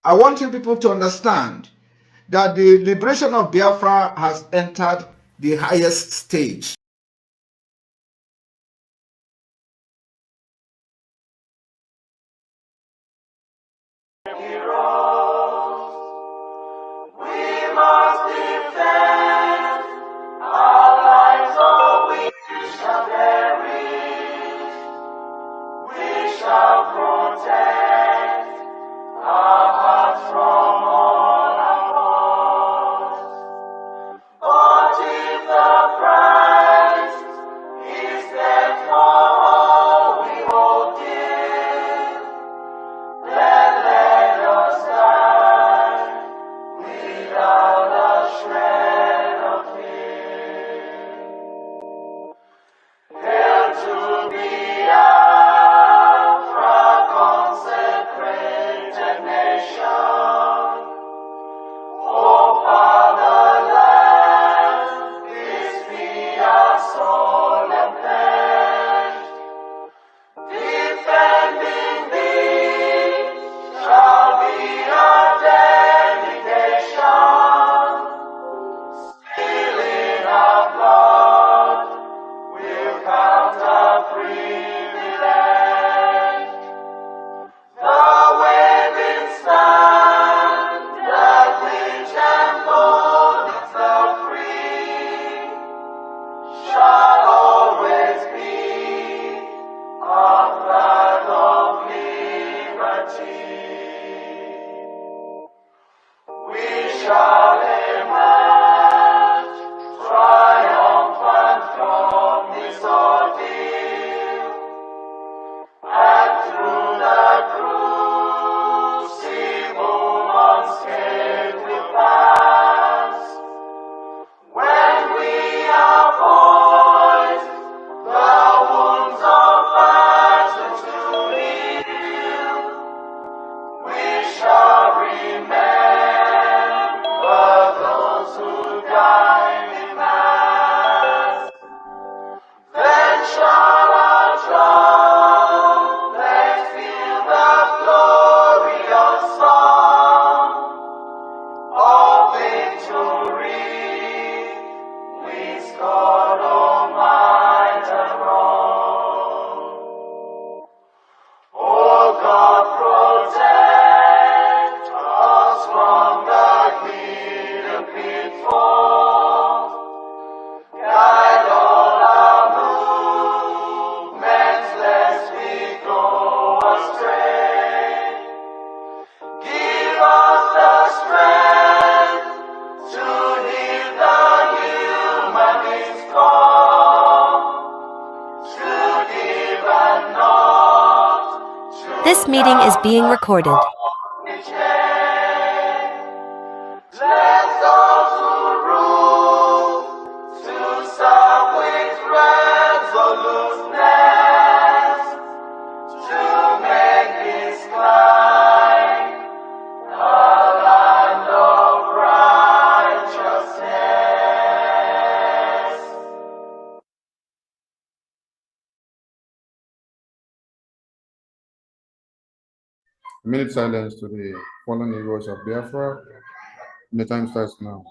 I want you people to understand that the liberation of Biafra has entered the highest stage. This meeting is being recorded. A minute silence to the fallen heroes of Biafra. The time starts now.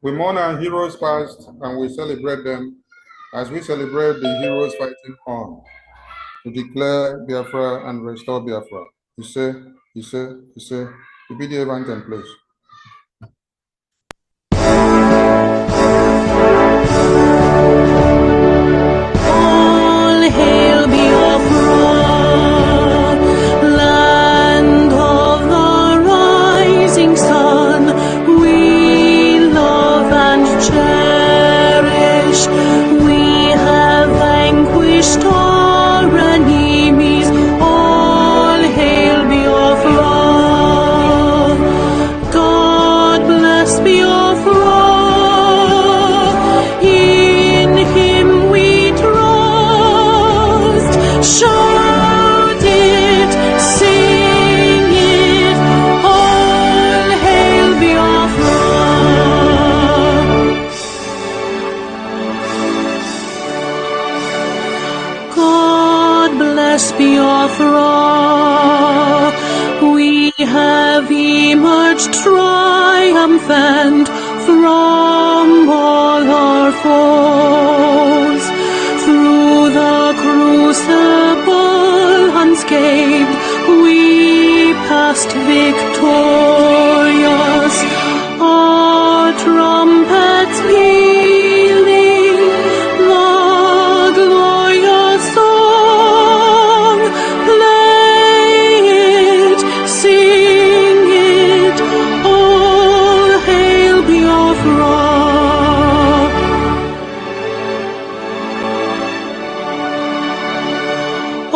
We mourn our heroes past and we celebrate them as we celebrate the heroes fighting on to declare Biafra and restore Biafra. You say, repeat the anthem, please. All hail Biafra, land of the rising sun. We love and cherish. We have vanquished our enemies. All hail Biafra. God bless Biafra. In Him we trust. Shout it, sing it. All hail Biafra. God bless Biafra. We have emerged triumphant from all our foes. Through the crucible unscathed, we passed victorious. Our trumpets pealing, the glorious song. Play it, sing it, all hail Biafra.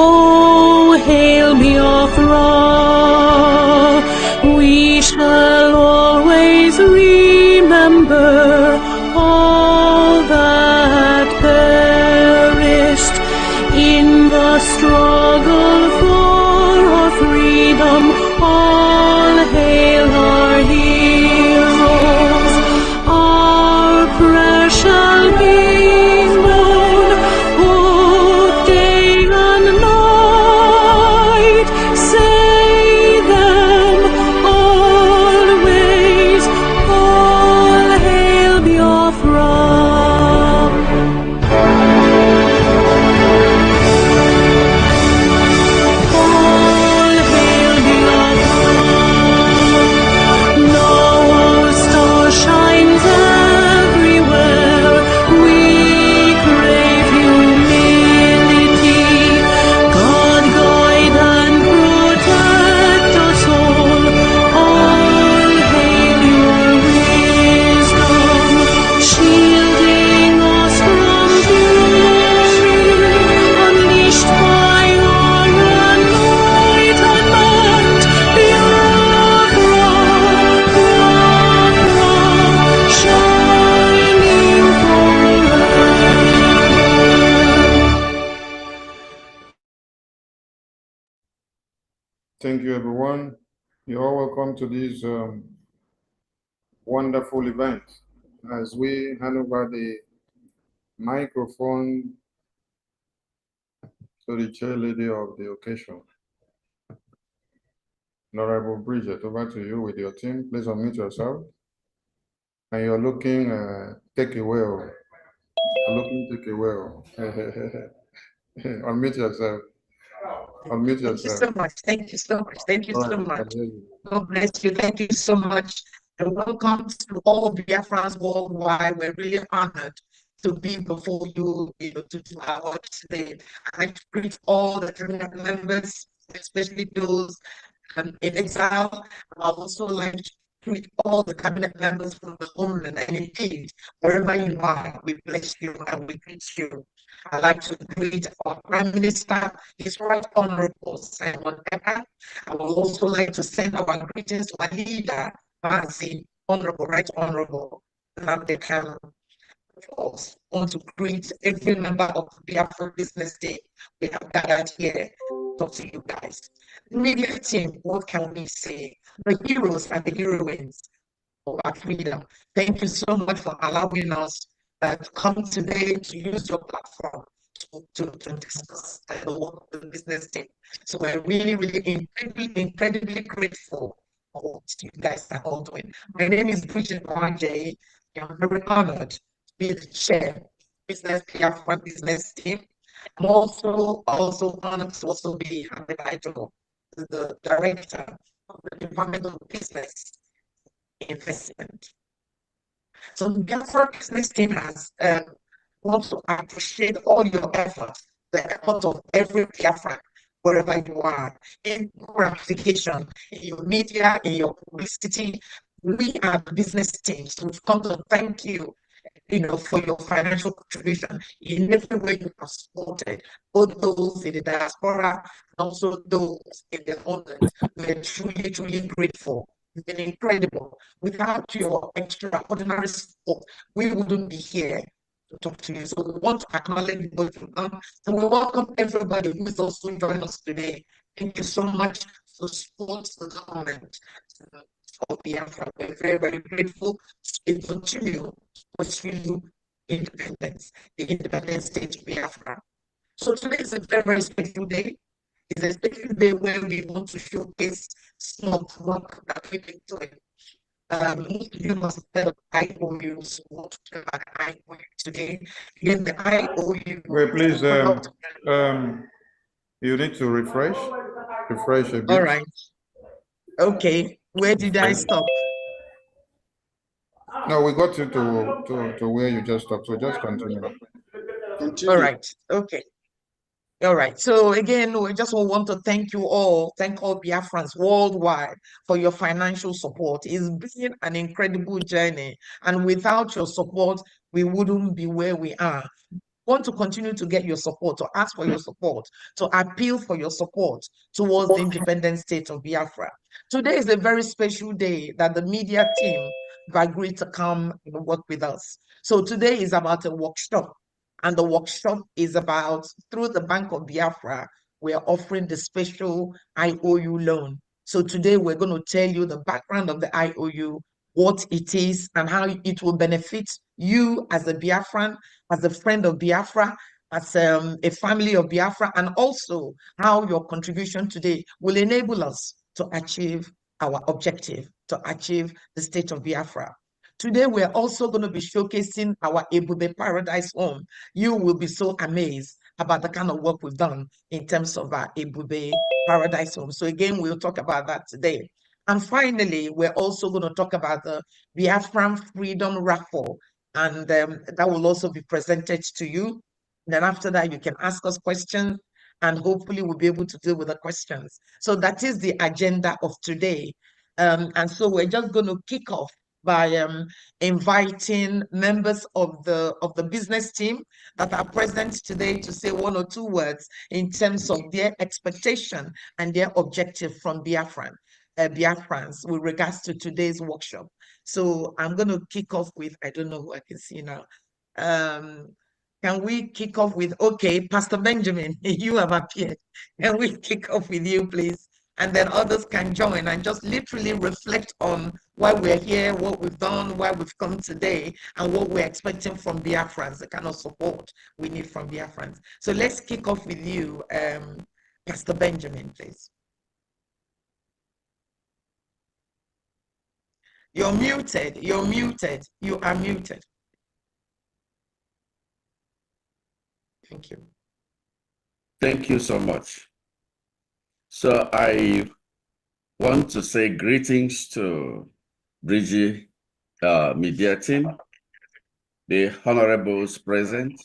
Oh, hail Biafra. We shall always remember all that perished in the struggle for our freedom. All hail our heroes. Our prayer shall be known both day and night. Say them always. All hail Biafra. All hail Biafra. No star shines everywhere. We crave humility. God guide and protect us all. All hail your wisdom, shielding us from fury, unleashed by our enlightenment. Biafra, shining forever. Thank you, everyone. You're all welcome to this wonderful event as we hand over the microphone to the chair lady of the occasion. Honorable Bridget, over to you with your team. Please unmute yourself. And you're looking take away. You're looking take away. Unmute yourself. Unmute Thank you yourself. so much. Thank you so much. Thank you All so right, I much. can hear you. God bless you. Thank you so much. And welcome to all Biafrans worldwide. We're really honored to be before you, to do our work today. I'd like to greet all the cabinet members, especially those in exile. I'd also like to greet all the cabinet members from the homeland, and indeed, wherever you are, we bless you and we greet you. I'd like to greet our Prime Minister, His Right Honorable Simon Ekpa. I would also like to send our greetings to our leader, Mazi, Honorable, Right Honorable Nnamdi Kanu. Of course, I want to greet every member of the Biafra Business Day we have gathered here. Talk to you guys. Media team, what can we say? The heroes and the heroines of our freedom. Thank you so much for allowing us to come today to use your platform to to discuss the work of the business team. So we're really, really incredibly grateful for what you guys are all doing. My name is BRGIE. I'm very honored to be the chair business Biafra business team. I'm also honored to also be handed title the director of the Department of Business Investment. So the Biafra business team has want to appreciate all your efforts, the effort of every Biafra, wherever you are, in your application, in your media, in your publicity. We are the business teams. So we've come to thank you, for your financial contribution in every way you have supported, both those in the diaspora and also those in the homeland. We're truly, truly grateful. It's been incredible. Without your extraordinary support, we wouldn't be here to talk to you. So we want to acknowledge both of them. So we welcome everybody who is also joining us today. Thank you so much for support the government for Biafra. We're very, very grateful to continue to pursue independence, the independent state of Biafra. So today is a very, very special day. It's a special day where we want to showcase some of the work that we've been doing. You must have heard of IOU, so we'll talk about IOU today. Again, the IOU. Wait, please, you need to refresh a bit. All right. Okay, where did I stop? No, we got you to where you just stopped, so just continue. All right, okay. All right. So again, we just want to thank all Biafrans worldwide for your financial support. It's been an incredible journey. And without your support, we wouldn't be where we are. Want to continue to get your support, to ask for your support, to appeal for your support towards the independent state of Biafra. Today is a very special day that the media team have agreed to come and work with us. So today is about a workshop. And the workshop is about, through the Bank of Biafra, we're offering the special IOU loan. So today we're going to tell you the background of the IOU, what it is, and how it will benefit you as a Biafran, as a friend of Biafra, as a family of Biafra, and also how your contribution today will enable us to achieve our objective, to achieve the state of Biafra. Today, we're also going to be showcasing our Ebube Paradise Home. You will be so amazed about the kind of work we've done in terms of our Ebube Paradise Home. So again, we'll talk about that today. And finally, we're also going to talk about the Biafran Freedom Raffle. And that will also be presented to you. And then after that, you can ask us questions and hopefully we'll be able to deal with the questions. So that is the agenda of today. And so we're just going to kick off by inviting members of the business team that are present today to say one or two words in terms of their expectation and their objective from Biafrans with regards to today's workshop. So I'm going to kick off with, I don't know who I can see now. Can we kick off with, okay, Pastor Benjamin, you have appeared. Can we kick off with you, please? And then others can join and just literally reflect on why we're here, what we've done, why we've come today, and what we're expecting from Biafrans, the kind of support we need from Biafrans. So let's kick off with you, Pastor Benjamin, please. You're muted, you are muted. Thank you. Thank you so much. So I want to say greetings to BRGIE media team, the honorables present.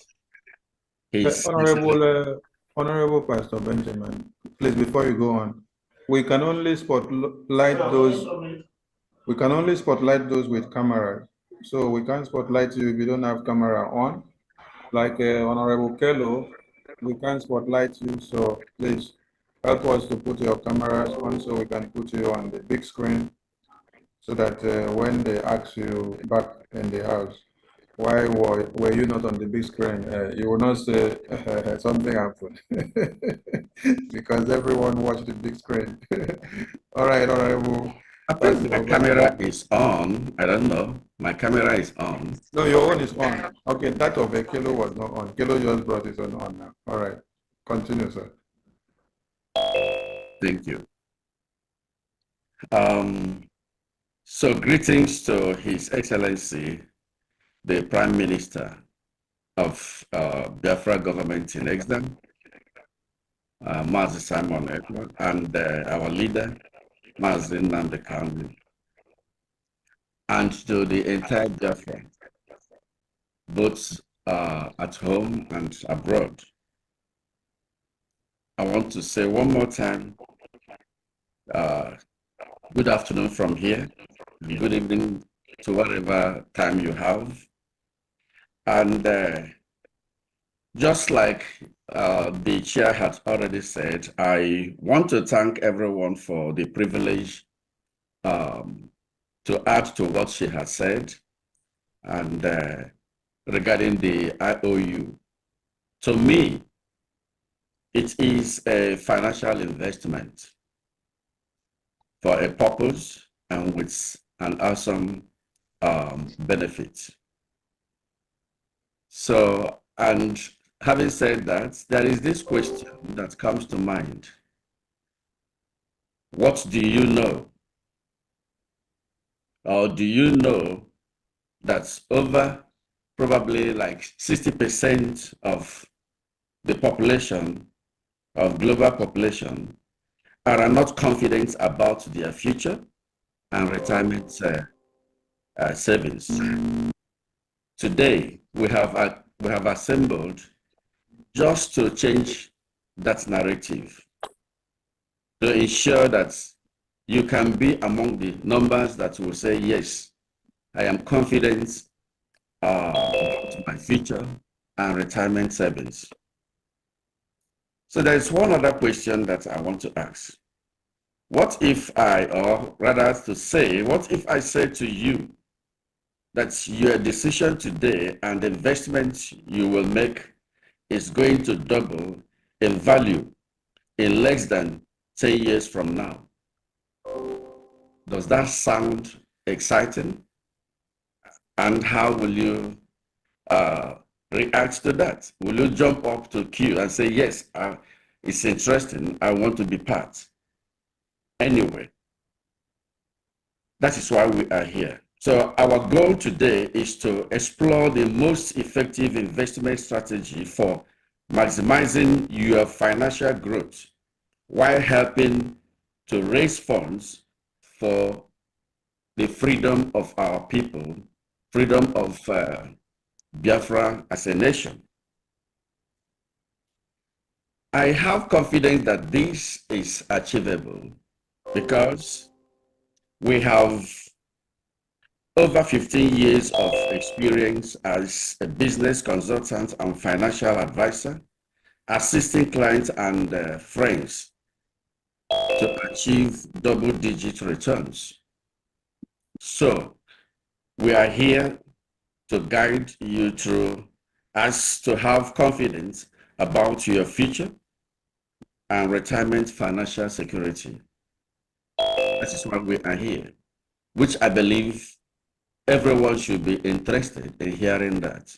Honorable Pastor Benjamin, please, before you go on, we can only spotlight those with cameras. So we can't spotlight you if you don't have camera on. Like Honorable Kello, we can't spotlight you, so please help us to put your cameras on so we can put you on the big screen so that when they ask you back in the house, why were you not on the big screen, you will not say something happened because everyone watched the big screen. All right, Honorable I think my camera is on. I don't know. My camera is on. No, your own is on. Okay, that of Kilo was not on. Kilo just brought his own on now. All right. Continue, sir. Thank you. So greetings to His Excellency, the Prime Minister of Biafra government in Exdam, Mazi Simon Ekpa, and our leader, Mazi Nnamdi Kanu, and to the entire Biafra, both at home and abroad. I want to say one more time, good afternoon from here, good evening to whatever time you have. And just like the chair had already said, I want to thank everyone for the privilege to add to what she has said. And regarding the IOU, to me, it is a financial investment for a purpose and with an awesome benefit. So, and having said that, there is this question that comes to mind. What do you know? Or do you know that over probably like 60% of the population, of global population, are not confident about their future and retirement savings? Today, we have assembled just to change that narrative, to ensure that you can be among the numbers that will say, yes, I am confident about my future and retirement savings. So there is one other question that I want to ask. What if or rather to say, what if I say to you that your decision today and the investment you will make is going to double in value in less than 10 years from now? Does that sound exciting? And how will you react to that? Will you jump up to queue and say, yes, it's interesting, I want to be part? Anyway, that is why we are here. So our goal today is to explore the most effective investment strategy for maximizing your financial growth while helping to raise funds for the freedom of our people, freedom of Biafra as a nation. I have confidence that this is achievable because we have over 15 years of experience as a business consultant and financial advisor, assisting clients and friends to achieve double-digit returns. So we are here to guide you through as to have confidence about your future and retirement financial security. That is why we are here, which I believe everyone should be interested in hearing that.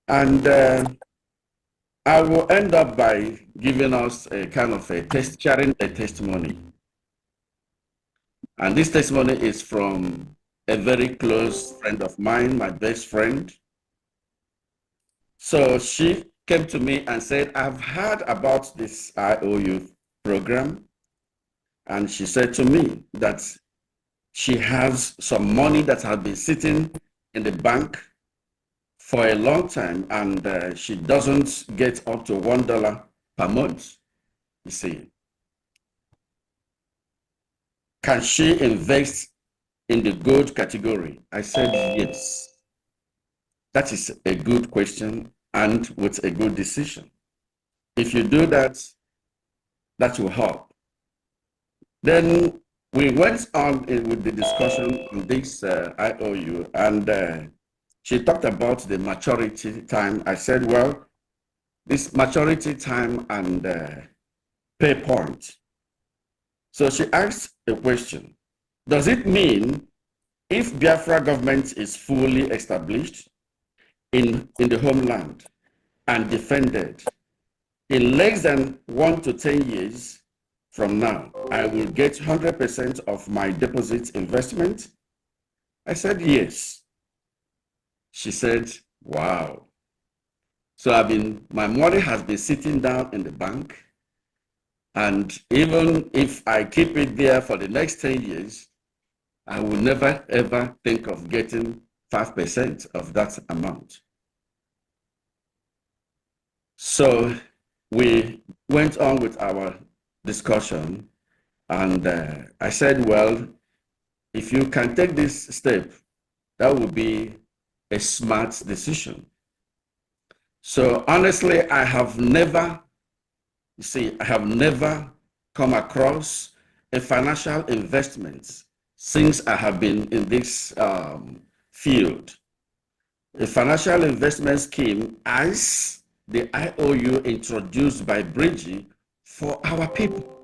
And I will end up by giving us a kind of sharing a testimony. And this testimony is from a very close friend of mine, my best friend. So she came to me and said, I've heard about this IOU program. And she said to me that she has some money that has been sitting in the bank for a long time, and she doesn't get up to $1 per month, you see. Can she invest in the gold category? I said, yes. That is a good question and with a good decision. If you do that, that will help. Then we went on with the discussion on this IOU, and she talked about the maturity time. I said, well, this maturity time and pay point So she asked a question. Does it mean if Biafra government is fully established in the homeland and defended, in less than 1 to 10 years from now, I will get 100% of my deposit investment? I said, yes. She said, wow. So my money has been sitting down in the bank. And even if I keep it there for the next 10 years, I will never ever think of getting 5% of that amount. So we went on with our discussion, and I said, well, if you can take this step, that would be a smart decision. So honestly, I have never come across a financial investment since I have been in this field. A financial investment scheme as the IOU introduced by BRGIE for our people,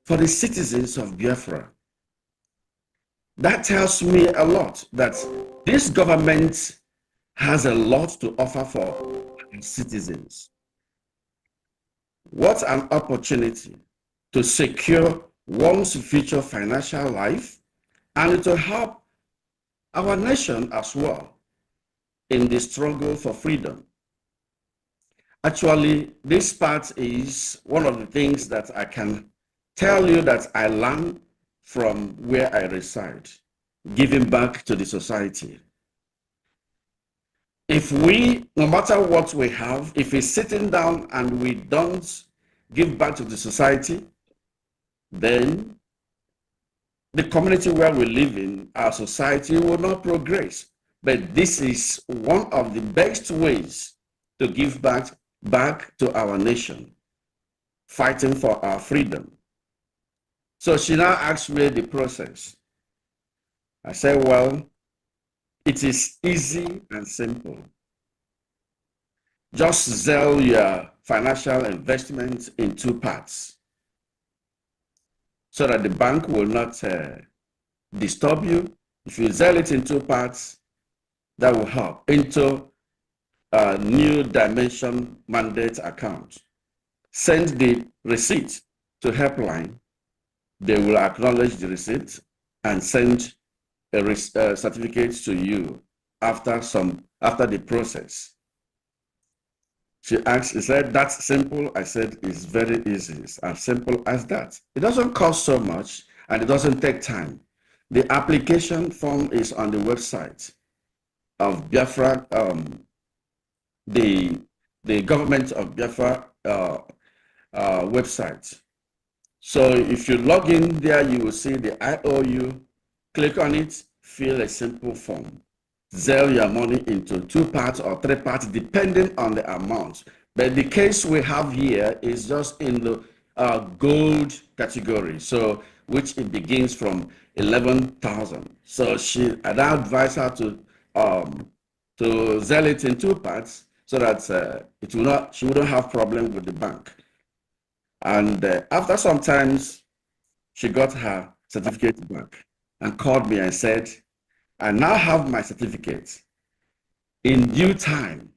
for the citizens of Biafra. That tells me a lot that this government has a lot to offer for citizens. What an opportunity to secure one's future financial life and to help our nation as well in the struggle for freedom. Actually, this part is one of the things that I can tell you that I learned from where I reside, giving back to the society. If we, no matter what we have, if we're sitting down and we don't give back to the society, then the community where we live in, our society will not progress. But this is one of the best ways to give back to our nation, fighting for our freedom. So she now asked me the process. I said, well, it is easy and simple. Just sell your financial investment in 2 parts so that the bank will not disturb you. If you sell it in 2 parts, that will help into a new dimension mandate account. Send the receipt to helpline. They will acknowledge the receipt and send a certificate to you after the process. She asked, is that simple? I said, it's very easy. It's as simple as that. It doesn't cost so much and it doesn't take time. The application form is on the website of Biafra, the government of Biafra website. So if you log in there, you will see the IOU. Click on it, fill a simple form. Sell your money into 2 parts or 3 parts, depending on the amount. But the case we have here is just in the gold category, so which it begins from 11,000. So I advise her to sell it in 2 parts so that she wouldn't have problem with the bank. And after some time, she got her certificate back and called me and said, I now have my certificate. In due time,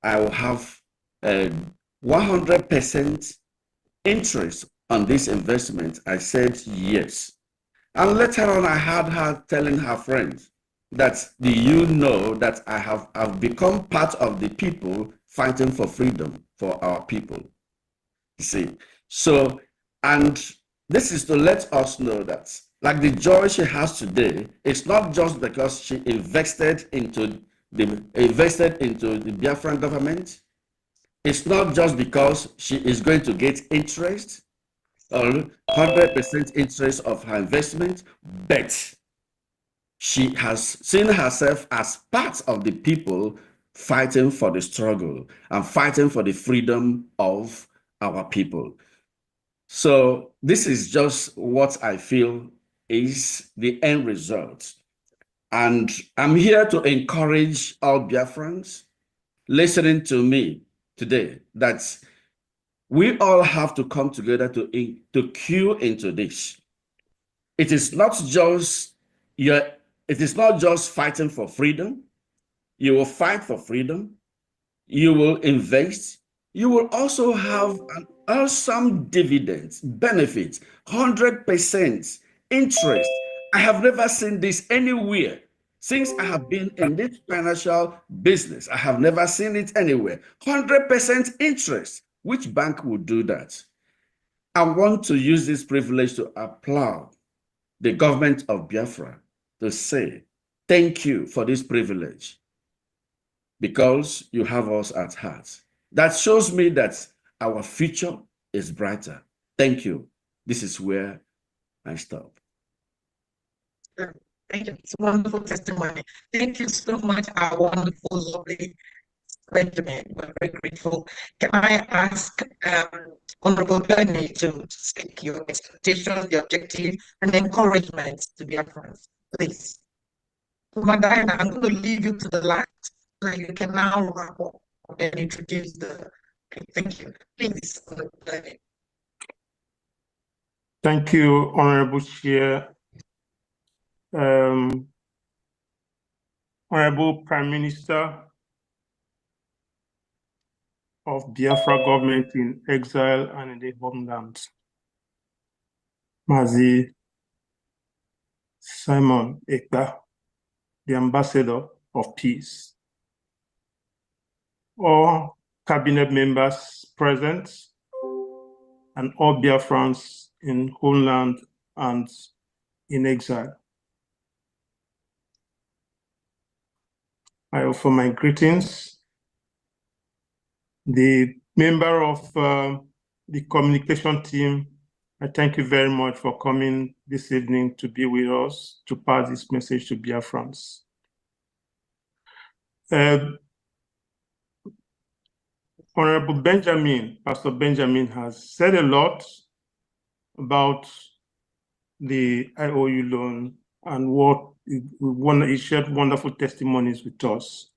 I will have 100% interest on this investment. I said yes. And later on, I heard her telling her friends that, do you know that I've become part of the people fighting for freedom for our people? You see, so, and this is to let us know that, like the joy she has today, it's not just because she invested into the Biafran government. It's not just because she is going to get interest or 100% interest of her investment, but she has seen herself as part of the people fighting for the struggle and fighting for the freedom of our people. So this is just what I feel is the end result. And I'm here to encourage all Biafrans listening to me today that We all have to come together to cue into this. It is not just fighting for freedom. You will fight for freedom. You will invest. You will also have an awesome dividend, benefit, 100% interest. I have never seen this anywhere. Since I have been in this financial business, I have never seen it anywhere. 100% interest. Which bank would do that? I want to use this privilege to applaud the government of Biafra to say, thank you for this privilege because you have us at heart. That shows me that our future is brighter. Thank you. This is where I stop. Thank you. It's a wonderful testimony. Thank you so much, our wonderful, lovely Benjamin. We're very grateful. Can I ask Honorable Bernie to speak your expectations, the objective, and encouragement to Biafrans, please? Madina, I'm going to leave you to the last, so you can now wrap up and introduce the. Thank you. Please, Honorable Bernie. Thank you, Honorable Chair. Honorable Prime Minister of Biafra government in exile and in the homeland, Mazi Simon Ekpa, the ambassador of peace. All cabinet members present and all Biafrans in homeland and in exile. I offer my greetings. The member of the communication team, I thank you very much for coming this evening to be with us to pass this message to Biafrans. Honorable Benjamin, Pastor Benjamin has said a lot about the IOU loan and what he shared wonderful testimonies with us.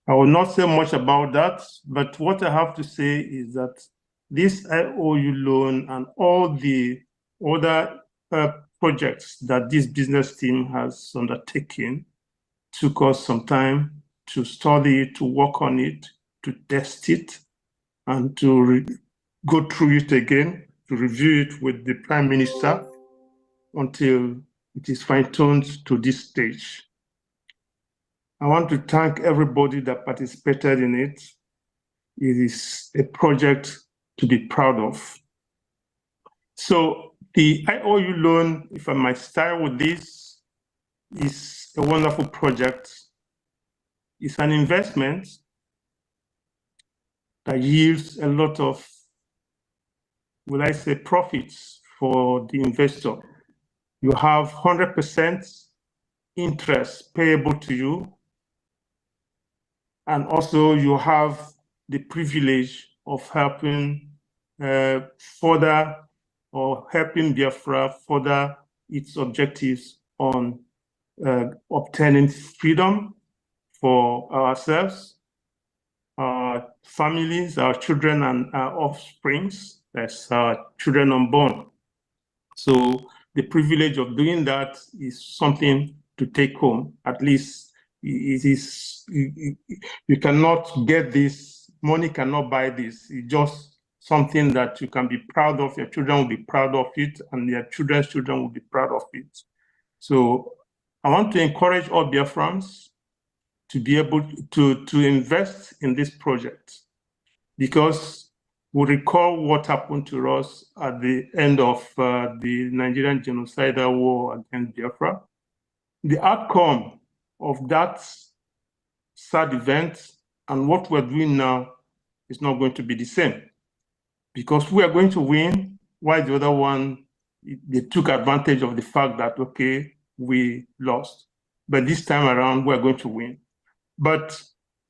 I will not say much about that, but what I have to say is that this IOU loan and all the other projects that this business team has undertaken took us some time to study it, to work on it, to test it, and to go through it again, to review it with the Prime Minister until it is fine-tuned to this stage. I want to thank everybody that participated in it. It is a project to be proud of. So the IOU loan, if I might start with this, is a wonderful project. It's an investment that yields a lot of, will I say, profits for the investor. You have 100% interest payable to you. And also you have the privilege of helping further or helping Biafra further its objectives on obtaining freedom for ourselves, our families, our children, and our offsprings. That's our children unborn. So the privilege of doing that is something to take home. At least it is, you cannot get this, money cannot buy this. It's just something that you can be proud of, your children will be proud of it, and your children's children will be proud of it. So I want to encourage all Biafrans to be able to invest in this project, because we recall what happened to us at the end of the Nigerian genocidal war against Biafra. The outcome of that sad event and what we're doing now is not going to be the same, because we are going to win, while the other one, they took advantage of the fact that, okay, we lost. But this time around, we're going to win. But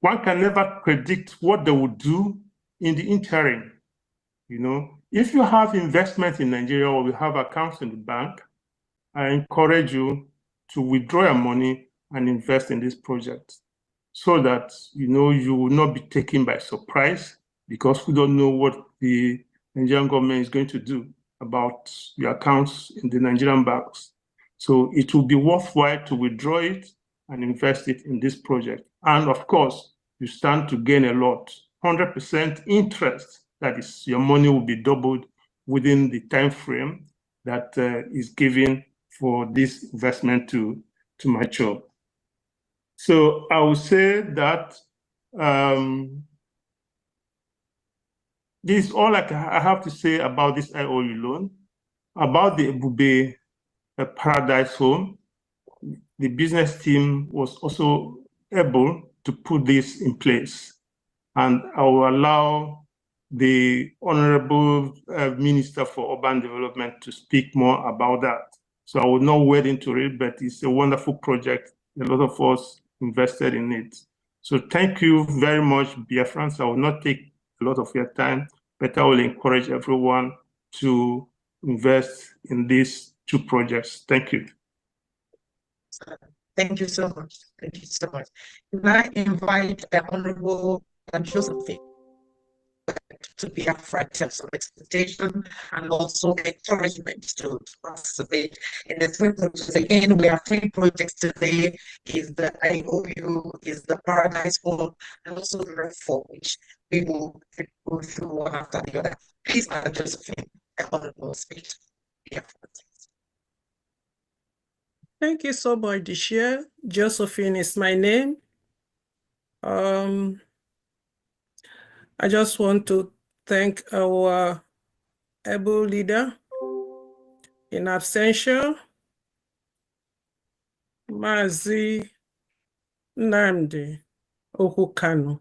one can never predict what they will do in the interim. You know, if you have investment in Nigeria or you have accounts in the bank, I encourage you to withdraw your money and invest in this project, so that, you know, you will not be taken by surprise, because we don't know what the Nigerian government is going to do about your accounts in the Nigerian banks. So it will be worthwhile to withdraw it and invest it in this project. And of course, you stand to gain a lot. 100% interest, that is, your money will be doubled within the time frame that is given for this investment to mature. So I would say that this is all I have to say about this IOU loan. About the Ebube Paradise Home, the business team was also able to put this in place. And I will allow the Honorable Minister for Urban Development to speak more about that. So I will not wade into it, but it's a wonderful project. A lot of us invested in it. So thank you very much, Biafrans. I will not take a lot of your time, but I will encourage everyone to invest in these two projects. Thank you. Thank you so much. Thank you so much. Can I invite the Honorable Josephine to be up for some expectation and also encouragement to participate in the three projects. Again, we have three projects today: is the IOU, is the Paradise Home, and also the Raffle, which we will go through one after the other. Please, Madam Josephine, the Honorable speak. Thank you so much, Dishia. Josephine is my name. I just want to thank our able leader in absentia, Mazi Nnamdi Okukanu,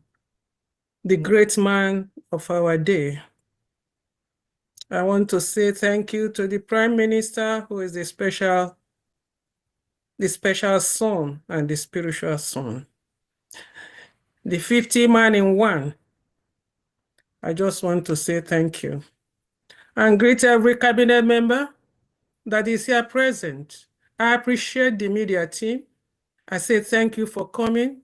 the great man of our day. I want to say thank you to the Prime Minister, who is the special son and the spiritual son. The 50 man in one. I just want to say thank you. And greet every cabinet member that is here present. I appreciate the media team. I say thank you for coming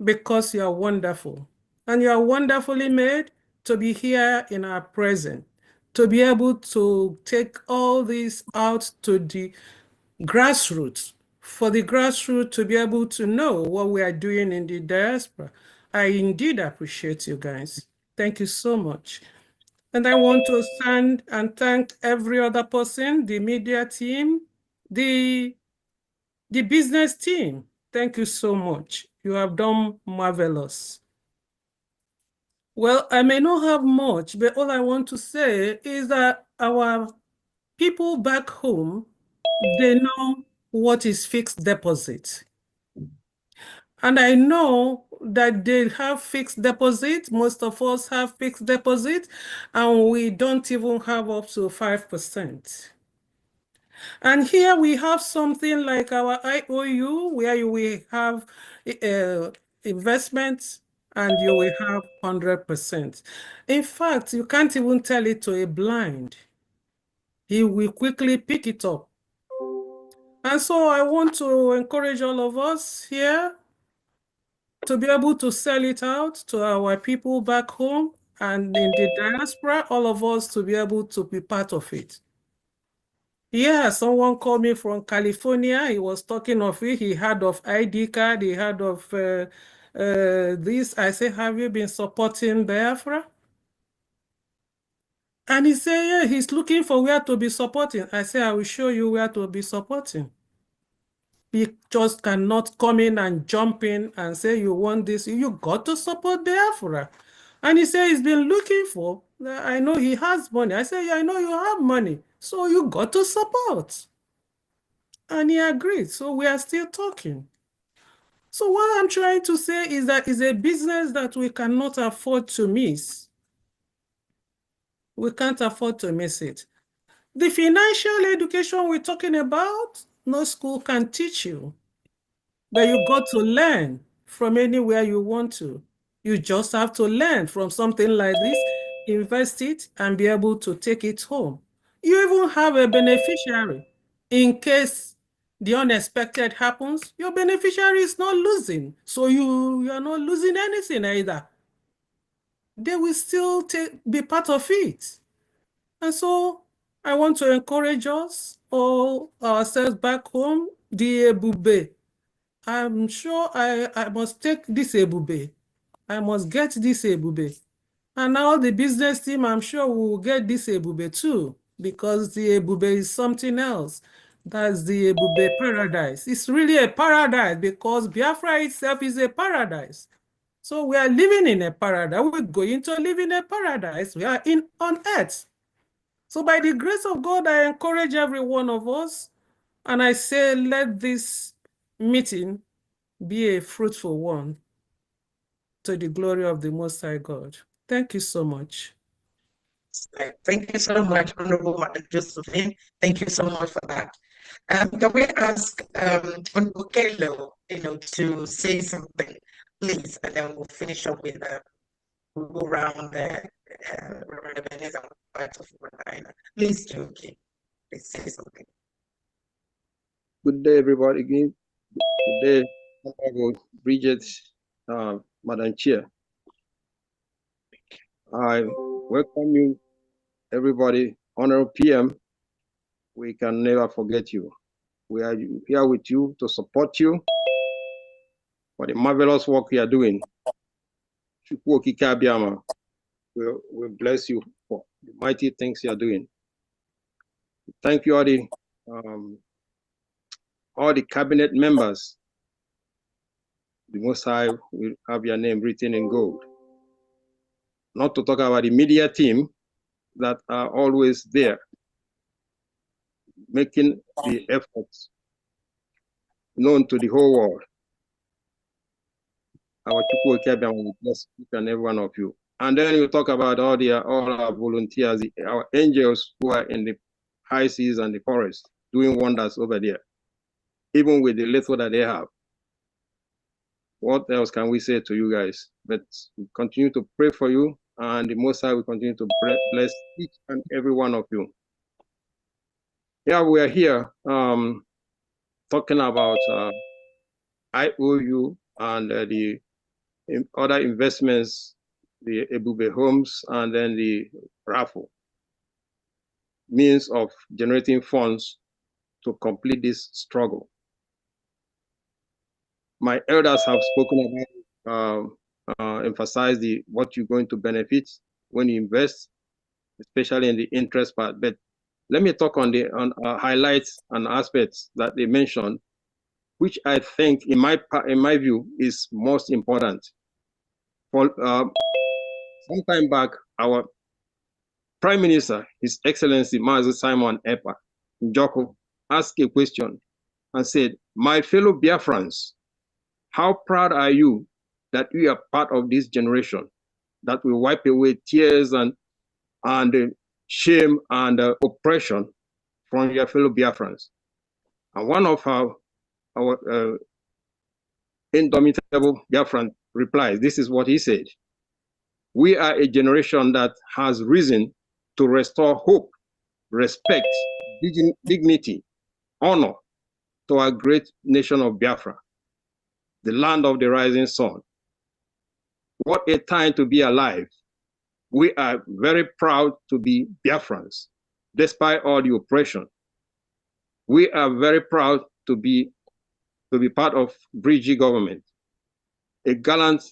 because you are wonderful. And you are wonderfully made to be here in our presence, to be able to take all this out to the grassroots, for the grassroots to be able to know what we are doing in the diaspora. I indeed appreciate you guys. Thank you so much. And I want to stand and thank every other person, the media team, the business team. Thank you so much. You have done marvelous. Well, I may not have much, but all I want to say is that our people back home, they know what is fixed deposit. And I know that they have fixed deposit. Most of us have fixed deposit, and we don't even have up to 5%. And here we have something like our IOU, where you will have investments and you will have 100%. In fact, you can't even tell it to a blind. He will quickly pick it up. And so I want to encourage all of us here to be able to sell it out to our people back home and in the diaspora, all of us to be able to be part of it. Yeah, someone called me from California. He was talking of it. He had of ID card. He had of this. I said, have you been supporting Biafra? And he said, yeah, he's looking for where to be supporting. I said, I will show you where to be supporting. You just cannot come in and jump in and say you want this. You got to support Biafra. And he said he's been looking for, I know he has money. I said, yeah, I know you have money. So you got to support. And he agreed. So we are still talking. So what I'm trying to say is that it's a business that we cannot afford to miss. We can't afford to miss it. The financial education we're talking about, no school can teach you. But you got to learn from anywhere you want to. You just have to learn from something like this, invest it, and be able to take it home. You even have a beneficiary. In case the unexpected happens, your beneficiary is not losing. So you are not losing anything either. They will still be part of it. And so I want to encourage us, all ourselves back home, the Ebube. I'm sure I must take this Ebube. I must get this Ebube. And now the business team, I'm sure we will get this Ebube too, because the Ebube is something else. That's the Ebube paradise. It's really a paradise because Biafra itself is a paradise. So we are living in a paradise. We're going to live in a paradise. We are on earth. So by the grace of God, I encourage every one of us, and I say, let this meeting be a fruitful one to the glory of the Most High God. Thank you so much. Thank you so much, Honorable Madam Josephine. Thank you so much for that. Can we ask Honorable Kelo, to say something, please, and then we'll finish up with we'll go around Reverend Ebenezer and part of Reverend. Please do, okay. Please say something. Good day, everybody. Again, good day, Honorable Bridget, Madam Chair. I welcome you, everybody. Honorable PM, we can never forget you. We are here with you to support you for the marvelous work you are doing. We'll bless you for the mighty things you are doing. Thank you, all the cabinet members. The Most High will have your name written in gold. Not to talk about the media team that are always there, making the efforts known to the whole world. Our Chukwu Kebian will bless each and every one of you. And then you talk about all our volunteers, our angels who are in the high seas and the forest, doing wonders over there, even with the little that they have. What else can we say to you guys? But we continue to pray for you, and the Most High will continue to bless each and every one of you. Yeah, we are here talking about IOU and the other investments, the Ebube homes, and then the Raffle, means of generating funds to complete this struggle. My elders have spoken about, emphasized what you're going to benefit when you invest, especially in the interest part. But let me talk on highlights and aspects that they mentioned, which I think, in my view, is most important. For some time back, our Prime Minister, His Excellency Mazi Simon Ekpa Njoko, asked a question and said, "My fellow Biafrans, how proud are you that we are part of this generation that will wipe away tears and shame and oppression from your fellow Biafrans?" And one of our indomitable Biafran replies, this is what he said: "We are a generation that has risen to restore hope, respect, dignity, honor to our great nation of Biafra, the land of the rising sun. What a time to be alive. We are very proud to be Biafrans, despite all the oppression. We are very proud to be part of BRGIE government, a gallant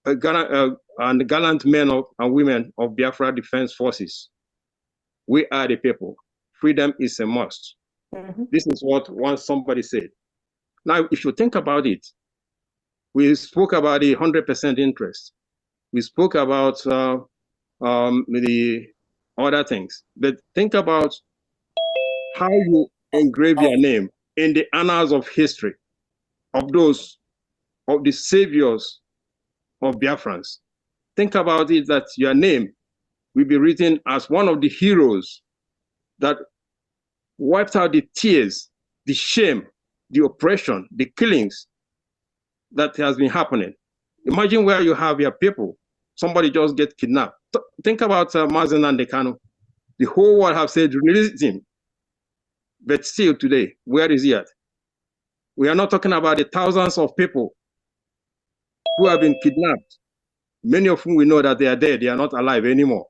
and gallant men and women of Biafra Defense Forces. We are the people. Freedom is a must." This is what somebody said. Now, if you think about it, we spoke about the 100% interest. We spoke about the other things. But think about how you engrave your name in the annals of history of the saviors of Biafrans. Think about it, that your name will be written as one of the heroes that wiped out the tears, the shame, the oppression, the killings that has been happening. Imagine where you have your people, somebody just get kidnapped. Think about Mazen and Dekano. The whole world have said, release him. But still today, where is he at? We are not talking about the thousands of people who have been kidnapped, Many of whom we know that they are dead, they are not alive anymore.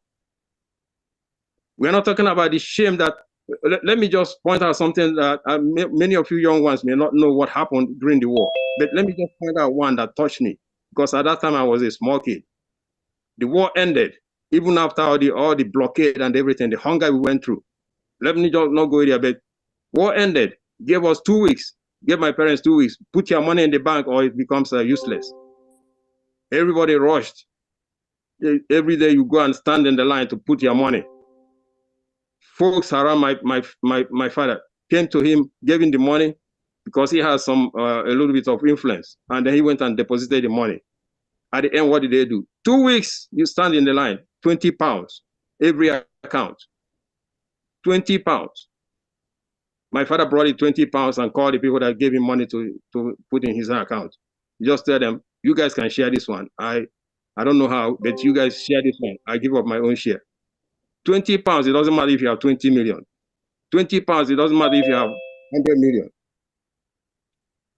We're not talking about the shame that, let me just point out something that many of you young ones may not know what happened during the war. But let me just point out one that touched me, because at that time I was a small kid. The war ended, even after all the blockade and everything, the hunger we went through. Let me just not go there, but war ended, gave us 2 weeks, gave my parents 2 weeks, put your money in the bank or it becomes useless. Everybody rushed. Every day you go and stand in the line to put your money. Folks around my father came to him, gave him the money because he has some a little bit of influence, and then he went and deposited the money. At the end, what did they do? 2 weeks, you stand in the line, 20 pounds, every account, 20 pounds. My father brought it 20 pounds and called the people that gave him money to put in his account. Just tell them, you guys can share this one. I don't know how, but you guys share this one. I give up my own share. 20 pounds, it doesn't matter if you have 20 million. 20 pounds, it doesn't matter if you have 100 million.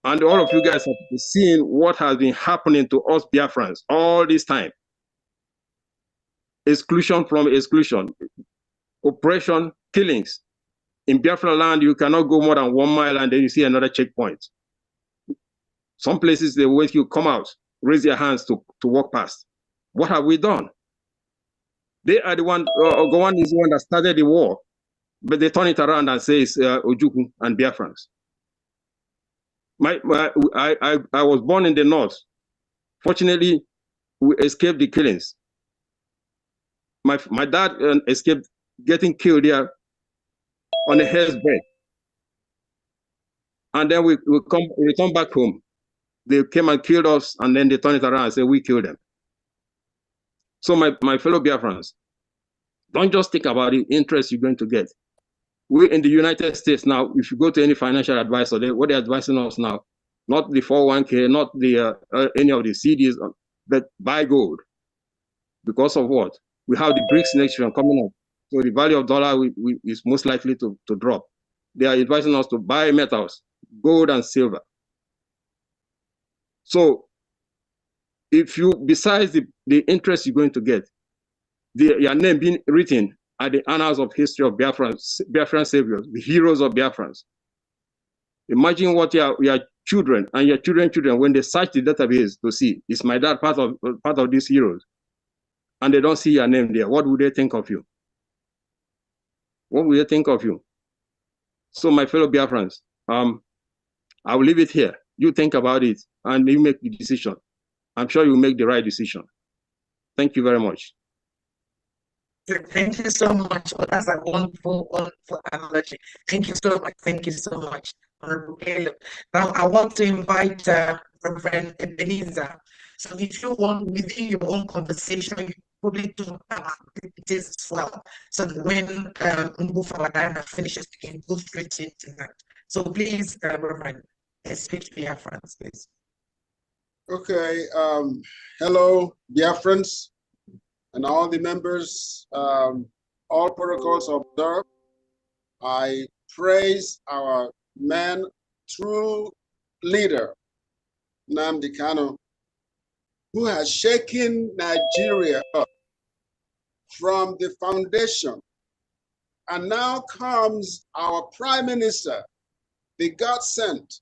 And all of you guys have seen what has been happening to us Biafrans all this time. Exclusion from exclusion, oppression, killings. In Biafra land, you cannot go more than 1 mile and then you see another checkpoint. Some places, they wait you come out, raise your hands to walk past. What have we done? They are the one, Ogowan is the one that started the war, but they turn it around and say it's Ojukwu and Biafrans. I was born in the north. Fortunately, we escaped the killings. My dad escaped getting killed there on a hair's breadth. And then we return back home. They came and killed us, and then they turn it around and say we killed them. So my fellow Biafrans, don't just think about the interest you're going to get. We're in the United States now. If you go to any financial advisor, what they're advising us now, not the 401k, not the any of the CDs, but buy gold. Because of what? We have the BRICS next year coming up. So the value of dollar is most likely to drop. They are advising us to buy metals, gold and silver. So if you, besides the interest you're going to get, your name being written at the annals of history of Biafran saviors, the heroes of Biafrans. Imagine what your children and your children, when they search the database to see, is my dad part of these heroes? And they don't see your name there. What would they think of you? What would they think of you? So my fellow Biafrans, I will leave it here. You think about it and you make the decision. I'm sure you make the right decision. Thank you very much. Thank you so much. That's a wonderful, wonderful analogy. Thank you so much. Thank you so much, Honorable Caleb. Now, I want to invite Reverend Ebenezer. So if you want, within your own conversation, you probably talk about activities as well. So that when Mbufawadana finishes, we can go straight into that. So please, Reverend, speak to Biafrans, please. Okay. Hello, Biafrans. And all the members, all protocols observed. I praise our man, true leader, Nnamdi Kanu, who has shaken Nigeria up from the foundation. And now comes our Prime Minister, the God sent,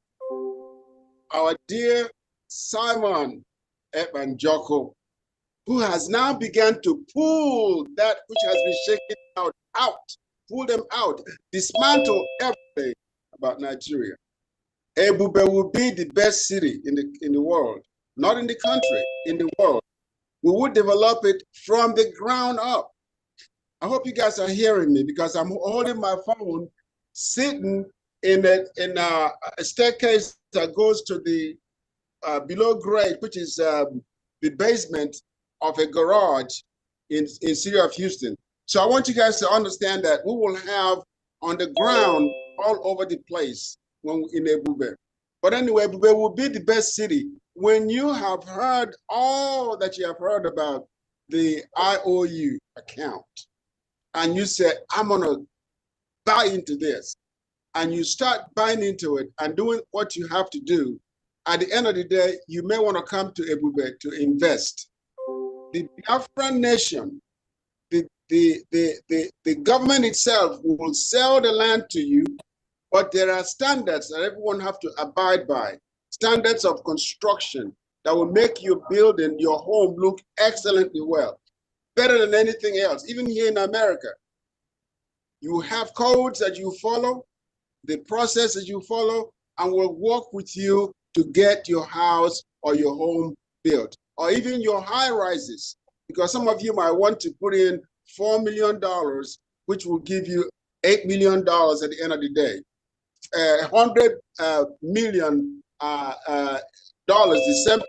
our dear Simon Ekpa Joko, who has now begun to pull that which has been shaken out, pull them out, dismantle everything about Nigeria. Ebube will be the best city in the world, not in the country, in the world. We will develop it from the ground up. I hope you guys are hearing me because I'm holding my phone, sitting in a staircase that goes to the below grade, which is the basement of a garage in city of Houston. So I want you guys to understand that we will have on the ground all over the place when in Ebube. But anyway, Ebube will be the best city. When you have heard all that you have heard about the IOU account, and you say, I'm gonna buy into this, and you start buying into it and doing what you have to do, at the end of the day, you may want to come to Ebube to invest. the Biafran nation, the government itself will sell the land to you, but there are standards that everyone have to abide by. Standards of construction that will make your building, your home look excellently well, better than anything else. Even here in America, you have codes that you follow, the process that you follow, and will work with you to get your house or your home built, or even your high rises, because some of you might want to put in $4 million, which will give you $8 million at the end of the day. $100 million the same,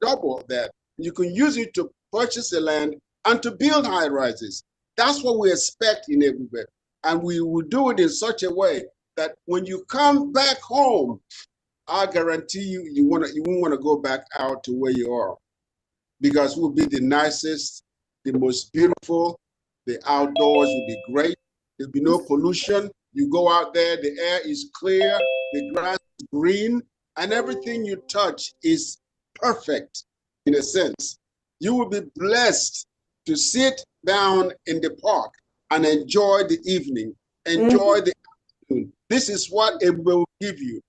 double that. You can use it to purchase the land and to build high rises. That's what we expect in Ebube, and we will do it in such a way that when you come back home, I guarantee you, you won't want to go back out to where you are, because we'll be the nicest, the most beautiful. The outdoors will be great. There'll be no pollution. You go out there, the air is clear, the grass is green, and everything you touch is perfect in a sense. You will be blessed to sit down in the park and enjoy the evening, enjoy the afternoon. This is what Ebube will give you.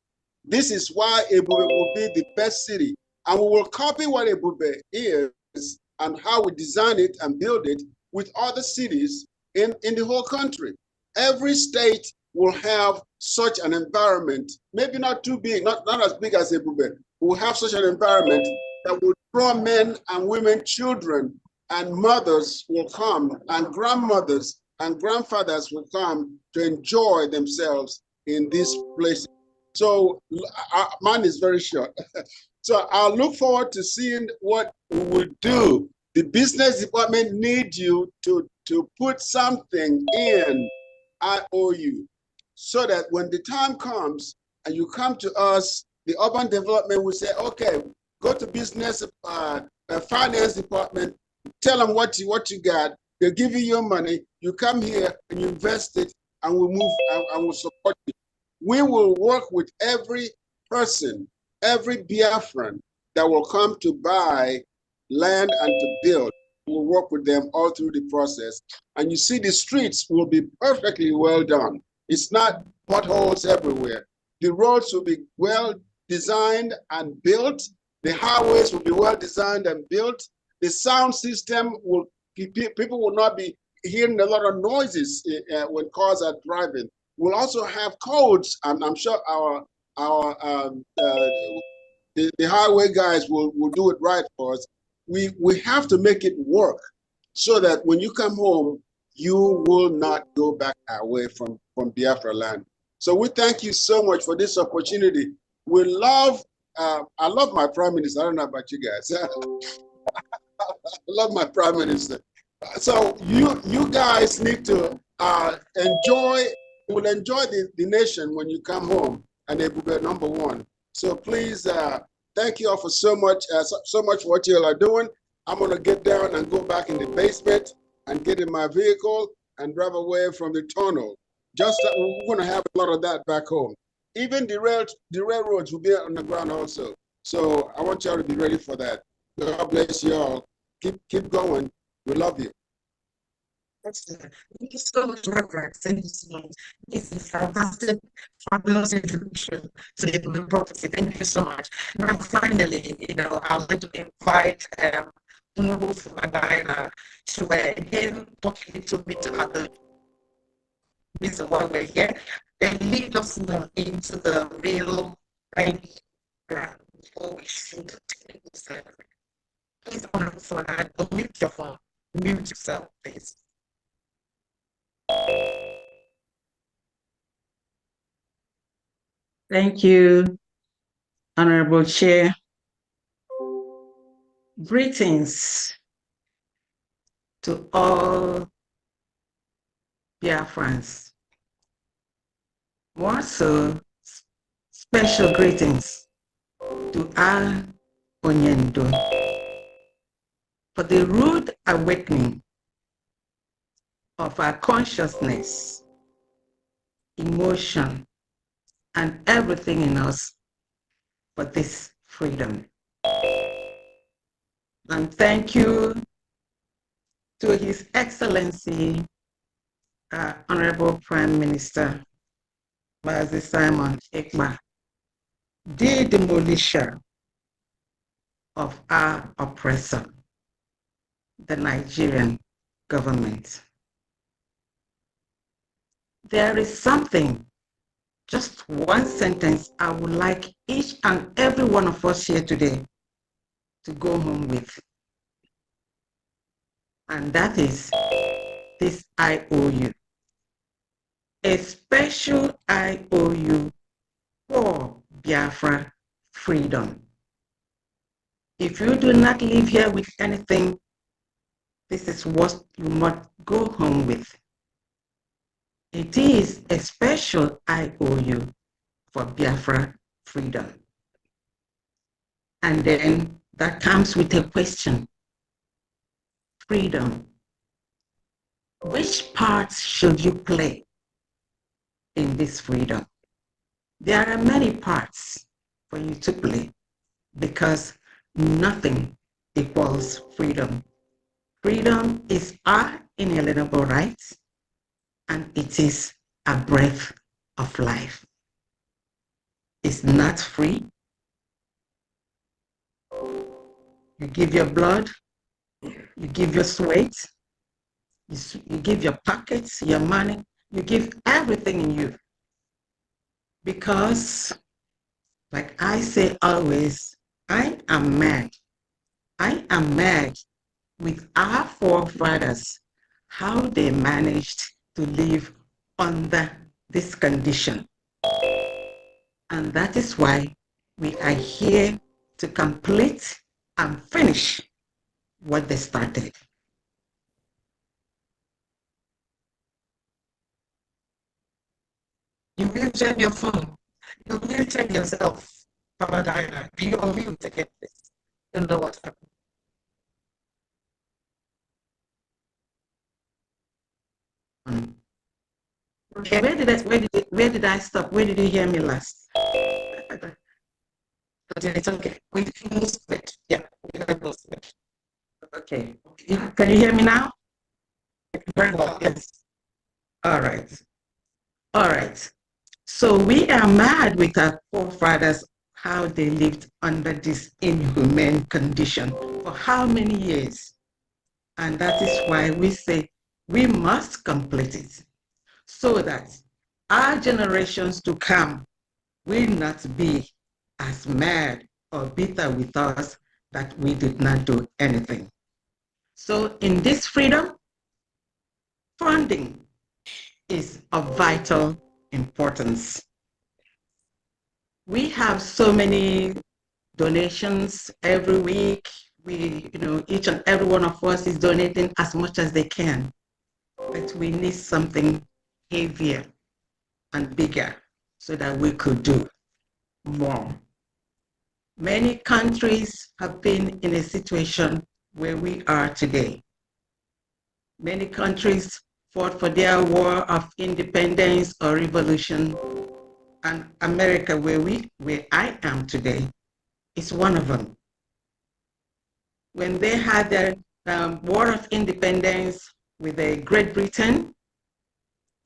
This is why Ebube will be the best city. And we will copy what Ebube is and how we design it and build it with other cities in the whole country. Every state will have such an environment, maybe not too big, not as big as Ebube. Will have such an environment that will draw men and women, children, and mothers will come, and grandmothers and grandfathers will come to enjoy themselves in this place. So mine is very short. So I'll look forward to seeing what we will do. The business department needs you to put something in IOU, so that when the time comes and you come to us, the urban development will say, okay, go to business finance department, tell them what you got, they'll give you your money, you come here and you invest it, and we'll move and we'll support you. We will work with every person, every Biafran that will come to buy land and to build. We'll work with them all through the process. And you see, the streets will be perfectly well done. It's not potholes everywhere. The roads will be well designed and built. The highways will be well designed and built. The sound system will, people will not be hearing a lot of noises when cars are driving. We'll also have codes, and I'm sure the highway guys will do it right for us. We have to make it work so that when you come home, you will not go back away from Biafra land. So we thank you so much for this opportunity. We love, I love my Prime Minister. I don't know about you guys. I love my Prime Minister. So you guys need to enjoy the nation when you come home, and Ebube #1. So please, thank you all for so much for what you all are doing. I'm gonna get down and go back in the basement and get in my vehicle and drive away from the tunnel. Just that we're gonna have a lot of that back home. Even the railroads will be on the ground also. So I want y'all to be ready for that. God bless you all. Keep going. We love you. Excellent. Thank you so much, Reverend. Thank you so much. This is fantastic, fabulous introduction to the Ebube property. Thank you so much. Now, finally, I'd like to invite Honorable Fumadina to again talk a little bit about the reason why we're here, and lead us more into the real background before we shoot the technical side of it. Please, Honorable Fumadina, unmute your phone. Mute yourself, please. Thank you, Honorable Chair. Greetings to all Biafrans. More so, special greetings to our Onyendo for the rude awakening of our consciousness, emotion, and everything in us for this freedom. And thank you to His Excellency, Honorable Prime Minister, Mazi Simon Ekpa, the demolisher of our oppressor, the Nigerian government. There is something, just one sentence, I would like each and every one of us here today to go home with. And that is this IOU. A special IOU for Biafra freedom. If you do not leave here with anything, this is what you must go home with. It is a special IOU for Biafra freedom. And then that comes with a question. Freedom. Which parts should you play in this freedom? There are many parts for you to play because nothing equals freedom. Freedom is our inalienable right, and it is a breath of life. It's not free. You give your blood, you give your sweat, you give your pockets, your money, you give everything in you. Because, like I say always, I am mad. I am mad with our forefathers, how they managed to live under this condition. And that is why we are here to complete and finish what they started. You muted your phone. You muted yourself, Papa Diana. You are mute to get this. You know what happened. Okay, where did I stop? Where did you hear me last? But it's okay. We can lose it. Yeah, we can lose it. Okay. Can you hear me now? Very well, yes. All right. All right. So we are mad with our forefathers, how they lived under this inhumane condition for how many years. And that is why we say we must complete it so that our generations to come will not be as mad or bitter with us that we did not do anything. So in this freedom, funding is of vital importance. We have so many donations every week. Each and every one of us is donating as much as they can, but we need something heavier and bigger so that we could do more. Many countries have been in a situation where we are today. Many countries fought for their war of independence or revolution, and America, where I am today, is one of them. When they had their war of independence with Great Britain,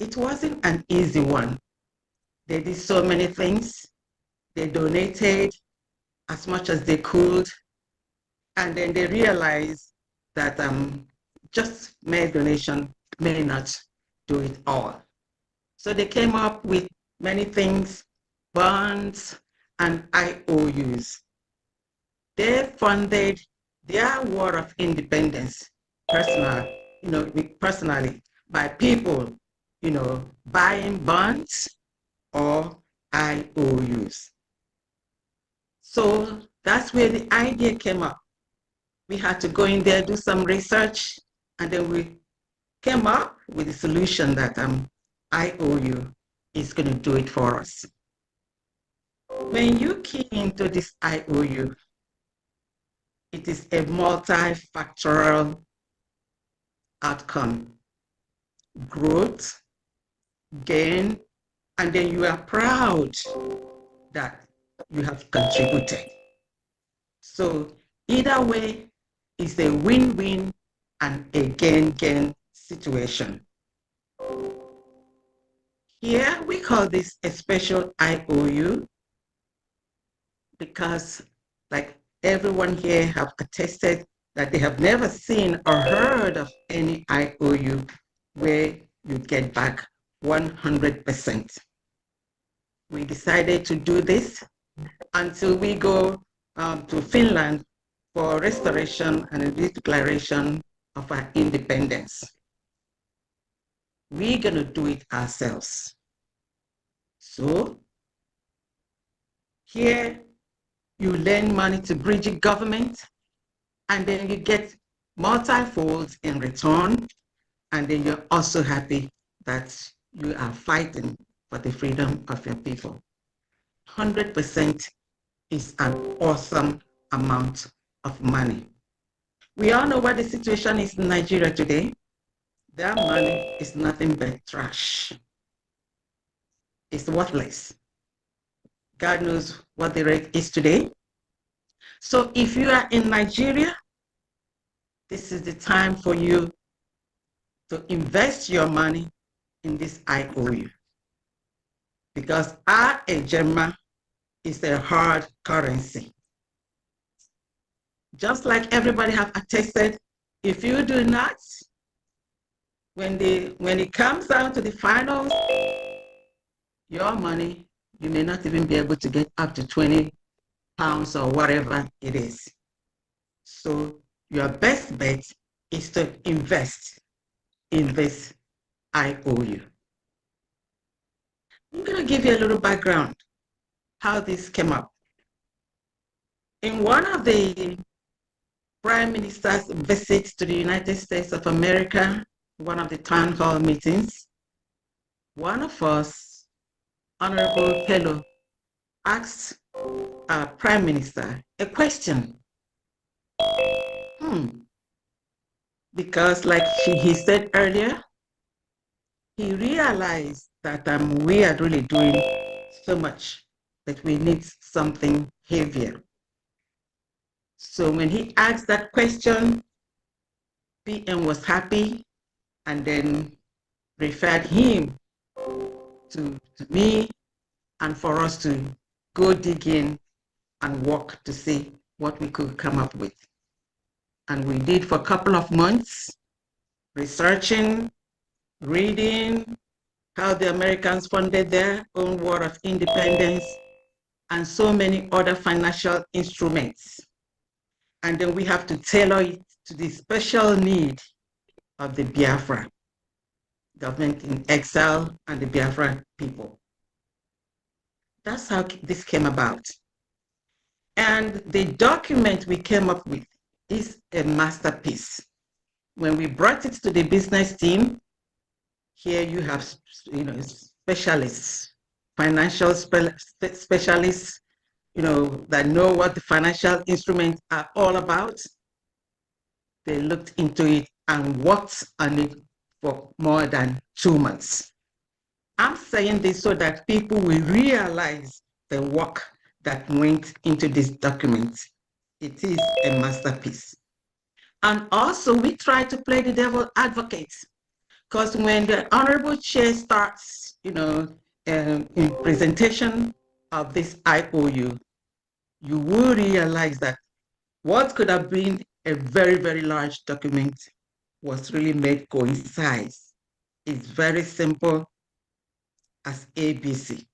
it wasn't an easy one. They did so many things. They donated as much as they could, and then they realized that just mere donation may not do it all. So they came up with many things, bonds and IOUs. They funded their war of independence personally by people, buying bonds or IOUs. So that's where the idea came up. We had to go in there, do some research, and then we came up with a solution that IOU is going to do it for us. When you key into this IOU, it is a multifactorial outcome. Growth, gain, and then you are proud that you have contributed. So either way is a win-win and a gain-gain situation. Here we call this a special IOU because, like everyone here have attested, that they have never seen or heard of any IOU where you get back 100%. We decided to do this until we go to Finland for restoration and a declaration of our independence. We're going to do it ourselves. So here you lend money to BRGIE government, and then you get multi-folds in return, and then you're also happy that you are fighting for the freedom of your people. 100% is an awesome amount of money. We all know what the situation is in Nigeria today. Their money is nothing but trash. It's worthless. God knows what the rate is today. So if you are in Nigeria, this is the time for you to invest your money in this IOU, because our ejema is a hard currency. Just like everybody have attested, if you do not, when it comes down to the finals, your money, you may not even be able to get up to 20 pounds or whatever it is. So your best bet is to invest in this IOU. I'm going to give you a little background how this came up. In one of the Prime Minister's visits to the United States of America, one of the town hall meetings, one of us, Honorable Pello, asked our Prime Minister a question. Because like he said earlier, he realized that we are really doing so much that we need something heavier. So when he asked that question, PM was happy and then referred him to me and for us to go dig in and work to see what we could come up with. And we did for a couple of months, researching, reading how the Americans funded their own war of independence and so many other financial instruments. And then we have to tailor it to the special need of the Biafra government in exile and the Biafra people. That's how this came about. And the document we came up with is a masterpiece. When we brought it to the business team, here you have, specialists, financial specialists, that know what the financial instruments are all about. They looked into it and worked on it for more than 2 months. I'm saying this so that people will realize the work that went into this document. It is a masterpiece. And also we try to play the devil advocate, because when the Honorable Chair starts, in presentation of this IOU, you will realize that what could have been a very, very large document was really made coincide. It's very simple as ABC.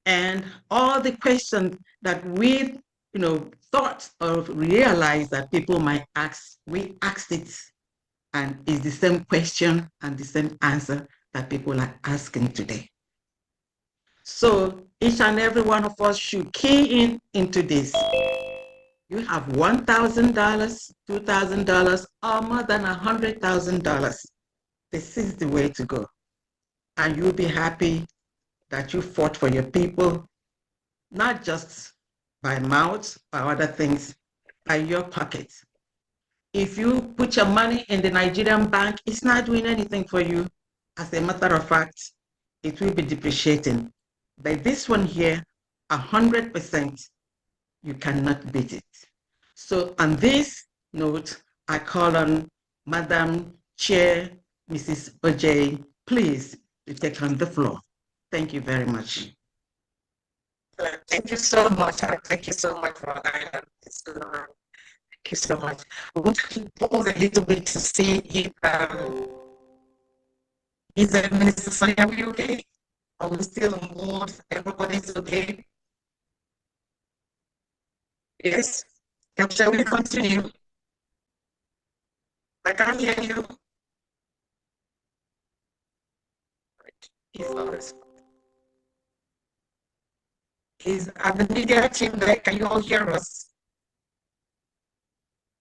And all the questions that we, thought or realized that people might ask, we asked it, and it's the same question and the same answer that people are asking today. So each and every one of us should key into this. You have $1,000, $2,000, or more than $100,000. This is the way to go. And you'll be happy that you fought for your people, not just by mouth or other things, by your pocket. If you put your money in the Nigerian bank, it's not doing anything for you. As a matter of fact, it will be depreciating. But this one here, 100%, you cannot beat it. So on this note, I call on Madam Chair, Mrs. Ojay, please, to take on the floor. Thank you very much. Thank you so much. Thank you so much for that. Thank you so much. We want to pause a little bit to see if is Minister Sunny, are we okay? Are we still on board? Everybody's okay? Yes. Shall we continue? I can't hear you. Is the media team there? Can you all hear us?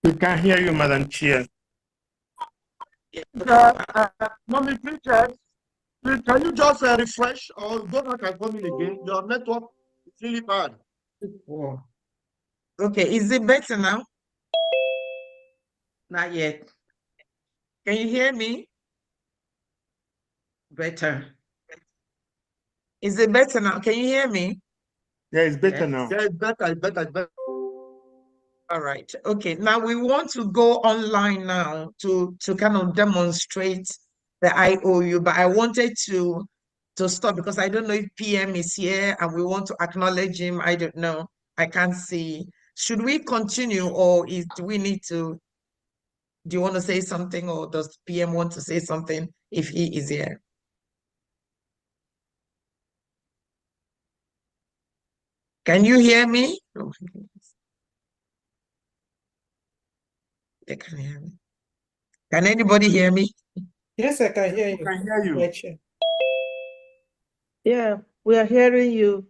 We can hear you, Madam Chair. Mommy, please, can you just refresh or go back and come in again? Your network is really bad. Okay, is it better now? Not yet. Can you hear me? Better. Is it better now? Can you hear me? Yeah, it's better now. Yeah, it's better, it's better, it's better. All right. Okay. Now we want to go online now to kind of demonstrate the IOU, but I wanted to stop because I don't know if PM is here and we want to acknowledge him. I don't know. I can't see. Should we continue or do we need to? Do you want to say something or does PM want to say something if he is here? Can you hear me? Oh my goodness. They can hear me. Can anybody hear me? Yes, I can hear you. I can hear you. Rachel. Yeah, we are hearing you.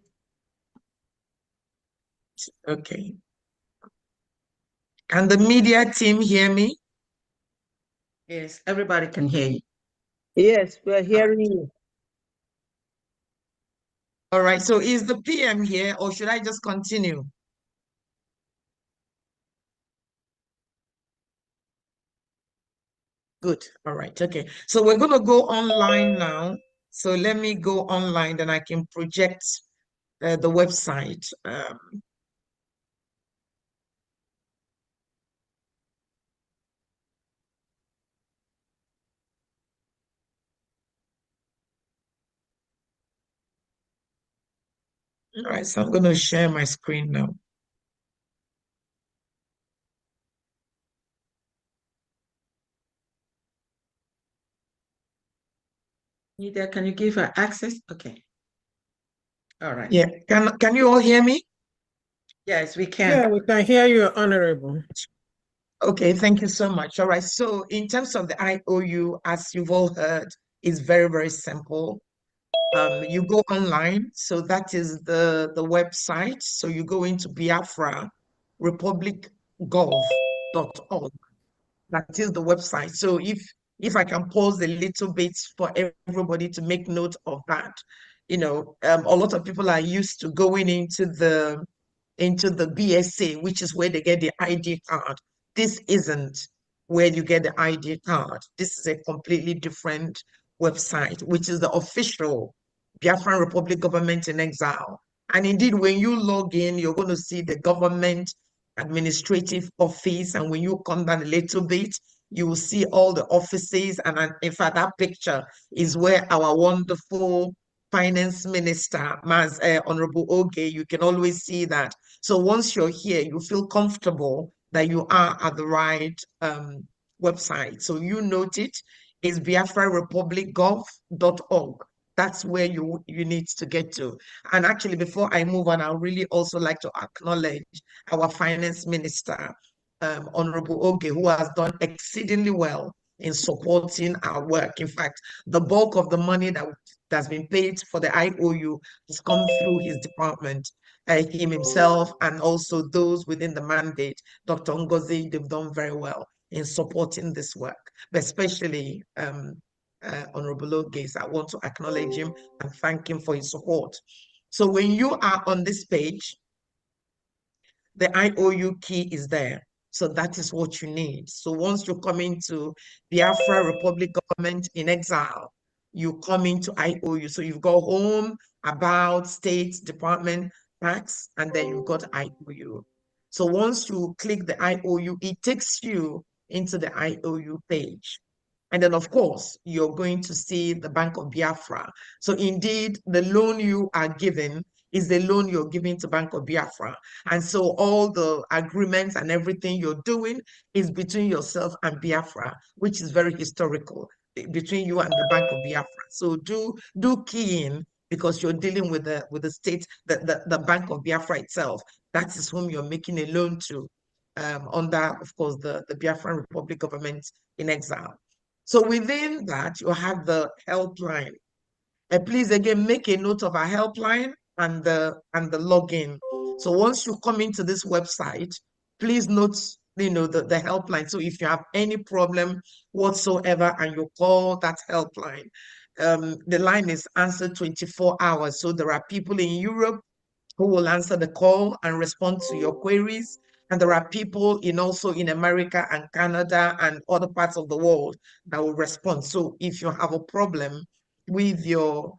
Okay. Can the media team hear me? Yes, everybody can hear you. Yes, we are hearing you. All right. So is the PM here or should I just continue? Good. All right. Okay. So we're going to go online now. So let me go online, then I can project the website. All right. So I'm going to share my screen now. Nita, can you give her access? Okay. All right. Yeah. Can you all hear me? Yes, we can. Yeah, we can hear you, Honorable. Okay, thank you so much. All right. So in terms of the IOU, as you've all heard, is very, very simple. You go online, so that is the website. So you go into Biafra republicgov.org. That is the website. So if I can pause a little bit for everybody to make note of that, a lot of people are used to going into the BSA, which is where they get the ID card. This isn't where you get the ID card. This is a completely different website, which is the official Biafran Republic Government in Exile. And indeed, when you log in, you're going to see the government administrative office. And when you come down a little bit, you will see all the offices. And in fact, that picture is where our wonderful finance minister, Honorable Oge, you can always see that. So once you're here, you feel comfortable that you are at the right website. So you note it is biafrarepublicgov.org. That's where you need to get to. And actually, before I move on, I really also like to acknowledge our finance minister, Honorable Oge, who has done exceedingly well in supporting our work. In fact, the bulk of the money that's been paid for the IOU has come through his department, him himself, and also those within the mandate. Dr. Ngozi, they've done very well in supporting this work, but especially Honorable Oge. I want to acknowledge him and thank him for his support. So when you are on this page, the IOU key is there. So that is what you need. So once you come into Biafra Republic Government in Exile, you come into IOU. So you've got home, about, state, department, tax, and then you've got IOU. So once you click the IOU, it takes you into the IOU page. And then, of course, you're going to see the Bank of Biafra. So indeed, the loan you are given is the loan you're giving to Bank of Biafra. And so all the agreements and everything you're doing is between yourself and Biafra, which is very historical, between you and the Bank of Biafra. So do key in, because you're dealing with the state, the Bank of Biafra itself. That is whom you're making a loan to, under, of course, the Biafran Republic government in exile. So within that, you have the helpline. Please again make a note of our helpline and the login. So once you come into this website, please note the helpline. So if you have any problem whatsoever and you call that helpline, the line is answered 24 hours. So there are people in Europe who will answer the call and respond to your queries. And there are people also in America and Canada and other parts of the world that will respond. So if you have a problem with your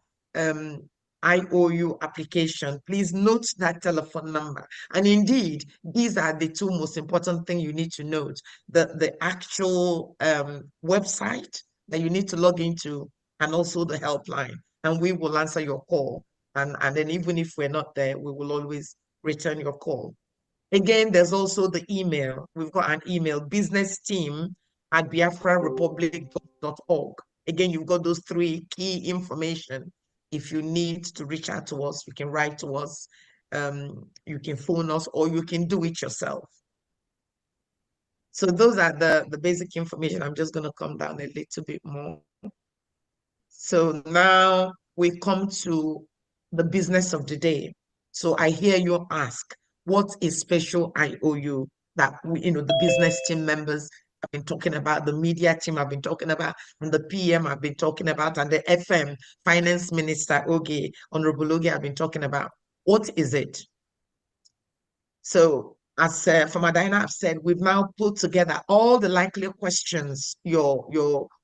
IOU application, please note that telephone number. And indeed, these are the two most important things you need to note. The actual website that you need to log into, and also the helpline. And we will answer your call. And then even if we're not there, we will always return your call. Again, there's also the email. We've got an email, businessteam@biafrarepublic.org. Again, you've got those three key information. If you need to reach out to us, you can write to us, you can phone us, or you can do it yourself. So those are the basic information. I'm just going to come down a little bit more. So now we come to the business of the day. So I hear you ask, what is special IOU that the business team members have been talking about, the media team have been talking about, and the PM have been talking about, and the FM Finance Minister Oge, Honorable Oge, have been talking about. What is it? So as Famadina have said, we've now put together all the likely questions, all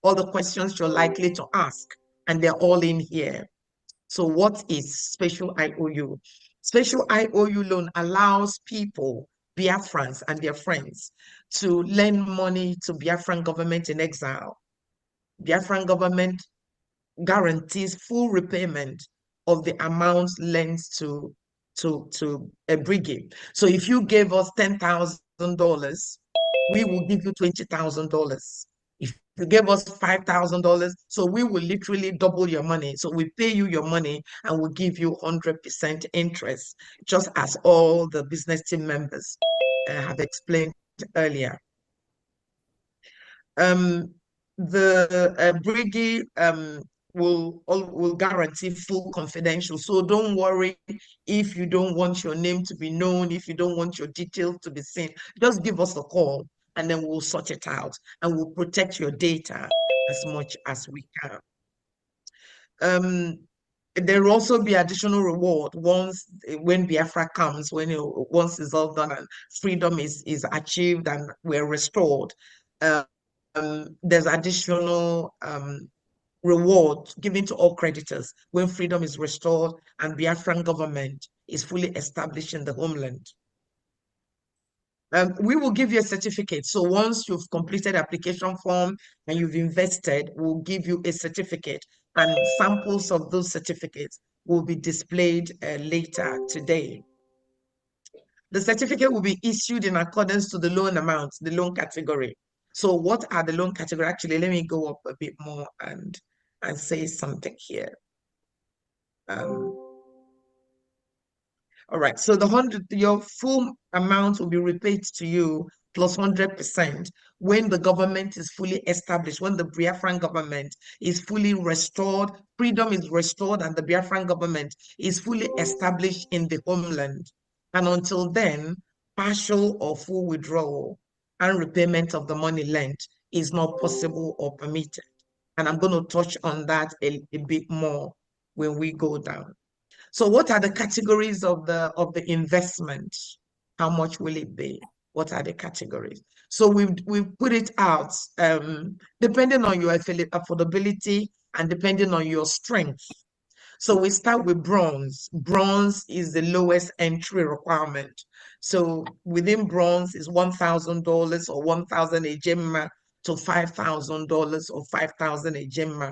the questions you're likely to ask, and they're all in here. So what is special IOU? Special IOU loan allows people, Biafrans and their friends, to lend money to Biafran government in exile. Biafran government guarantees full repayment of the amounts lent to a BRGIE. So if you gave us $10,000, we will give you $20,000. If you gave us $5,000, so we will literally double your money. So we pay you your money and we'll give you 100% interest, just as all the business team members have explained earlier. The BRGIE will guarantee full confidential. So don't worry if you don't want your name to be known, if you don't want your details to be seen, just give us a call and then we'll sort it out and we'll protect your data as much as we can. There will also be additional reward when Biafra comes, once it's all done and freedom is achieved and we're restored. There's additional reward given to all creditors when freedom is restored and Biafran government is fully established in the homeland. We will give you a certificate. So once you've completed application form and you've invested, we'll give you a certificate, and samples of those certificates will be displayed later today. The certificate will be issued in accordance to the loan amount, the loan category. So what are the loan category? Actually, let me go up a bit more and say something here. All right, so your full amount will be repaid to you plus 100% when the government is fully established, when the Biafran government is fully restored, freedom is restored, and the Biafran government is fully established in the homeland. And until then, partial or full withdrawal and repayment of the money lent is not possible or permitted. And I'm going to touch on that a bit more when we go down. So what are the categories of the investment? How much will it be? What are the categories? So we've put it out depending on your affordability and depending on your strength. So we start with bronze. Bronze is the lowest entry requirement. So within bronze is $1,000 or 1,000 ejema to $5,000 or 5,000 ejema.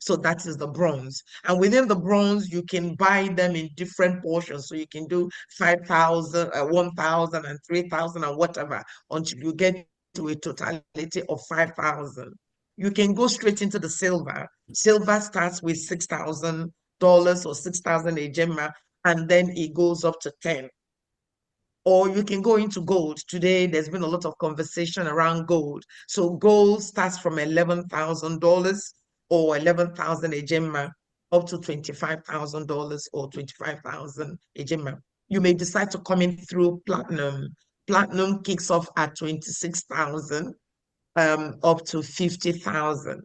So that is the bronze. And within the bronze, you can buy them in different portions. So you can do 5,000, 1,000 and 3,000 and whatever until you get to a totality of 5,000. You can go straight into the silver. Silver starts with $6,000 or 6,000 ejema, and then it goes up to 10. Or you can go into gold. Today, there's been a lot of conversation around gold. So gold starts from $11,000 or 11,000 ejema up to $25,000 or 25,000 ejema. You may decide to come in through platinum. Platinum kicks off at 26,000 up to 50,000.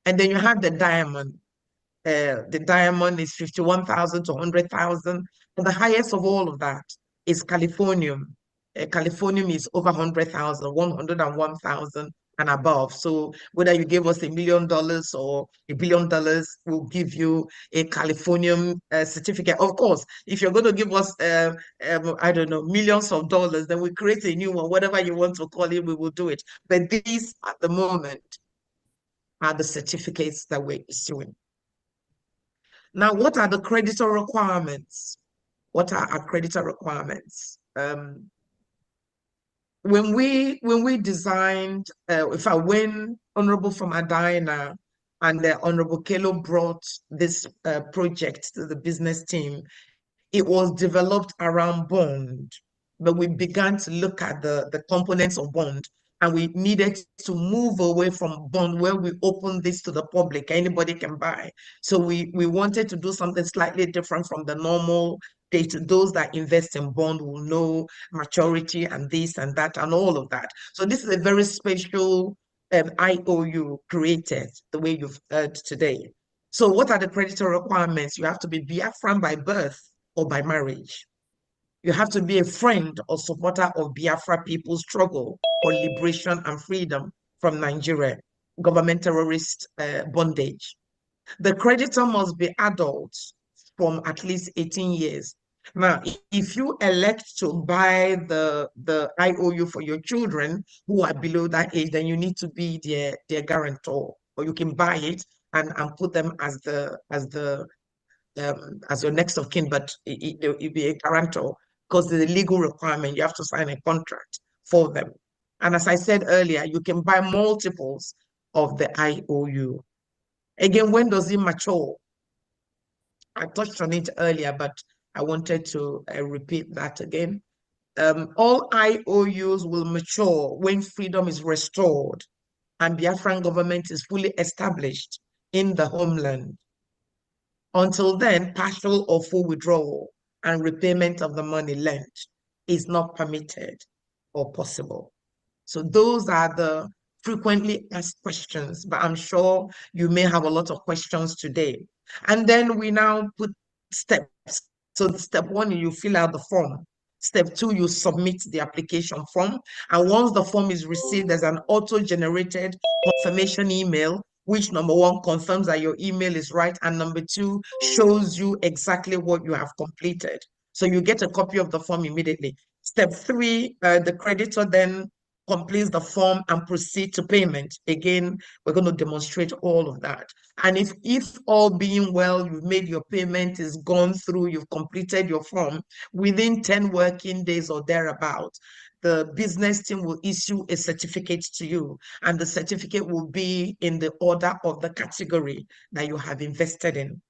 And then you have the diamond. The diamond is 51,000 to 100,000. And the highest of all of that is Californium. Californium is over 100,000, 101,000 and above. So whether you give us $1 million or $1 billion, we'll give you a Californium certificate. Of course, if you're going to give us, I don't know, millions of dollars, then we create a new one, whatever you want to call it, we will do it. But these at the moment are the certificates that we're issuing. Now, what are the creditor requirements? What are our creditor requirements? When we designed, when Honorable Famadina and the Honorable Kelo brought this project to the business team, it was developed around bond, but we began to look at the components of bond, and we needed to move away from bond where we open this to the public, anybody can buy. So we wanted to do something slightly different from the normal data. Those that invest in bond will know maturity and this and that and all of that. So this is a very special IOU created the way you've heard today. So what are the creditor requirements? You have to be Biafran by birth or by marriage. You have to be a friend or supporter of Biafra people's struggle for liberation and freedom from Nigeria, government terrorist bondage. The creditor must be adults from at least 18 years. Now, if you elect to buy the IOU for your children who are below that age, then you need to be their guarantor, or you can buy it and put them as your next of kin, but you'll be a guarantor because there's a legal requirement. You have to sign a contract for them. And as I said earlier, you can buy multiples of the IOU. Again, when does it mature? I touched on it earlier, but I wanted to repeat that again. All IOUs will mature when freedom is restored and Biafran government is fully established in the homeland. Until then, partial or full withdrawal and repayment of the money lent is not permitted or possible. So those are the frequently asked questions, but I'm sure you may have a lot of questions today. And then we now put steps. So step one, you fill out the form. Step two, you submit the application form. And once the form is received, there's an auto-generated confirmation email, which number one confirms that your email is right, and number two shows you exactly what you have completed. So you get a copy of the form immediately. Step three, the creditor then completes the form and proceed to payment. Again, we're going to demonstrate all of that. And if all being well, you've made your payment, is gone through, you've completed your form, within 10 working days or thereabout, the business team will issue a certificate to you, and the certificate will be in the order of the category that you have invested in.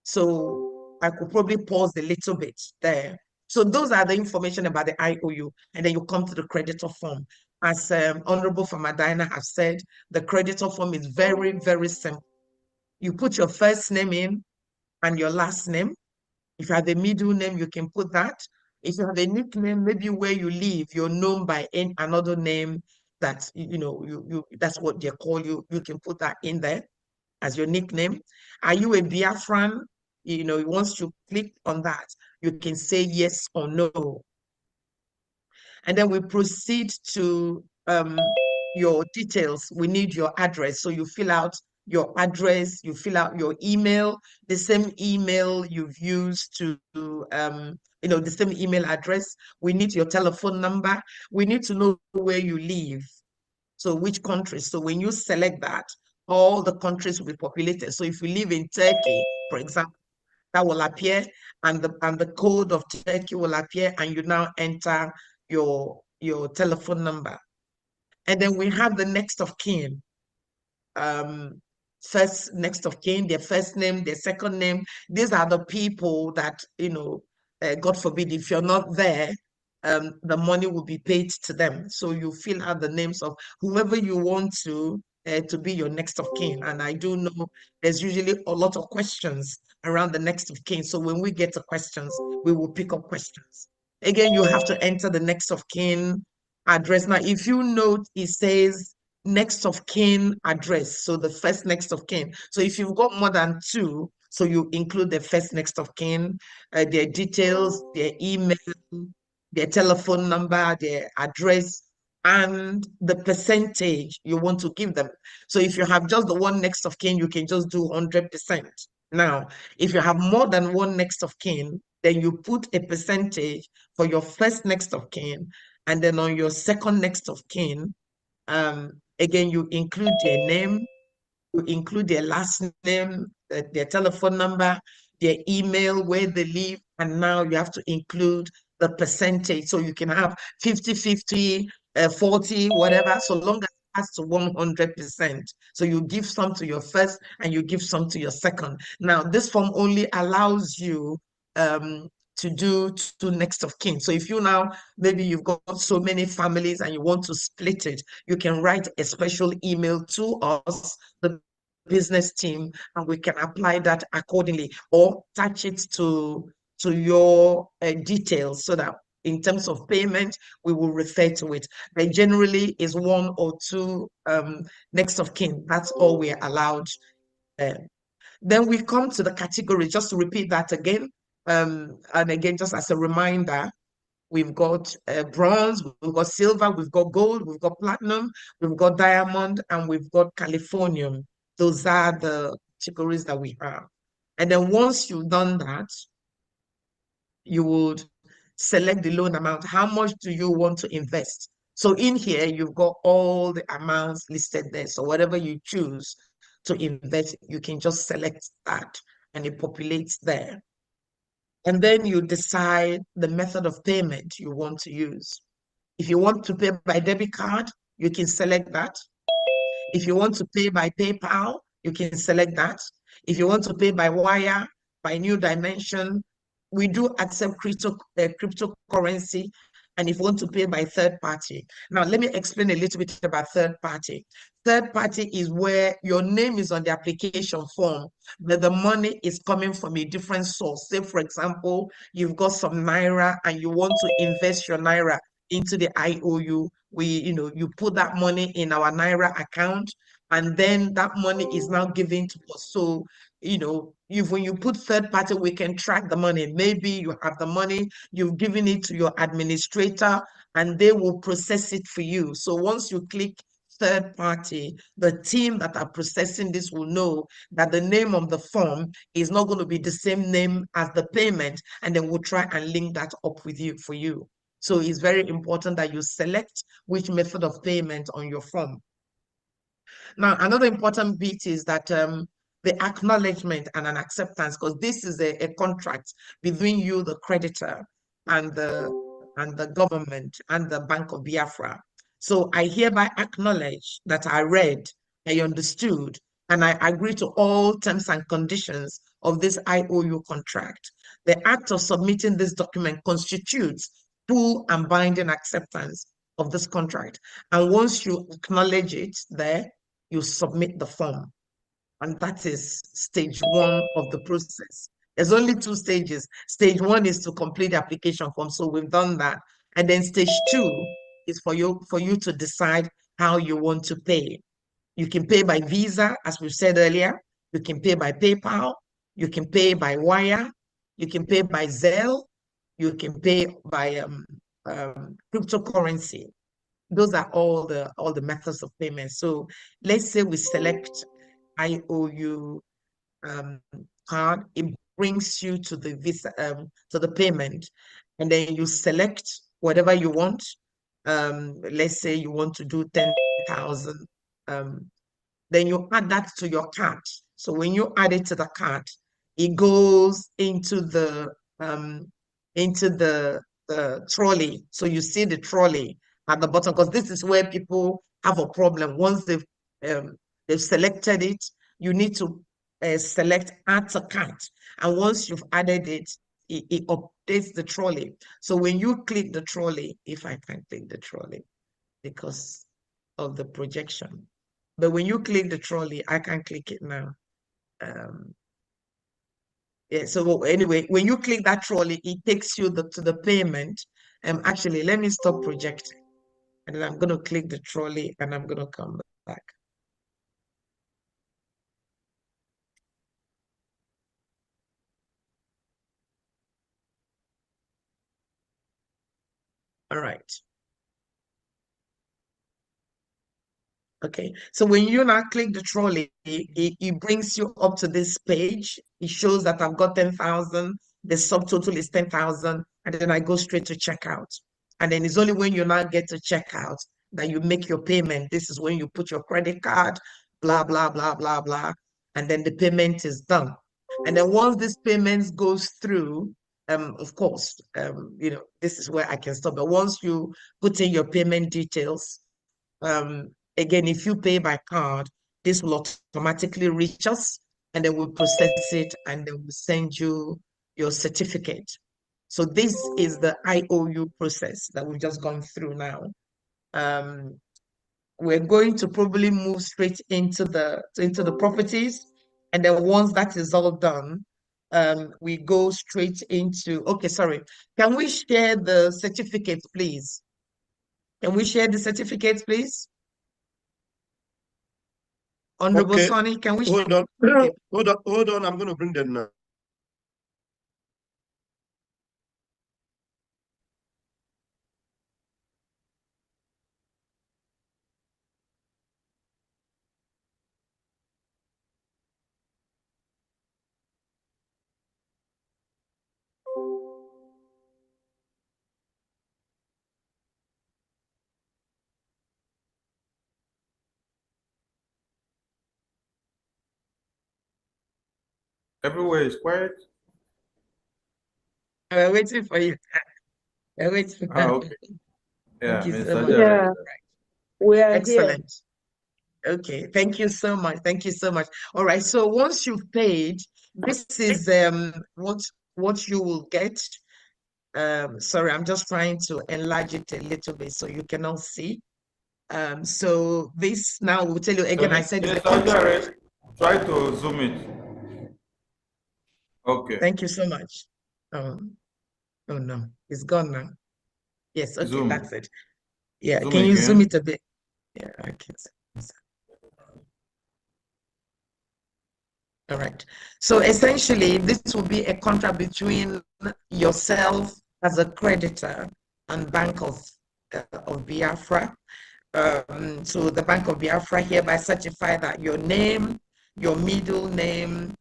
So I could probably pause a little bit there. So those are the information about the IOU, and then you come to the creditor form. As Honorable Famadina has said, the creditor form is very, very simple. You put your first name in and your last name. If you have a middle name, you can put that. If you have a nickname, maybe where you live, you're known by another name that that's what they call you. You can put that in there as your nickname. Are you a Biafran? Once you click on that, you can say yes or no. And then we proceed to your details. We need your address. So you fill out your address, you fill out your email, the same email you've used to the same email address. We need your telephone number. We need to know where you live. So which countries? So when you select that, all the countries will be populated. So if you live in Turkey, for example, that will appear, and the code of Turkey will appear, and you now enter your telephone number. And then we have the next of kin. First next of kin, their first name, their second name. These are the people that, God forbid, if you're not there, the money will be paid to them. So you fill out the names of whoever you want to be your next of kin. And I do know there's usually a lot of questions around the next of kin. So when we get to questions, we will pick up questions. Again, you have to enter the next of kin address. Now, if you note, it says next of kin address. So the first next of kin. So if you've got more than two, so you include the first next of kin, their details, their email, their telephone number, their address, and the percentage you want to give them. So if you have just the one next of kin, you can just do 100%. Now, if you have more than one next of kin, then you put a percentage for your first next of kin, and then on your second next of kin, again, you include their name, you include their last name, their telephone number, their email, where they live, and now you have to include the percentage. So you can have 50, 50, 40, whatever, so long as it has to 100%. So you give some to your first and you give some to your second. Now, this form only allows you to do two next of kin. So if you now, maybe you've got so many families and you want to split it, you can write a special email to us, the business team, and we can apply that accordingly, or attach it to your details, so that in terms of payment, we will refer to it. But generally is one or two next of kin. That's all we're allowed. Then we come to the category, just to repeat that again. And again, just as a reminder, we've got bronze, we've got silver, we've got gold, we've got platinum, we've got diamond, and we've got Californium. Those are the categories that we have. And then once you've done that, you would select the loan amount. How much do you want to invest? So in here, you've got all the amounts listed there. So whatever you choose to invest, you can just select that and it populates there. And then you decide the method of payment you want to use. If you want to pay by debit card, you can select that. If you want to pay by PayPal, you can select that. If you want to pay by wire, by New Dimension, we do accept cryptocurrency. And if you want to pay by third party. Now, let me explain a little bit about third party. Third party is where your name is on the application form, but the money is coming from a different source. Say, for example, you've got some Naira and you want to invest your Naira into the IOU. You put that money in our Naira account, and then that money is now given to us. So, when you put third party, we can track the money. Maybe you have the money, you've given it to your administrator, and they will process it for you. So once you click third party, the team that are processing this will know that the name of the form is not going to be the same name as the payment, and then we'll try and link that up with you for you. So it's very important that you select which method of payment on your form. Now, another important bit is that the acknowledgement and an acceptance, because this is a contract between you, the creditor, and the government and the Bank of Biafra. So I hereby acknowledge that I read, I understood, and I agree to all terms and conditions of this IOU contract. The act of submitting this document constitutes full and binding acceptance of this contract. And once you acknowledge it there, you submit the form. And that is stage one of the process. There's only two stages. Stage one is to complete the application form. So we've done that. And then stage two is for you to decide how you want to pay. You can pay by Visa, as we said earlier. You can pay by PayPal. You can pay by wire. You can pay by Zelle. You can pay by cryptocurrency. Those are all the methods of payment. So let's say we select IOU card. It brings you to the visa, to the payment, and then you select whatever you want. Let's say you want to do 10,000. Then you add that to your cart. So when you add it to the cart, it goes into the trolley. So you see the trolley at the bottom, because this is where people have a problem. Once they've selected it, you need to select add to cart. And once you've added it, it updates the trolley. So when you click the trolley, if I can click the trolley because of the projection, but when you click the trolley, I can click it now. Yeah, so anyway, when you click that trolley, it takes you to the payment. Actually, let me stop projecting. And then I'm going to click the trolley and I'm going to come back. All right. Okay, so when you now click the trolley, it brings you up to this page. It shows that I've got 10,000. The subtotal is 10,000. And then I go straight to checkout. And then it's only when you now get to checkout that you make your payment. This is when you put your credit card, blah, blah, blah, blah, blah. And then the payment is done. And then once this payment goes through, of course, you know, this is where I can stop. But once you put in your payment details, again, if you pay by card, this will automatically reach us, and then we'll process it, and then we'll send you your certificate. So this is the IOU process that we've just gone through now. We're going to probably move straight into the properties, and then once that is all done, we go straight into, okay, sorry. Can we share the certificates, please? Can we share the certificates, please? Honorable Okay. Sonny, can we hold on? Okay. Hold on. I'm going to bring them now. Everywhere is quiet. We're waiting for you. We're waiting for you. Okay. Yeah, Thank you so Mr. much. Yeah, we are here. Excellent. Okay, thank you so much. Thank you so much. All right, so once you've paid, this is what you will get. Sorry, I'm just trying to enlarge it a little bit so you can all see. So this now will tell you again, I said it's a contract. Try to zoom it. Okay. Thank you so much. Oh no, it's gone now. Yes, okay, Zoom. that's it. Yeah, Zoom can you zoom again. it a bit? Yeah, I can. All right. So essentially, this will be a contract between yourself as a creditor and Bank of Biafra. So the Bank of Biafra hereby certify that your name, your middle name,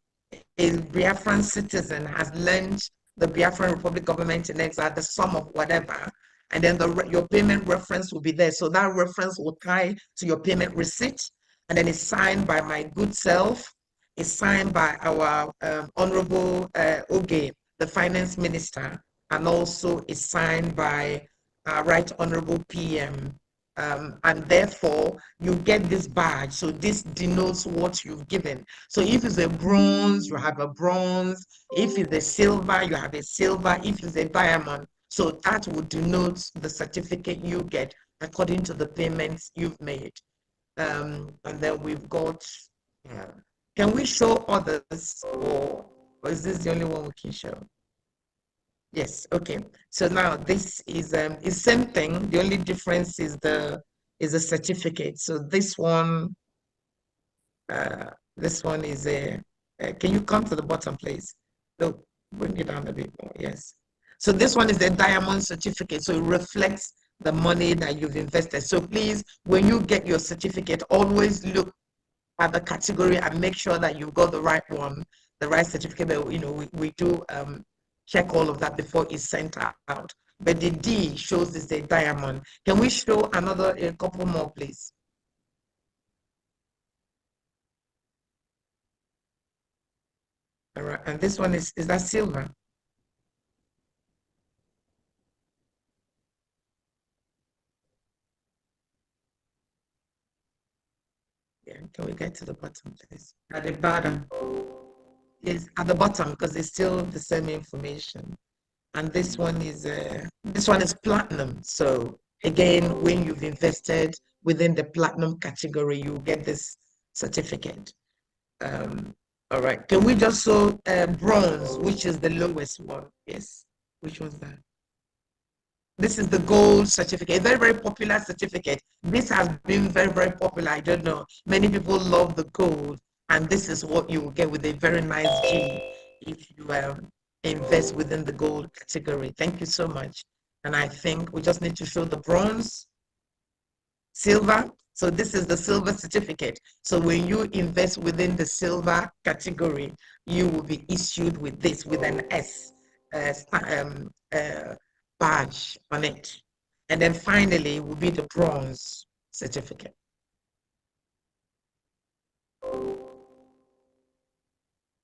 is Biafran citizen, has lent the Biafran Republic government in exile the sum of whatever, and then your payment reference will be there. So that reference will tie to your payment receipt, and then it's signed by my good self. It's signed by our Honorable Oge, the Finance Minister, and also it's signed by Right Honorable PM. And therefore you get this badge. So this denotes what you've given. So if it's a bronze, you have a bronze. If it's a silver, you have a silver. If it's a diamond, so that would denote the certificate you get according to the payments you've made. And then we've got, can we show others, or is this the only one we can show? Yes, okay. So now this is same thing. The only difference is the certificate. So this one is a can you come to the bottom, please? No, bring it down a bit more. Yes. So this one is the diamond certificate. So it reflects the money that you've invested. So please, when you get your certificate, always look at the category and make sure that you've got the right one. the right certificate, but we do check all of that before it's sent out. But the D shows it's a diamond. Can we show a couple more, please? All right, and this one is that silver? Yeah, can we get to the bottom, please? At the bottom. Yes, at the bottom, because it's still the same information. And this one is platinum. So again, when you've invested within the platinum category, you get this certificate. All right. Can we just show bronze, which is the lowest one? Yes. Which one's that? This is the gold certificate, a very, very popular certificate. This has been very, very popular. I don't know. Many people love the gold, and this is what you will get with a very nice G if you invest within the gold category. Thank you so much. And I think we just need to show the bronze, silver. So this is the silver certificate. So when you invest within the silver category, you will be issued with this, with an S badge on it. And then finally will be the bronze certificate.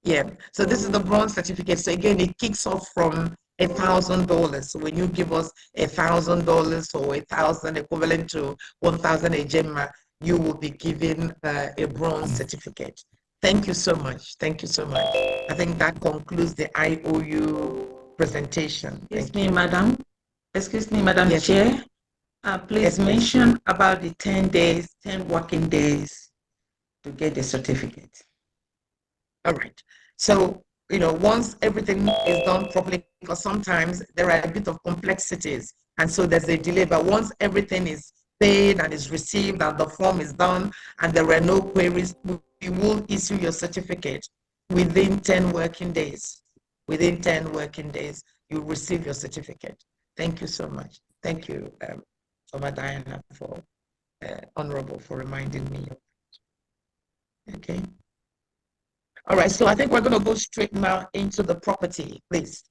Yeah, so this is the bronze certificate. So again, it kicks off from $1,000. So when you give us $1,000 or 1,000 equivalent to 1,000 ejema, you will be given a bronze certificate. Thank you so much. Thank you so much. I think that concludes the IOU presentation. Excuse me, Madam. Excuse me, Madam Chair. Please mention about the 10 working days to get the certificate. All right. So, once everything is done properly, because sometimes there are a bit of complexities, and so there's a delay. But once everything is paid and is received and the form is done and there are no queries, we will issue your certificate within 10 working days. Within 10 working days, you receive your certificate. Thank you so much. Thank you, Oma Diana, for Honorable, for reminding me. Okay. All right, so I think we're going to go straight now into the property, please.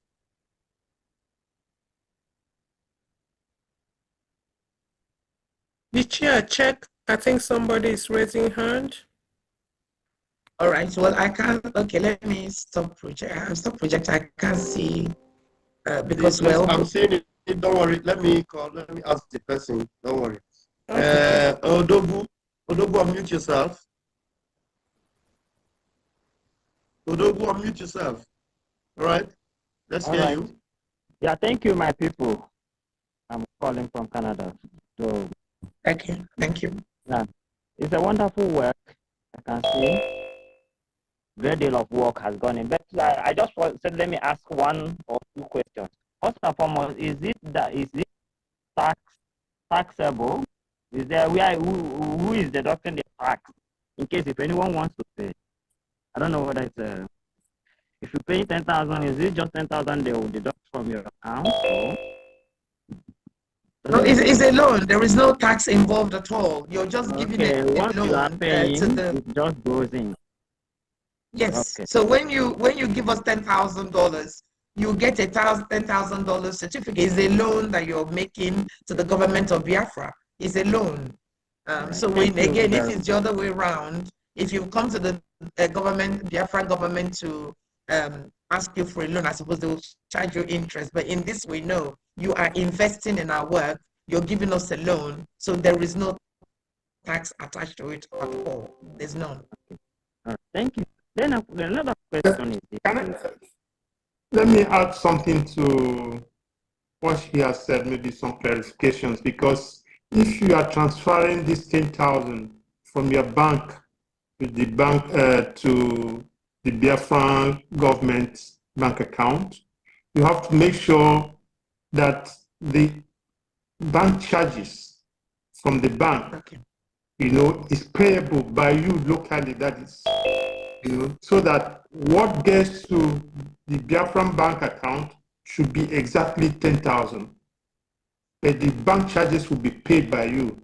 The chair, check. I think somebody is raising hand. All right, well, I can't. Okay, let me stop project. Stop project. I can't see because I'm saying it. Don't worry. Let me ask the person. Don't worry. Okay. Odogu, unmute yourself. Odogu, unmute yourself. All right. Let's hear you. Yeah, thank you, my people. I'm calling from Canada. So, okay, thank you. Yeah, it's a wonderful work. I can see great deal of work has gone in. But I just said, let me ask one or two questions. First and foremost, is it taxable? Is there who is deducting the tax in case if anyone wants to pay? I don't know whether it's if you pay 10,000, is it just 10,000 they will deduct from your account? Or? No, it's a loan. There is no tax involved at all. You're just giving a once loan you are paying, it just goes in. Yes. Okay. So when you give us $10,000, you get a $10,000 certificate. It's a loan that you're making to the government of Biafra. It's a loan. So when again, if it's the other way around, if you come to the Biafran government to ask you for a loan, I suppose they will charge you interest. But in this way, no, you are investing in our work. You're giving us a loan, so there is no tax attached to it at all. There's none. Thank you. Then another question is let me add something to what he has said, maybe some clarifications, because if you are transferring this 10,000 from your bank to the bank to the Biafran government bank account, you have to make sure that the bank charges from the bank, is payable by you locally. That is, so that what gets to the Biafran bank account should be exactly 10,000, but the bank charges will be paid by you.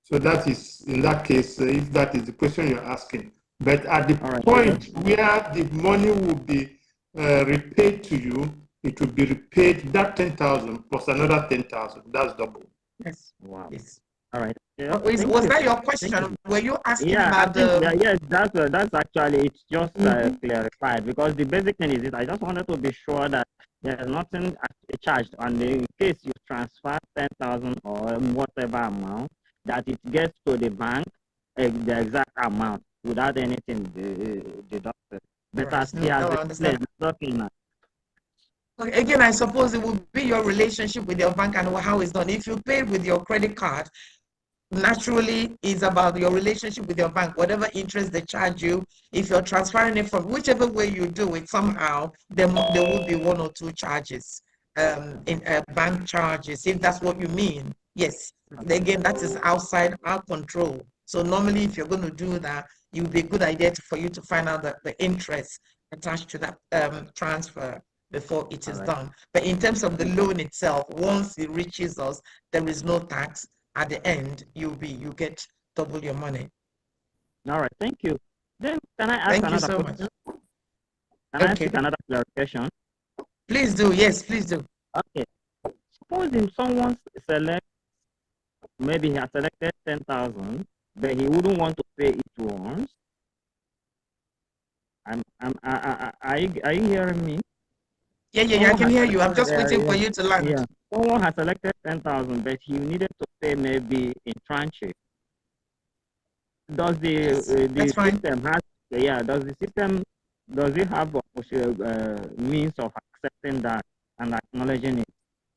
So that is, in that case, if that is the question you're asking. But at the point where the money will be repaid to you, it will be repaid that 10,000 plus another 10,000. That's double. Yes. Wow. Yes. All right. Was that your question? Were you asking about yes, that's actually, it's just clarified, because the basic thing is I just wanted to be sure that there's nothing charged, and in case you transfer 10,000 or whatever amount, that it gets to the bank the exact amount without anything deducted. But as he has explained, Okay, again, I suppose it would be your relationship with your bank and how it's done. If you pay with your credit card, naturally is about your relationship with your bank. Whatever interest they charge you, if you're transferring it from whichever way you do it, somehow there will be one or two charges, in bank charges, if that's what you mean. Yes. Again, that is outside our control. So normally, if you're going to do that, it would be a good idea for you to find out the interest attached to that transfer before it is done. But in terms of the loan itself, once it reaches us, there is no tax. At the end, you get double your money. All right, thank you. Then can I ask Thank you another so question? much. Can I seek another clarification? Please do. Yes, please do. Okay. Supposing someone select, maybe he has selected 10,000, but he wouldn't want to pay it once. Are you hearing me? Yeah, I can hear you. I'm just waiting for you to land. Yeah. Someone has selected 10,000, but he needed to pay maybe in tranches. Does the system has does it have a means of accepting that and acknowledging it?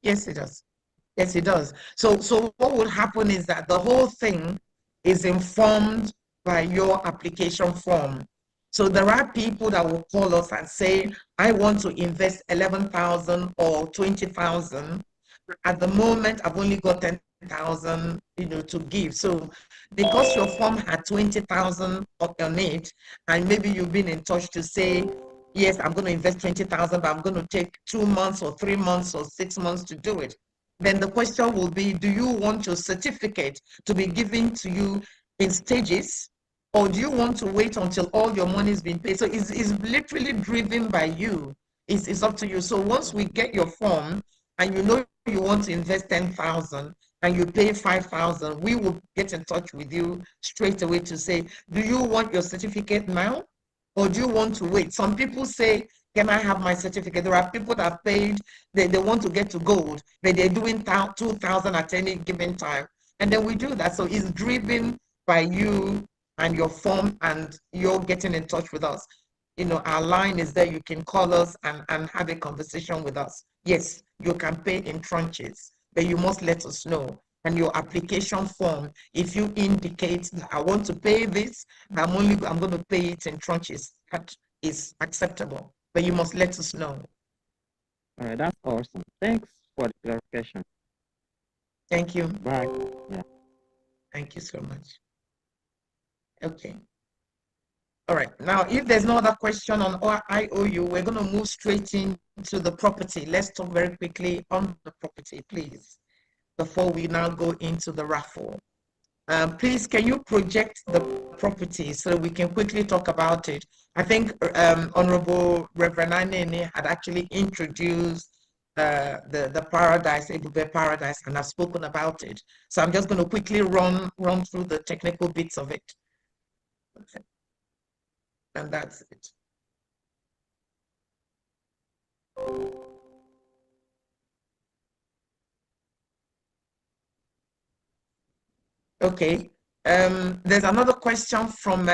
Yes, it does. Yes, it does. So what will happen is that the whole thing is informed by your application form. So there are people that will call us and say, I want to invest 11,000 or 20,000. At the moment, I've only got 10,000, to give. So because your form had 20,000 on it, and maybe you've been in touch to say, yes, I'm going to invest 20,000, but I'm going to take 2 months or 3 months or 6 months to do it. Then the question will be, do you want your certificate to be given to you in stages, or do you want to wait until all your money has been paid? So it's literally driven by you. It's up to you. So once we get your form and you want to invest 10,000 and you pay 5,000, we will get in touch with you straight away to say, do you want your certificate now, or do you want to wait? Some people say, can I have my certificate? There are people that have paid, they want to get to gold, but they're doing 2,000 at any given time. And then we do that. So it's driven by you and your form, and you're getting in touch with us. Our line is there. You can call us and have a conversation with us. Yes, you can pay in tranches, but you must let us know. And your application form, if you indicate that I want to pay this, I'm going to pay it in tranches, that is acceptable. But you must let us know. All right, that's awesome. Thanks for the clarification. Thank you. Bye. Yeah. Thank you so much. Okay. All right. Now, if there's no other question on IOU, we're going to move straight into the property. Let's talk very quickly on the property, please, before we now go into the raffle. Please, can you project the property so we can quickly talk about it? I think Honorable Reverend Anene had actually introduced the paradise, Ebube paradise, and I've spoken about it. So I'm just going to quickly run through the technical bits of it. Okay. And that's it. Okay. There's another question from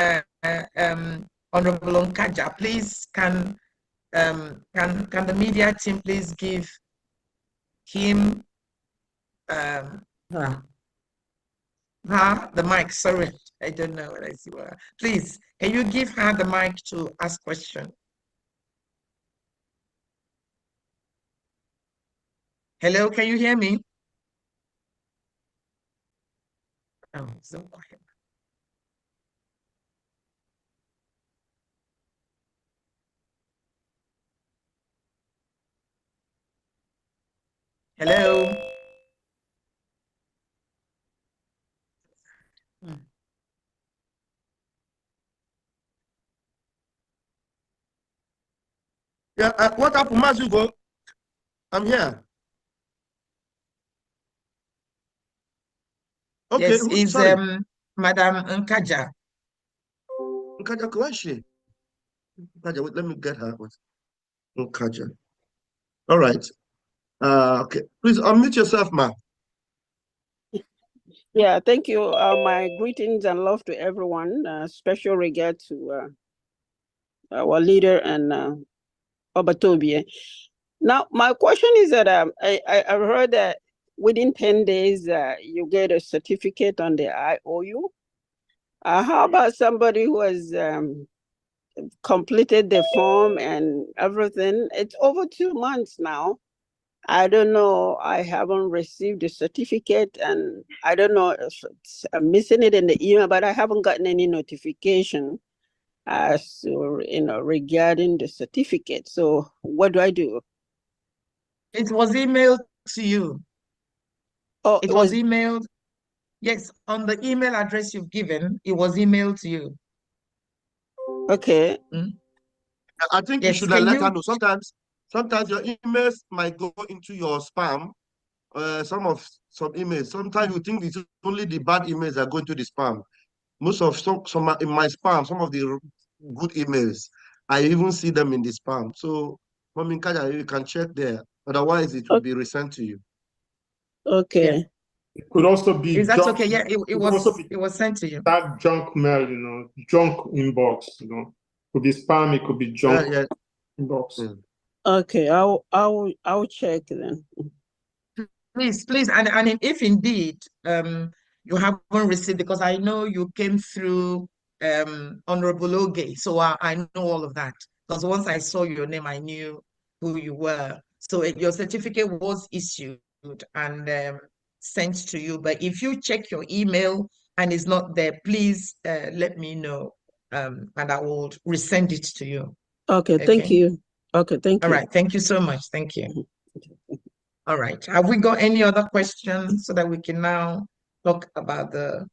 Honorable Onkaja. Please, can the media team please give him the mic? Sorry, I don't know what I see. Please, can you give her the mic to ask question? Hello, can you hear me? Oh, so quiet. Hello. Yeah, what happened, Mazugo? I'm here. Okay, Yes, is sorry. Madam Nkaja. Nkaja, where is she? Nkaja, wait, let me get her. Nkaja. All right. Okay, please unmute yourself, ma. Yeah, thank you. My greetings and love to everyone. Special regard to our leader and Obatobie. Now, my question is that I've heard that within 10 days, you get a certificate on the IOU. How about somebody who has completed the form and everything? It's over 2 months now. I don't know. I haven't received the certificate, and I don't know if I'm missing it in the email, but I haven't gotten any notification as to, regarding the certificate. So what do I do? It was emailed to you. Oh, it was emailed. Yes, on the email address you've given, it was emailed to you. Okay. I think Yes, you should can let you- her know. Sometimes your emails might go into your spam. Some emails. Sometimes you think it's only the bad emails that go into the spam. Most of some in my spam, some of the good emails, I even see them in the spam. So, Mami Nkaja, you can check there. Otherwise, it will be resent to you. Okay. It could also be Is that junk. okay? Yeah, it was sent to you. That junk mail, junk inbox, could be spam, it could be junk inbox. Okay, I'll check then. Please, and if indeed you haven't received, because I know you came through Honorable Oge, so I know all of that. Because once I saw your name, I knew who you were. So your certificate was issued and sent to you. But if you check your email and it's not there, please let me know, and I will resend it to you. Okay, thank you. Okay, thank you. All right, thank you so much. Thank you. All right. Have we got any other questions so that we can now talk about the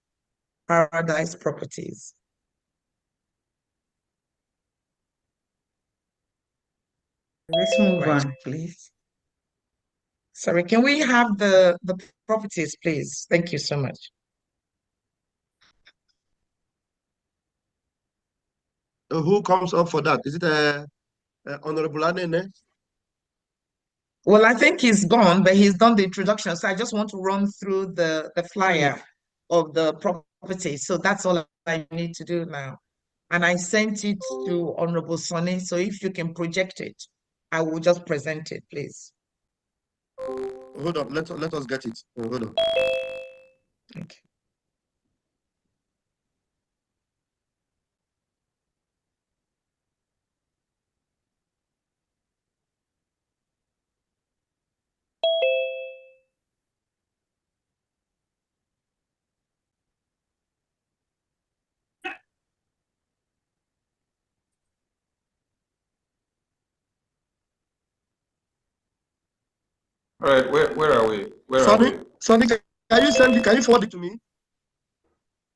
paradise properties? Let's move on, please. Sorry, can we have the properties, please? Thank you so much. Who comes up for that? Is it Honorable Anene? Well, I think he's gone, but he's done the introduction. So I just want to run through the flyer of the property. So that's all I need to do now. And I sent it to Honorable Sonny. So if you can project it, I will just present it, please. Hold on, let us get it. Hold on. Okay. All right, where are we? Sonny, can you forward it to me?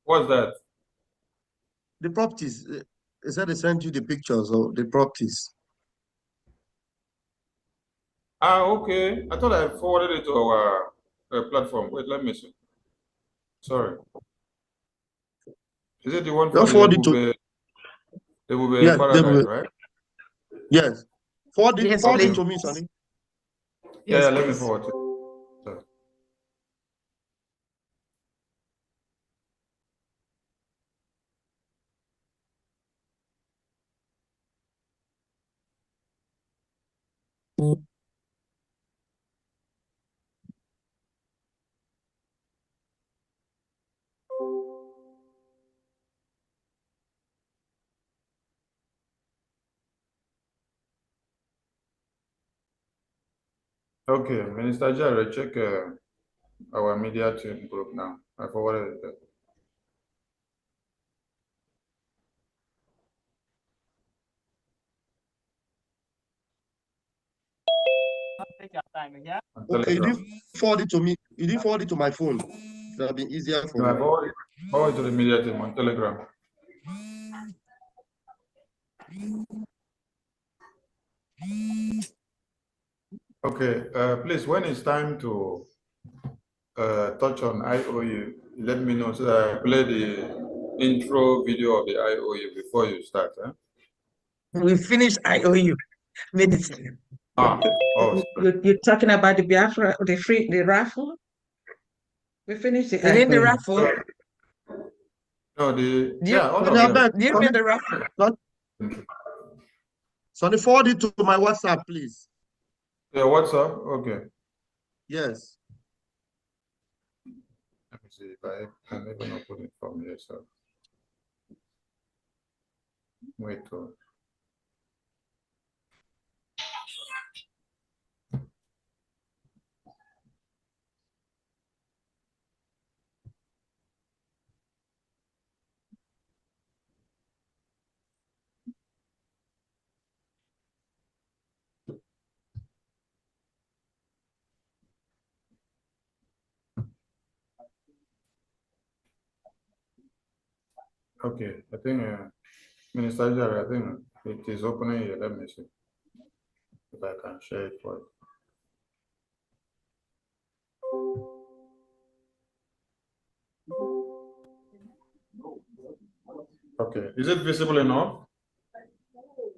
What's that? The properties. They said they sent you the pictures of the properties. Okay. I thought I forwarded it to our platform. Wait, let me see. Sorry. Is it the one for the Ebube Yes, Paradise, right? Yes. Forward it to me, Sonny. Yeah, let me forward it. Sorry. Okay, Minister Jare, check our media team group now. I forwarded it. Take your time, yeah? Okay, you didn't forward it to me. You didn't forward it to my phone. It would have been easier for No, I me. forwarded to the media team on Telegram. Okay, please, when it's time to touch on IOU, let me know so that I play the intro video of the IOU before you start. Huh? We finished IOU. Medicine. You're talking about the Biafra, the raffle? We finished the You mean the IOU. raffle? No, all Sonny, I of them. beg, Do you mean the raffle? Sonny, forward it to my WhatsApp, please. Yeah, what's up? Okay. Yes. Let me see if I can even open it from here. So wait. Okay, I think Minister Jara, I think it is opening here. Let me see if I can share it for you. Okay, is it visible enough?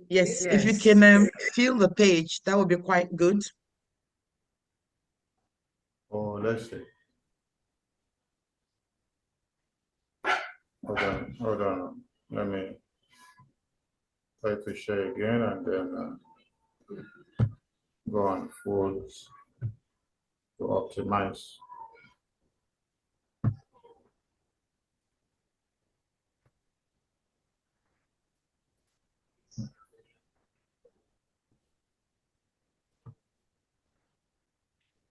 Yes, if you can fill the page, that would be quite good. Oh, let's see. Hold on. Let me try to share again and then go on full to optimize.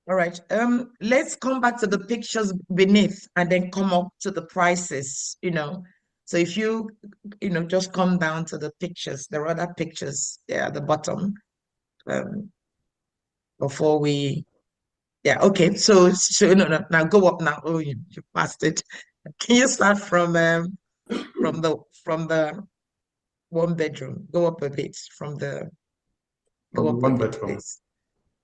All right. Let's come back to the pictures beneath and then come up to the prices, So if you, just come down to the pictures, there are other pictures there at the bottom. Before we, okay. So no, now go up now. Oh, you passed it. Can you start from the one bedroom? Go up a bit from the From the one bedroom. please.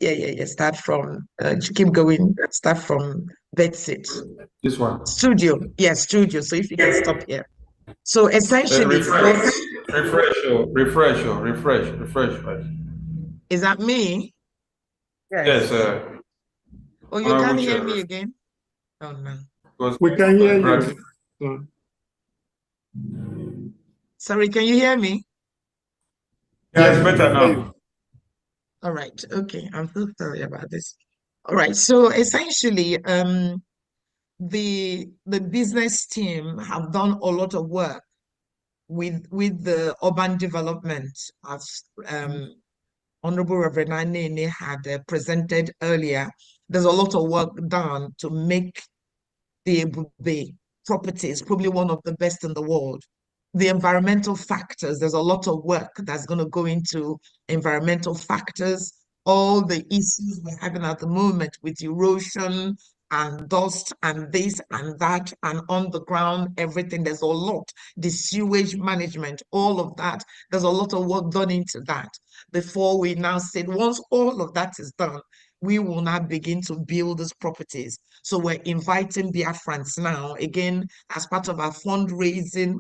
Yeah. Start from, keep going. Start from bedsit. This one. Studio. Yeah, studio. So if you can stop here. So essentially, refresh. Right? Is that me? Yes. Oh, you can't hear me again? Oh, no. We can hear you. Sorry, can you hear me? Yeah, it's better now. All right. Okay. I'm so sorry about this. All right. So essentially, the business team have done a lot of work with the urban development, as Honorable Reverend Anene had presented earlier. There's a lot of work done to make the Ebube properties probably one of the best in the world. The environmental factors, there's a lot of work that's going to go into environmental factors, all the issues we're having at the moment with erosion and dust and this and that and on the ground, everything. There's a lot. The sewage management, all of that. There's a lot of work done into that before we now said, once all of that is done, we will now begin to build these properties. So we're inviting Biafrans now, again, as part of our fundraising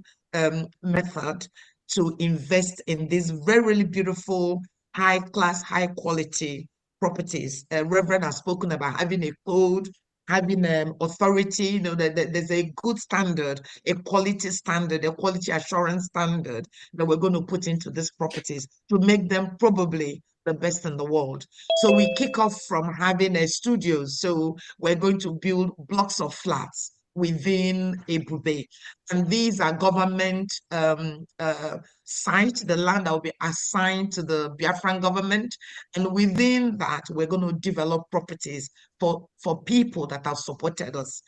method, to invest in these very beautiful, high-class, high-quality properties. Reverend has spoken about having a code, having authority, that there's a good standard, a quality standard, a quality assurance standard that we're going to put into these properties to make them probably the best in the world. So we kick off from having a studio. So we're going to build blocks of flats within Ebube. And these are government site, the land that will be assigned to the Biafran government. And within that, we're going to develop properties for people that have supported us.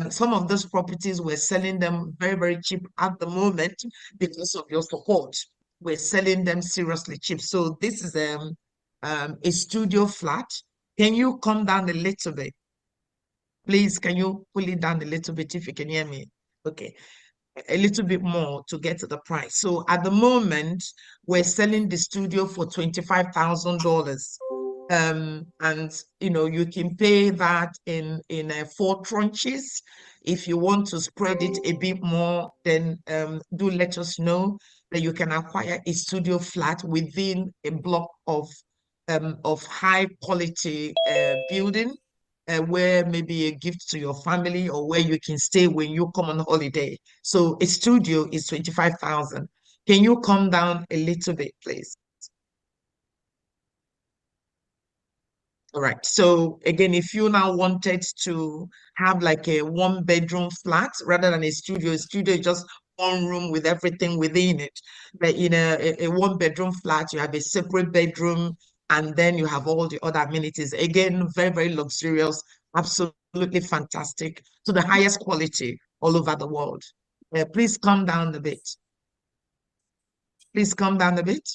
Some of those properties, we're selling them very cheap at the moment because of your support. We're selling them seriously cheap. So this is a studio flat. Can you come down a little bit? Please, can you pull it down a little bit if you can hear me? Okay. a little bit more to get to the price. So at the moment, we're selling the studio for $25,000. And you can pay that in 4 tranches. If you want to spread it a bit more, then do let us know that you can acquire a studio flat within a block of high quality building, where maybe a gift to your family or where you can stay when you come on holiday. So a studio is 25,000. Can you come down a little bit, please? All right. So again, if you now wanted to have like a 1-bedroom flat rather than a studio is just 1 room with everything within it. But in a 1-bedroom flat, you have a separate bedroom, and then you have all the other amenities. Again, very, very luxurious, absolutely fantastic, to the highest quality all over the world. Please come down a bit. Please come down a bit.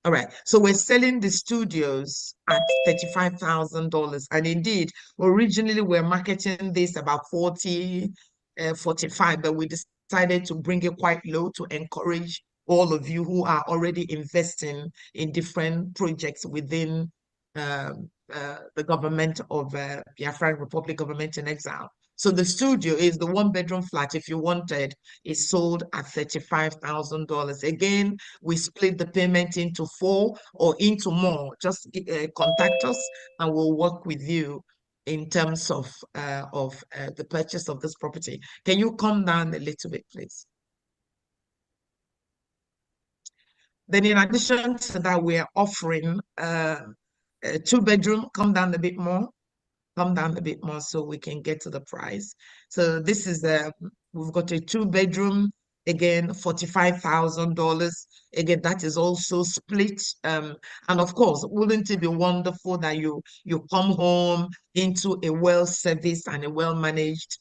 All right, so we're selling the studios at $35,000. And indeed, originally we're marketing this about 40, 45, but we decided to bring it quite low to encourage all of you who are already investing in different projects within the government of Biafra Republic, government in exile. So the studio is the 1-bedroom flat, if you wanted, is sold at $35,000. Again, we split the payment into 4 or into more. Just contact us and we'll work with you in terms of the purchase of this property. Can you come down a little bit, please? Then in addition to that, we're offering a 2-bedroom. Come down a bit more. Come down a bit more so we can get to the price. So this is we've got a 2-bedroom, again, $45,000. Again, that is also split. And of course, wouldn't it be wonderful that you come home into a well-serviced and a well-managed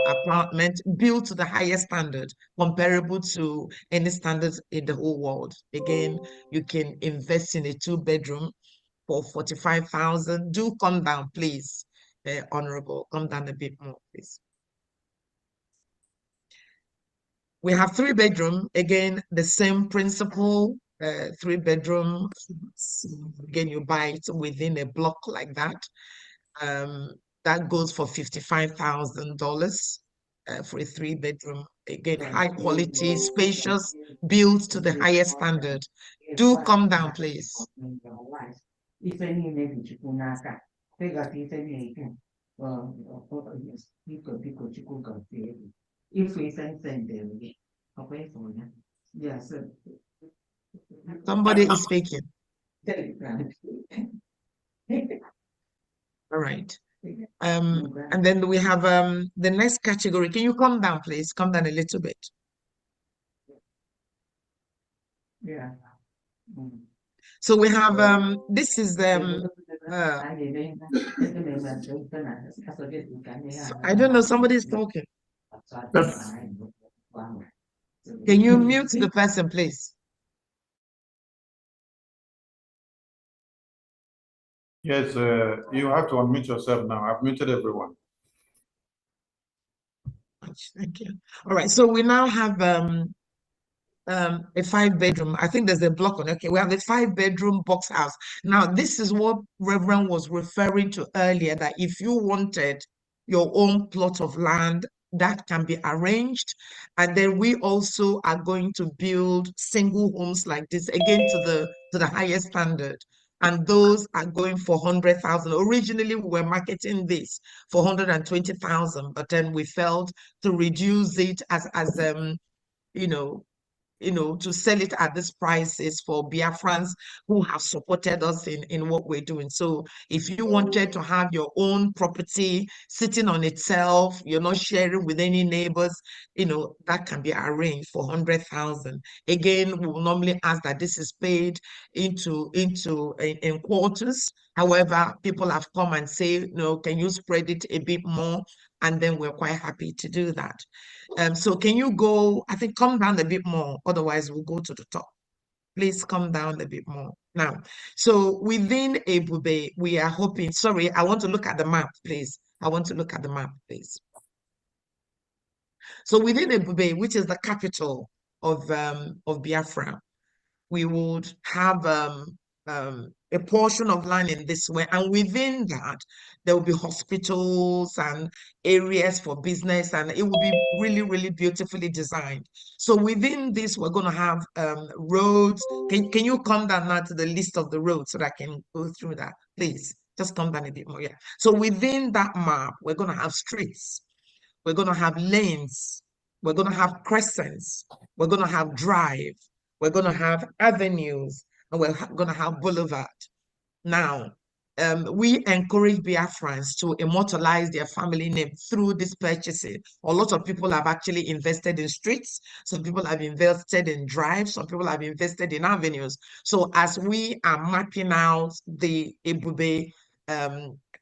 apartment built to the highest standard, comparable to any standards in the whole world. Again, you can invest in a 2-bedroom for 45,000. Do come down, please, Honorable. Come down a bit more, please. We have 3-bedroom. Again, the same principle. 3-bedroom. Again, you buy it within a block like that. That goes for $55,000 for a 3-bedroom. Again, high quality, spacious, built to the highest standard. Do come down, please. Somebody is speaking. All right. And then we have the next category. Can you come down, please? Come down a little bit. Yeah. So we have this is I don't know, somebody is talking. Can you mute the person, please? Yes, you have to unmute yourself now. I've muted everyone. Thank you. All right, so we now have a 5-bedroom. I think there's a block on. Okay, we have a 5-bedroom box house. Now, this is what Reverend was referring to earlier, that if you wanted your own plot of land, that can be arranged. And then we also are going to build single homes like this, again, to the highest standard. And those are going for 100,000. Originally, we were marketing this for 120,000, but then we felt to reduce it as to sell it at this prices for Biafrans who have supported us in what we're doing. So if you wanted to have your own property sitting on itself, you're not sharing with any neighbors, that can be arranged for 100,000. Again, we will normally ask that this is paid in quarters. However, people have come and say, no, can you spread it a bit more? And then we're quite happy to do that. So can you go, I think, come down a bit more, otherwise we'll go to the top. Please come down a bit more. Now, so within Ebube, we are hoping, sorry, I want to look at the map, please. I want to look at the map, please. So within Ebube, which is the capital of Biafra, we would have a portion of land in this way, and within that there will be hospitals and areas for business, and it will be really, really beautifully designed. So within this, we're going to have roads. Can you come down now to the list of the roads so that I can go through that, please? Just come down a bit more. Yeah. So within that map, we're going to have streets, we're going to have lanes, we're going to have crescents, we're going to have drive, we're going to have avenues, and we're going to have boulevard. Now, we encourage Biafrans to immortalize their family name through this purchasing. A lot of people have actually invested in streets. Some people have invested in drives. Some people have invested in avenues. So as we are mapping out the Ebube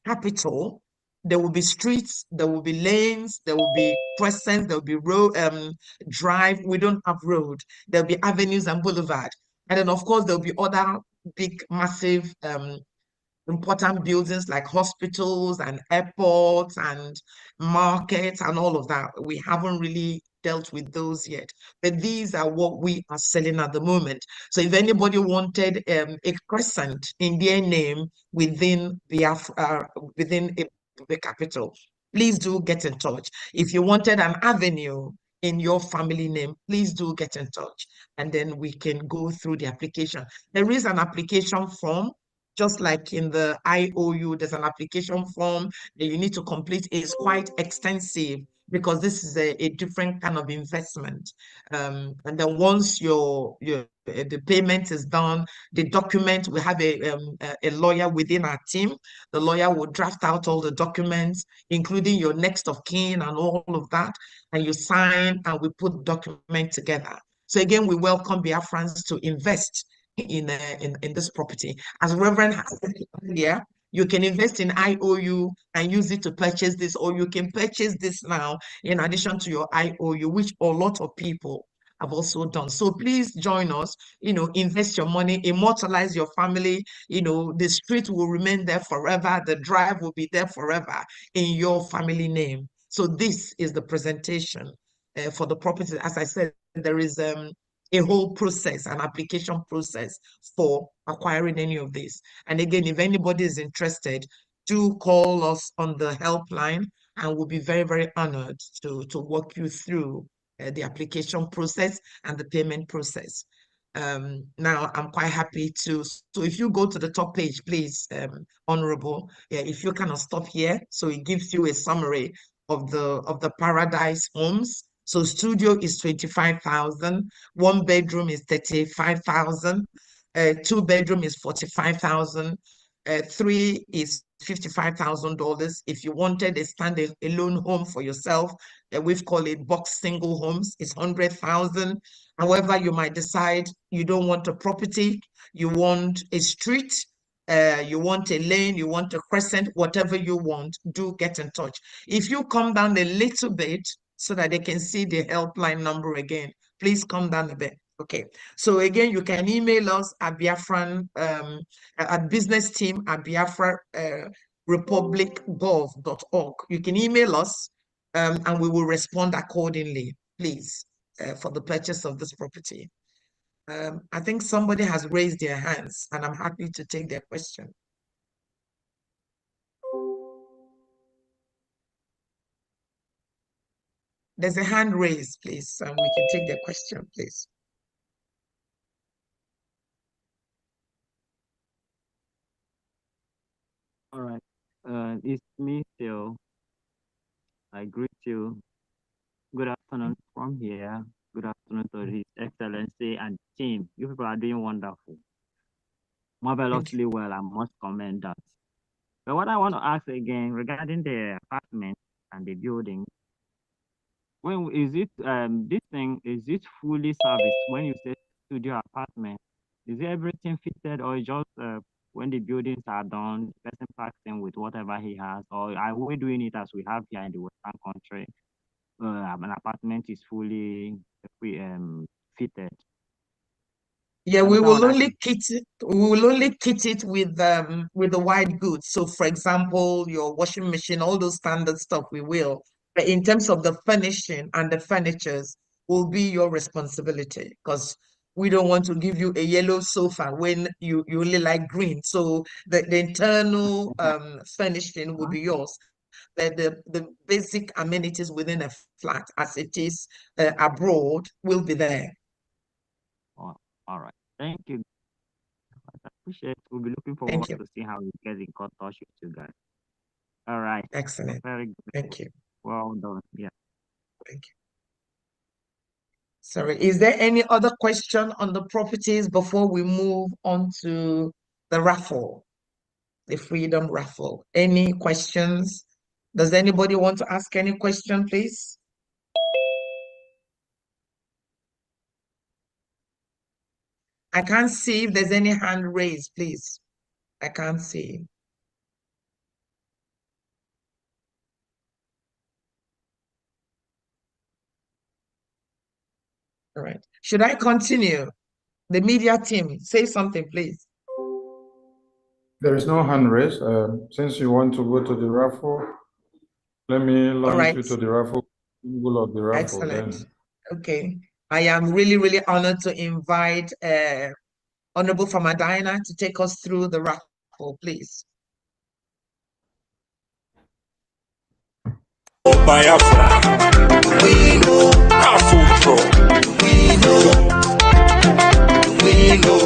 capital, there will be streets, there will be lanes, there will be crescents, there will be road, drive. We don't have road. There'll be avenues and boulevard. And then, of course, there'll be other big, massive, important buildings like hospitals and airports and markets and all of that. We haven't really dealt with those yet, but these are what we are selling at the moment. So if anybody wanted a crescent in their name within Biafra, within the capital, please do get in touch. If you wanted an avenue in your family name, please do get in touch, and then we can go through the application. There is an application form, just like in the IOU, there's an application form that you need to complete. It's quite extensive because this is a different kind of investment. And then once the payment is done, the document, we have a lawyer within our team. The lawyer will draft out all the documents, including your next of kin and all of that, and you sign, and we put the document together. So again, we welcome Biafrans to invest in this property. As Reverend has said earlier, you can invest in IOU and use it to purchase this, or you can purchase this now in addition to your IOU, which a lot of people have also done. So please join us, invest your money, immortalize your family. The street will remain there forever. The drive will be there forever in your family name. So this is the presentation for the property. As I said, there is a whole process, an application process for acquiring any of this. And again, if anybody is interested, do call us on the helpline, and we'll be very, very honored to walk you through the application process and the payment process. Now, I'm quite happy to, so if you go to the top page, please, Honorable, if you kind stop here, so it gives you a summary of the Paradise Homes. So studio is 25,000, 1 bedroom is 35,000, 2 bedroom is 45,000, 3 is $55,000. If you wanted a standalone home for yourself, we've called it box single homes, it's 100,000. However, you might decide you don't want a property, you want a street, you want a lane, you want a crescent, whatever you want, do get in touch. If you come down a little bit so that they can see the helpline number again, please come down a bit. Okay, so again, you can email us at Biafran, at business team at Biafra republicgov.org. You can email us and we will respond accordingly, please, for the purchase of this property. I think somebody has raised their hands, and I'm happy to take their question. There's a hand raised, please, and we can take their question, please. All right. It's me still. I greet you. Good afternoon from here. Good afternoon to His Excellency and team. You people are doing wonderful. Marvelously well, I must commend that. But what I want to ask again regarding the apartment and the building, when is it this thing, is it fully serviced? When you say studio apartment, is it everything fitted, or just when the buildings are done, the person packs in with whatever he has, or are we doing it as we have here in the Western country? An apartment is fully fitted. Yeah, we will only kit it. We will only kit it with the white goods. So, for example, your washing machine, all those standard stuff, we will. But in terms of the furnishing and the furnitures will be your responsibility, because we don't want to give you a yellow sofa when you only like green. So the internal furnishing will be yours. The basic amenities within a flat as it is abroad will be there. Oh, all right. Thank you. I appreciate it. We'll be looking forward to see how we get in touch with you guys. All right. Excellent. Very good. Thank you. Well done. Yeah. Thank you. Sorry, is there any other question on the properties before we move on to the raffle, the freedom raffle? Any questions? Does anybody want to ask any question, please? I can't see if there's any hand raised, please. I can't see. All right. Should I continue? The media team, say something, please. There is no hand raised. Since you want to go to the raffle, let me launch you to the raffle. Of the raffle. Excellent. Then. Okay. I am really, really honored to invite Honorable Famadina to take us through the raffle, please. Biafra, we know raffle draw. We know.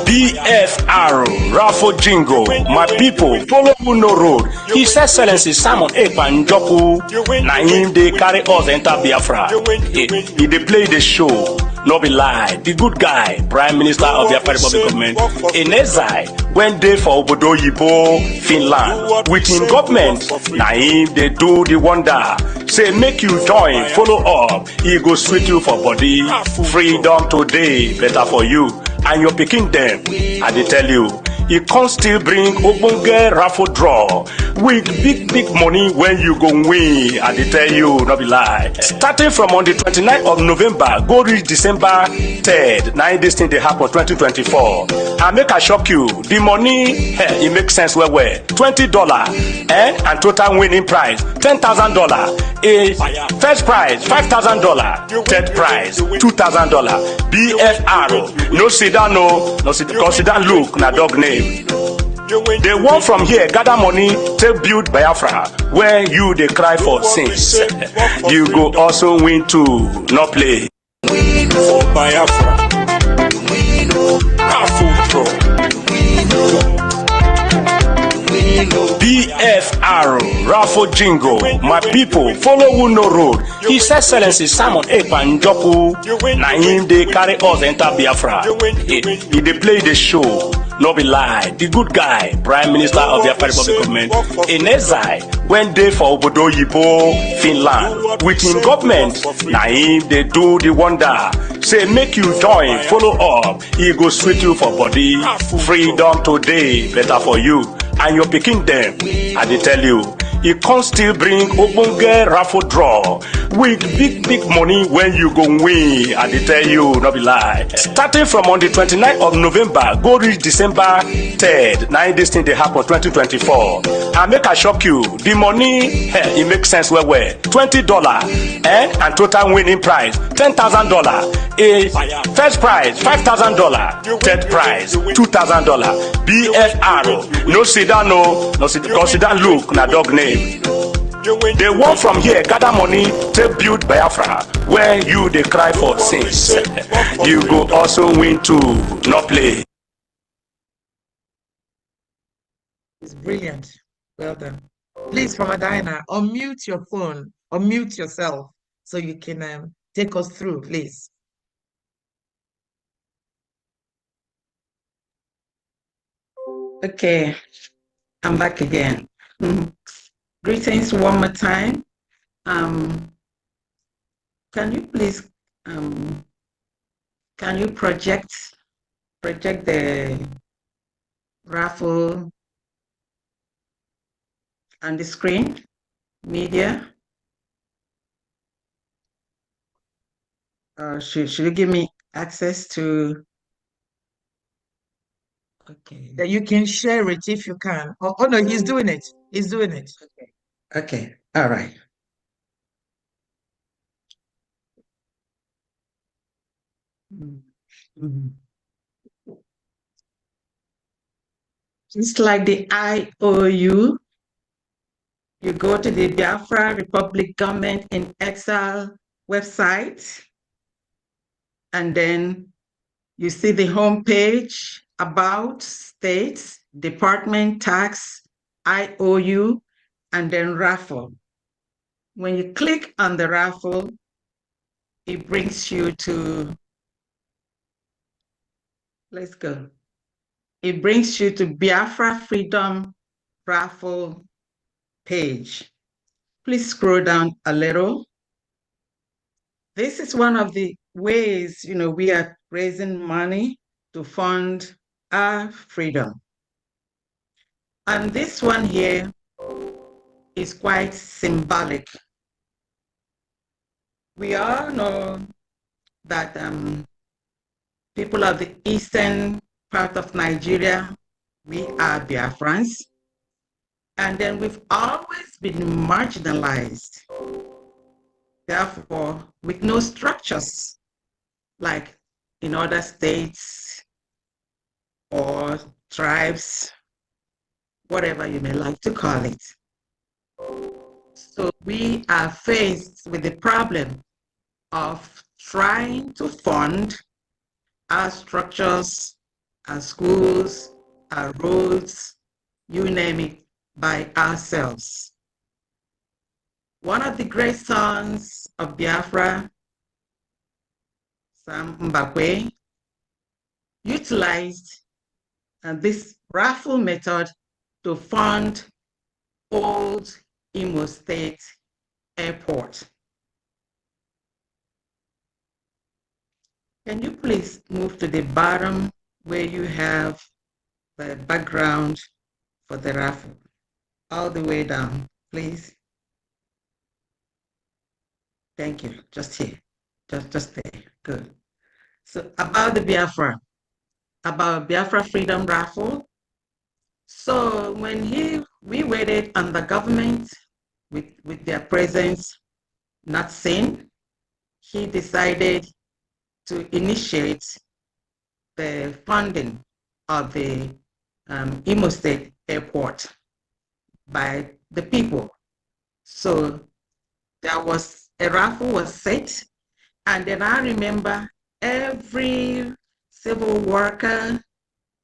BFR Raffle Jingle, my people, follow no road. His Excellency Simon Ekpa Njoku, na him they carry us enter Biafra. He they play the show, no be lie. The good guy, Prime Minister of Biafra Republic Government, in exile, went there for Obodo Yibo, Finland. With him government, na him they do the wonder. Say make you join, follow up, he go sweet you for body. Freedom today, better for you. And your picking them, I dey tell you, he can't still bring ogbonge raffle draw with big money when you go win. I dey tell you, no be lie. Starting from on the 29th of November, go reach December 3rd. Now this thing they happen 2024. I make a shock you. The money, it makes sense well. $20 and total winning prize $10,000. A first prize $5,000. Third prize $2,000. BFR. No sit down, no sit down. Look, na dog name. They want from here gather money to build Biafra where you they cry for sins. You go also win too, no play. We know Biafra. We know raffle draw. We know. BFR Raffle Jingle, my people, follow who no road. His Excellency Simon Ekpa Njoku, na him they carry us enter Biafra. He they play the show, no be lie. The good guy, Prime Minister of Biafra Republic Government, in exile, went there for Obodo Yibo, Finland. With him government, na him they do the wonder. Say make you join, follow up, he go sweet you for body. Freedom today, better for you. And your picking them, I dey tell you, he can't still bring ogbonge raffle draw with big money when you go win. I dey tell you, no be lie. Starting from on the 29th of November, go reach December 3rd. Now this thing they happen 2024. I make a shock you. The money, it makes sense well. $20 and total winning prize $10,000. A first prize $5,000. Third prize $2,000. BFR. No sit down, no sit down. Look, na dog name. They want from here gather money to build Biafra where you they cry for sins. You go also win too, no play. It's brilliant. Well done. Please, Famadina, unmute your phone, unmute yourself so you can take us through, please. Okay, I'm back again. Greetings one more time. Can you please can you project the raffle on the screen? Media. Should you give me access to? Okay. That you can share it if you can. Oh no, he's doing it. He's doing it. Okay. All right. Just like the IOU, you go to the Biafra Republic Government in Exile website, and then you see the homepage, about, states, department, tax, IOU, and then raffle. When you click on the raffle, it brings you to, let's go. It brings you to Biafra Freedom Raffle page. Please scroll down a little. This is one of the ways, we are raising money to fund our freedom. And this one here is quite symbolic. We all know that people of the eastern part of Nigeria, we are Biafrans. And then we've always been marginalized. Therefore, with no structures like in other states or tribes, whatever you may like to call it. So we are faced with the problem of trying to fund our structures, our schools, our roads, you name it, by ourselves. One of the great sons of Biafra, Sam Mbakwe, utilized this raffle method to fund old Imo State Airport. Can you please move to the bottom where you have the background for the raffle? All the way down, please. Thank you. Just here. Just there. Good. So about the Biafra Freedom Raffle. So when we waited on the government with their presence not seen, he decided to initiate the funding of the Imo State Airport by the people. So there was a raffle was set, and then I remember every civil worker,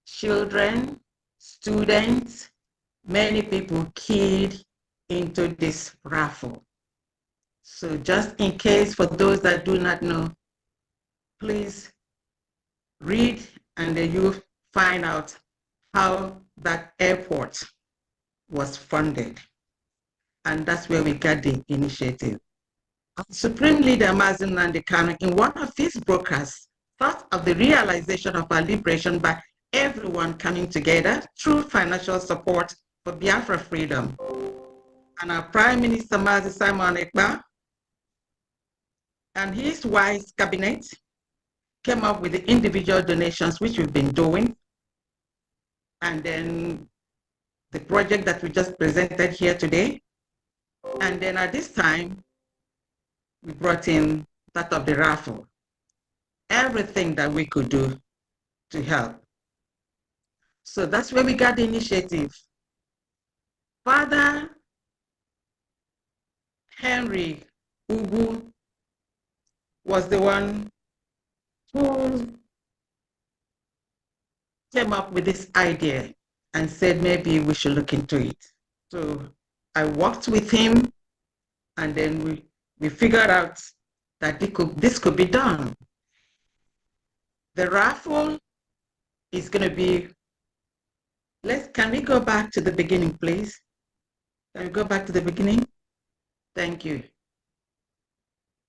children, students, many people keyed into this raffle. So just in case, for those that do not know, please read and then you find out how that airport was funded. And that's where we got the initiative. Supreme Leader Mazi Nnamdi Kanu, in one of his broadcasts, thought of the realization of our liberation by everyone coming together through financial support for Biafra freedom. And our Prime Minister Mazi Simon Ekpa and his wise cabinet came up with the individual donations, which we've been doing. And then the project that we just presented here today. And then at this time, we brought in that of the raffle. Everything that we could do to help. So that's where we got the initiative. Father Henry Ugu was the one who came up with this idea and said maybe we should look into it. So I worked with him, and then we figured out that this could be done. The raffle is going to be, can we go back to the beginning, please? Can we go back to the beginning? Thank you.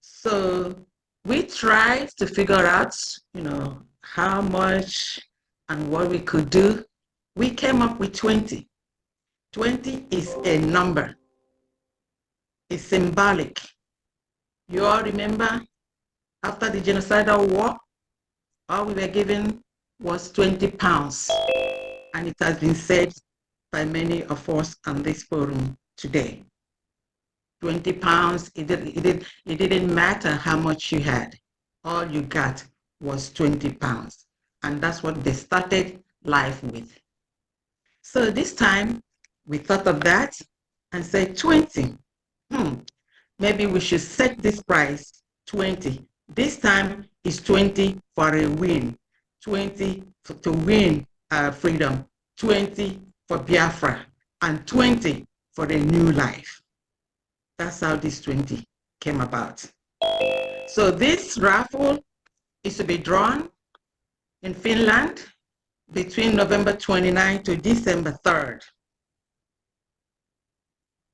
So we tried to figure out, how much and what we could do. We came up with 20. 20 is a number. It's symbolic. You all remember, after the genocidal war, all we were given was 20 pounds. And it has been said by many of us on this forum today. 20 pounds, it didn't matter how much you had. All you got was 20 pounds. And that's what they started life with. So this time we thought of that and said 20. Maybe we should set this price 20. This time is 20 for a win, 20 to win freedom, 20 for Biafra, and 20 for the new life. That's how this 20 came about. So this raffle is to be drawn in Finland between November 29 to December 3rd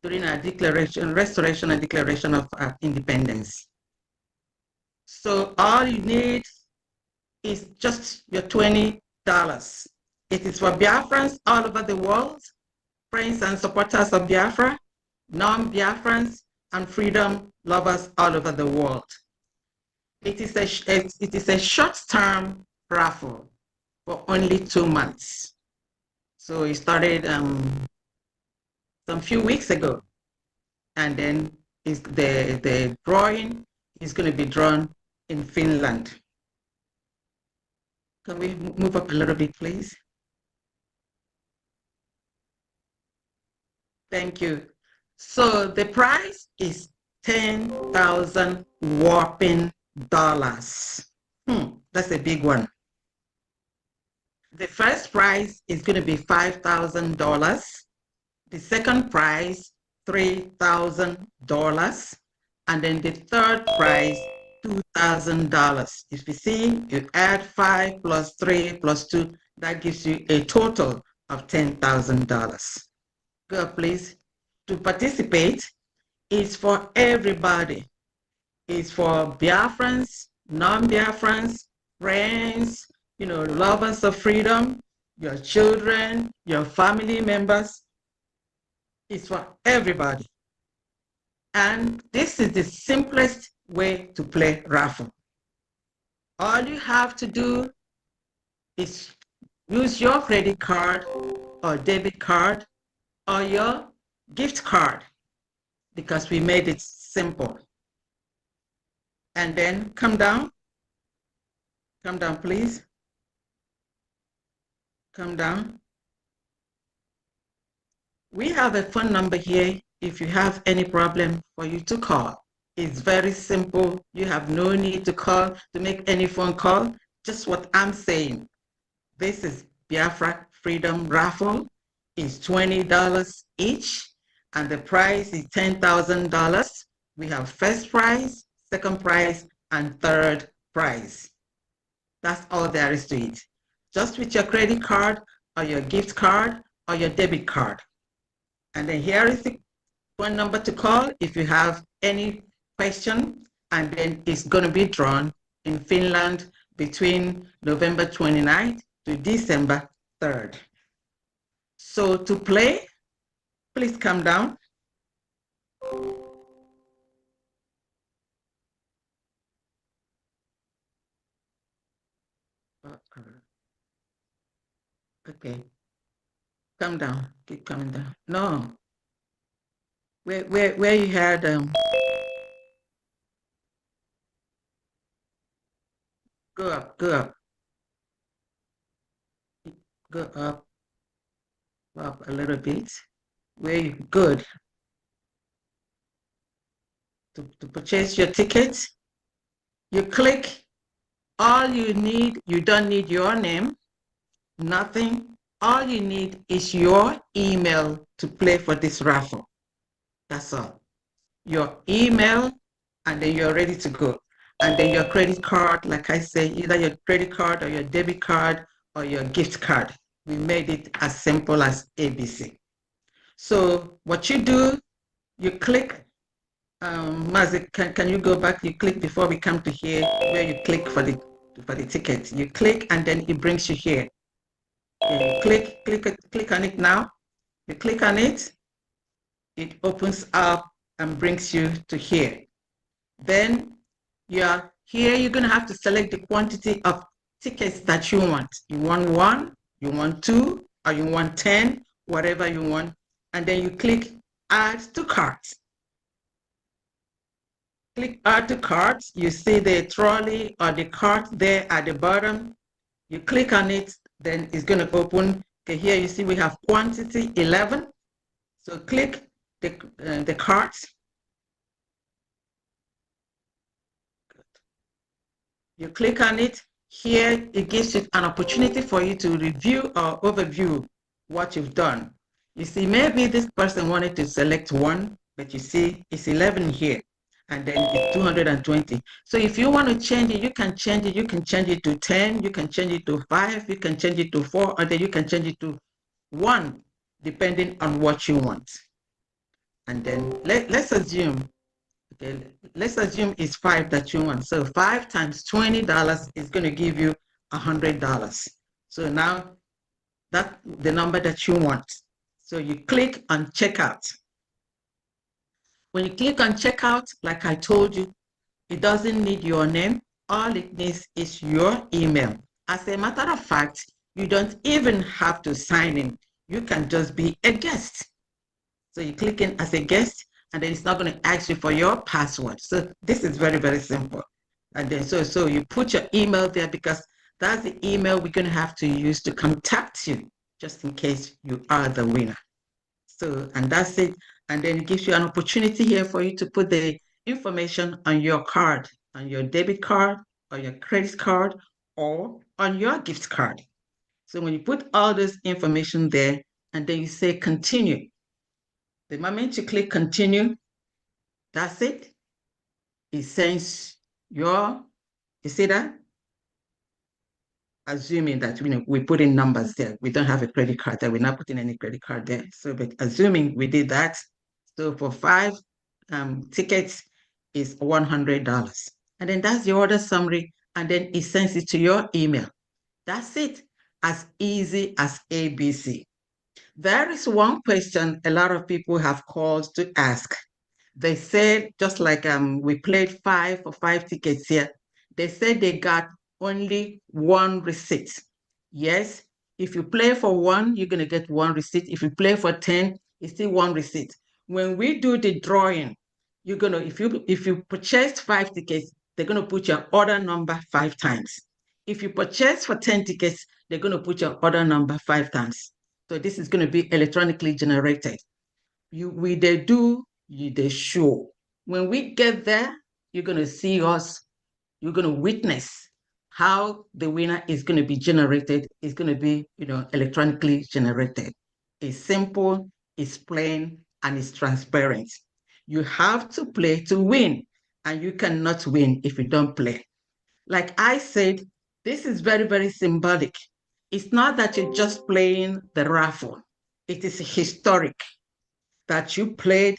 during our restoration and declaration of independence. So all you need is just your $20. It is for Biafrans all over the world, friends and supporters of Biafra, non-Biafrans, and freedom lovers all over the world. It is a short-term raffle for only 2 months. So it started some few weeks ago, and then the drawing is going to be drawn in Finland. Can we move up a little bit, please? Thank you. So the price is 10,000 whopping dollars. That's a big one. The first prize is going to be $5,000. The second prize, $3,000. And then the third prize, $2,000. If you see, you add 5 plus 3 plus 2, that gives you a total of $10,000. Go up, please. To participate is for everybody. It's for Biafrans, non-Biafrans, friends, lovers of freedom, your children, your family members. It's for everybody. And this is the simplest way to play raffle. All you have to do is use your credit card or debit card or your gift card, because we made it simple. And then come down, please. Come down. We have a phone number here if you have any problem for you to call. It's very simple. You have no need to call to make any phone call. Just what I'm saying. This is Biafra Freedom Raffle. It's $20 each, and the prize is $10,000. We have first prize, second prize, and third prize. That's all there is to it. Just with your credit card or your gift card or your debit card. And then here is the phone number to call if you have any question, and then it's going to be drawn in Finland between November 29th to December 3rd. So to play, please come down. Okay, come down, keep coming down. No, where you had go up, go up a little bit. Where you good to purchase your ticket. You click. All you need, you don't need your name, nothing. All you need is your email to play for this raffle. That's all. Your email, and then you're ready to go. And then your credit card, like I say, either your credit card or your debit card or your gift card. We made it as simple as ABC. So what you do, you click. Mazik, can you go back? You click before we come to here, where you click for the ticket. You click, and then it brings you here. You click on it now. You click on it, it opens up and brings you to here. Then you're here, you're going to have to select the quantity of tickets that you want. You want 1, you want 2, or you want 10, whatever you want. And then you click add to cart. Click add to cart. You see the trolley or the cart there at the bottom. You click on it, then it's going to open. Okay, here you see we have quantity 11. So click the cart. You click on it. Here it gives you an opportunity for you to review or overview what you've done. You see, maybe this person wanted to select one, but you see it's 11 here, and then it's 220. So if you want to change it, you can change it. You can change it to 10, you can change it to 5, you can change it to 4, or then you can change it to 1, depending on what you want. And then let's assume, okay, let's assume it's 5 that you want. So 5 times $20 is going to give you $100. So now that's the number that you want. So you click on checkout. When you click on checkout, like I told you, it doesn't need your name. All it needs is your email. As a matter of fact, you don't even have to sign in. You can just be a guest. So you click in as a guest, and then it's not going to ask you for your password. So this is very, very simple. And then so you put your email there, because that's the email we're going to have to use to contact you, just in case you are the winner. So, and that's it. And then it gives you an opportunity here for you to put the information on your card, on your debit card, or your credit card, or on your gift card. So when you put all this information there, and then you say continue, the moment you click continue, that's it. It sends you see that? Assuming that we put in numbers there. We don't have a credit card there. We're not putting any credit card there. So but assuming we did that, so for 5 tickets is $100. And then that's the order summary. And then it sends it to your email. That's it. As easy as ABC. There is one question a lot of people have called to ask. They said, just like we played 5 for 5 tickets here, they said they got only 1 receipt. Yes, if you play for 1, you're going to get 1 receipt. If you play for 10, it's still 1 receipt. When we do the drawing, you're going to, if you purchased 5 tickets, they're going to put your order number 5 times. If you purchase for 10 tickets, they're going to put your order number 5 times. So this is going to be electronically generated. They show. When we get there, you're going to see us, you're going to witness how the winner is going to be generated. It's going to be, electronically generated. It's simple, it's plain, and it's transparent. You have to play to win, and you cannot win if you don't play. Like I said, this is very, very symbolic. It's not that you're just playing the raffle. It is historic that you played.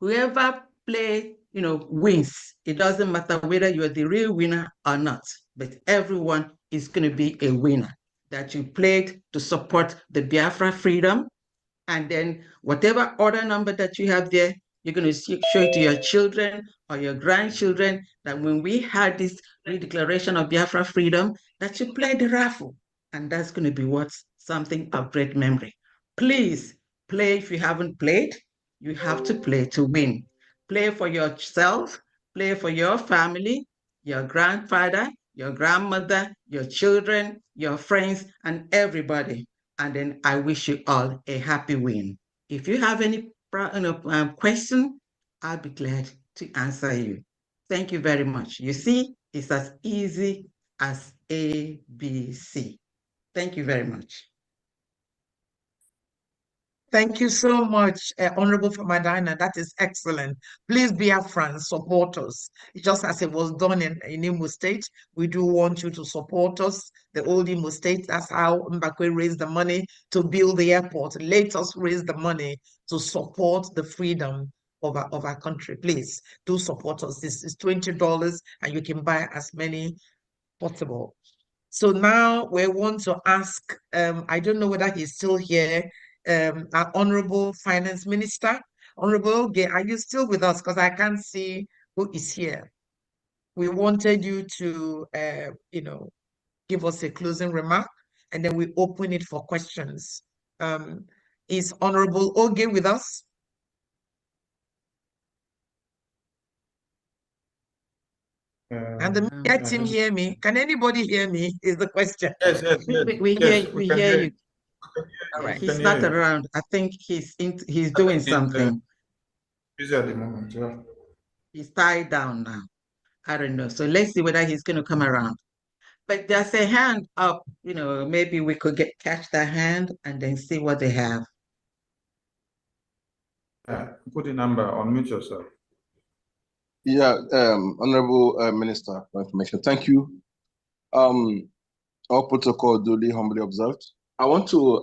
Whoever played, wins. It doesn't matter whether you're the real winner or not, but everyone is going to be a winner. That you played to support the Biafra freedom, and then whatever order number that you have there, you're going to show it to your children or your grandchildren that when we had this declaration of Biafra freedom, that you played the raffle. And that's going to be something of great memory. Please play. If you haven't played, you have to play to win. Play for yourself, play for your family, your grandfather, your grandmother, your children, your friends, and everybody. And then I wish you all a happy win. If you have any question, I'll be glad to answer you. Thank you very much. You see, it's as easy as ABC. Thank you very much. Thank you so much, Honorable Famadina. That is excellent. Please be our friends, support us. Just as it was done in Imo State, we do want you to support us. The old Imo State, that's how Mbakwe raised the money to build the airport. Let us raise the money to support the freedom of our country. Please do support us. This is $20 and you can buy as many possible. So now we want to ask, I don't know whether he's still here, our Honorable Finance Minister. Honorable Oge, are you still with us? Because I can't see who is here. We wanted you to, give us a closing remark, and then we open it for questions. Is Honorable Oge with us? And the media team hear me? Can anybody hear me? Is the question. Yes, yes, yes. We Yes, hear, we we can hear hear you. you. All right. We can He's hear not you. around. I think he's I doing think he's something. busy at the moment. Yeah. He's tied down now. I don't know. So let's see whether he's going to come around. But there's a hand up. You know, maybe we could catch that hand and then see what they have. Yeah. Put the number. Unmute yourself. Yeah, Honorable Minister for Information, thank you. All protocol duly humbly observed. I want to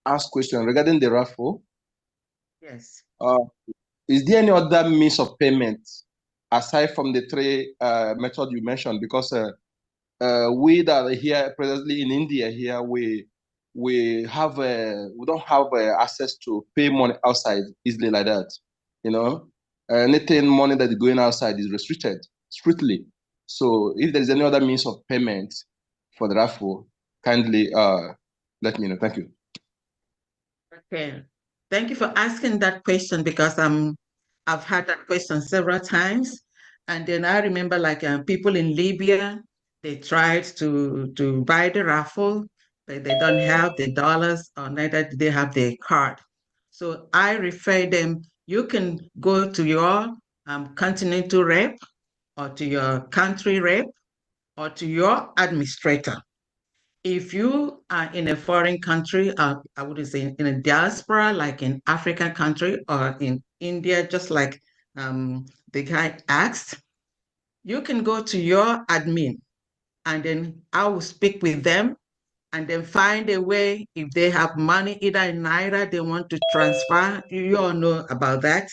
ask question regarding the raffle. Yes. Is there any other means of payment aside from the three methods you mentioned? Because we that are here presently in India here, we don't have access to pay money outside easily like that. You know, anything money that is going outside is restricted strictly. So if there is any other means of payment for the raffle, kindly let me know. Thank you. Okay. Thank you for asking that question because I've had that question several times. And then I remember like people in Libya, they tried to buy the raffle, but they don't have the dollars or neither do they have the card. So I refer them, you can go to your continental rep or to your country rep or to your administrator. If you are in a foreign country, I would say in a diaspora, like in African country or in India, just like the guy asked, you can go to your admin and then I will speak with them and then find a way if they have money either in Naira they want to transfer. You all know about that.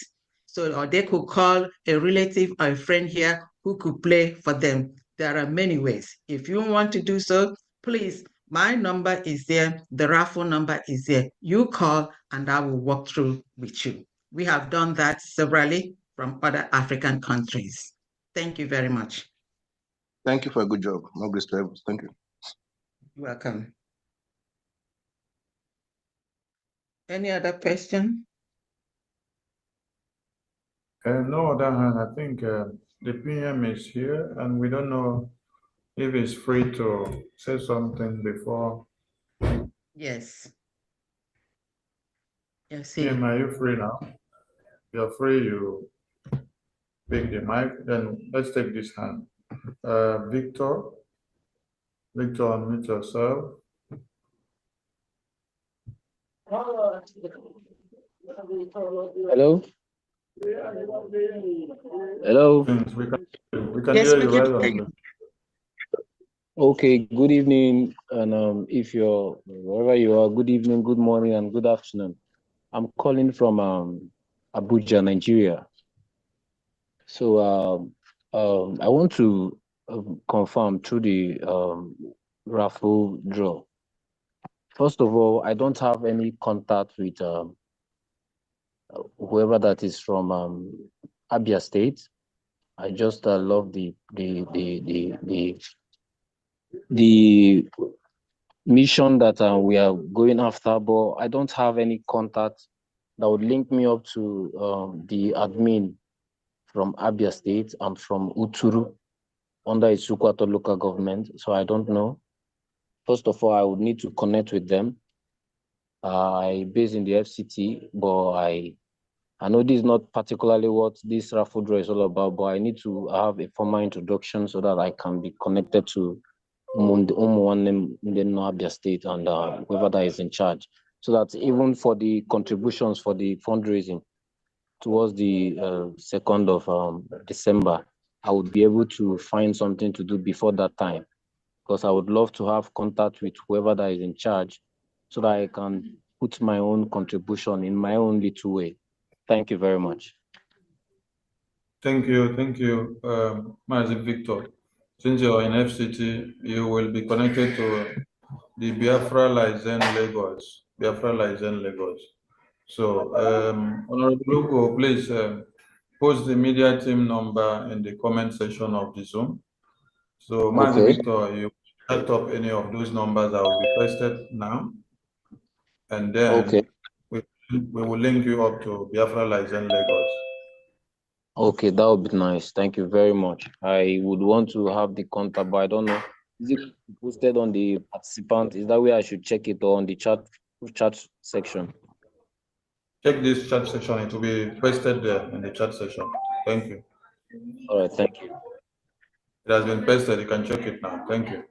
So, or they could call a relative or a friend here who could play for them. There are many ways. If you want to do so, please, my number is there. The raffle number is there. You call and I will walk through with you. We have done that severally from other African countries. Thank you very much. Thank you for a good job. No grace to heavens. Thank you. You're welcome. Any other question? No other hand. I think the PM is here, and we don't know if he's free to say something before. Yes. Yes. PM, are you free now? You're free. You pick the mic. Then let's take this hand. Victor, unmute yourself. Hello. Hello. We can hear you right on. Okay. Good evening, and if you're wherever you are, good evening, good morning, and good afternoon. I'm calling from Abuja, Nigeria. So I want to confirm through the raffle draw. First of all, I don't have any contact with whoever that is from Abia State. I just love the mission that we are going after, but I don't have any contact that would link me up to the admin from Abia State. I'm from Uturu under Isukwato local government, so I don't know. First of all, I would need to connect with them. I based in the FCT, but I know this is not particularly what this raffle draw is all about, but I need to have a formal introduction so that I can be connected to Abia State and whoever that is in charge. So that even for the contributions for the fundraising towards the 2nd of December, I would be able to find something to do before that time, because I would love to have contact with whoever that is in charge so that I can put my own contribution in my own little way. Thank you very much. Thank you, Mazi Victor. Since you're in FCT, you will be connected to the Biafra Lizen Lagos. So, Honorable Lugo, please post the media team number in the comment section of the Zoom. So, Mazi Victor, you set up any of those numbers that will be posted now, and then we will link you up to Biafra Lizen Lagos. Okay, that would be nice. Thank you very much. I would want to have the contact, but I don't know. Is it posted on the participant? Is that where I should check it, or on the chat section? Check this chat section. It will be pasted there in the chat section. Thank you. All right, thank you. It has been pasted. You can check it now. Thank you.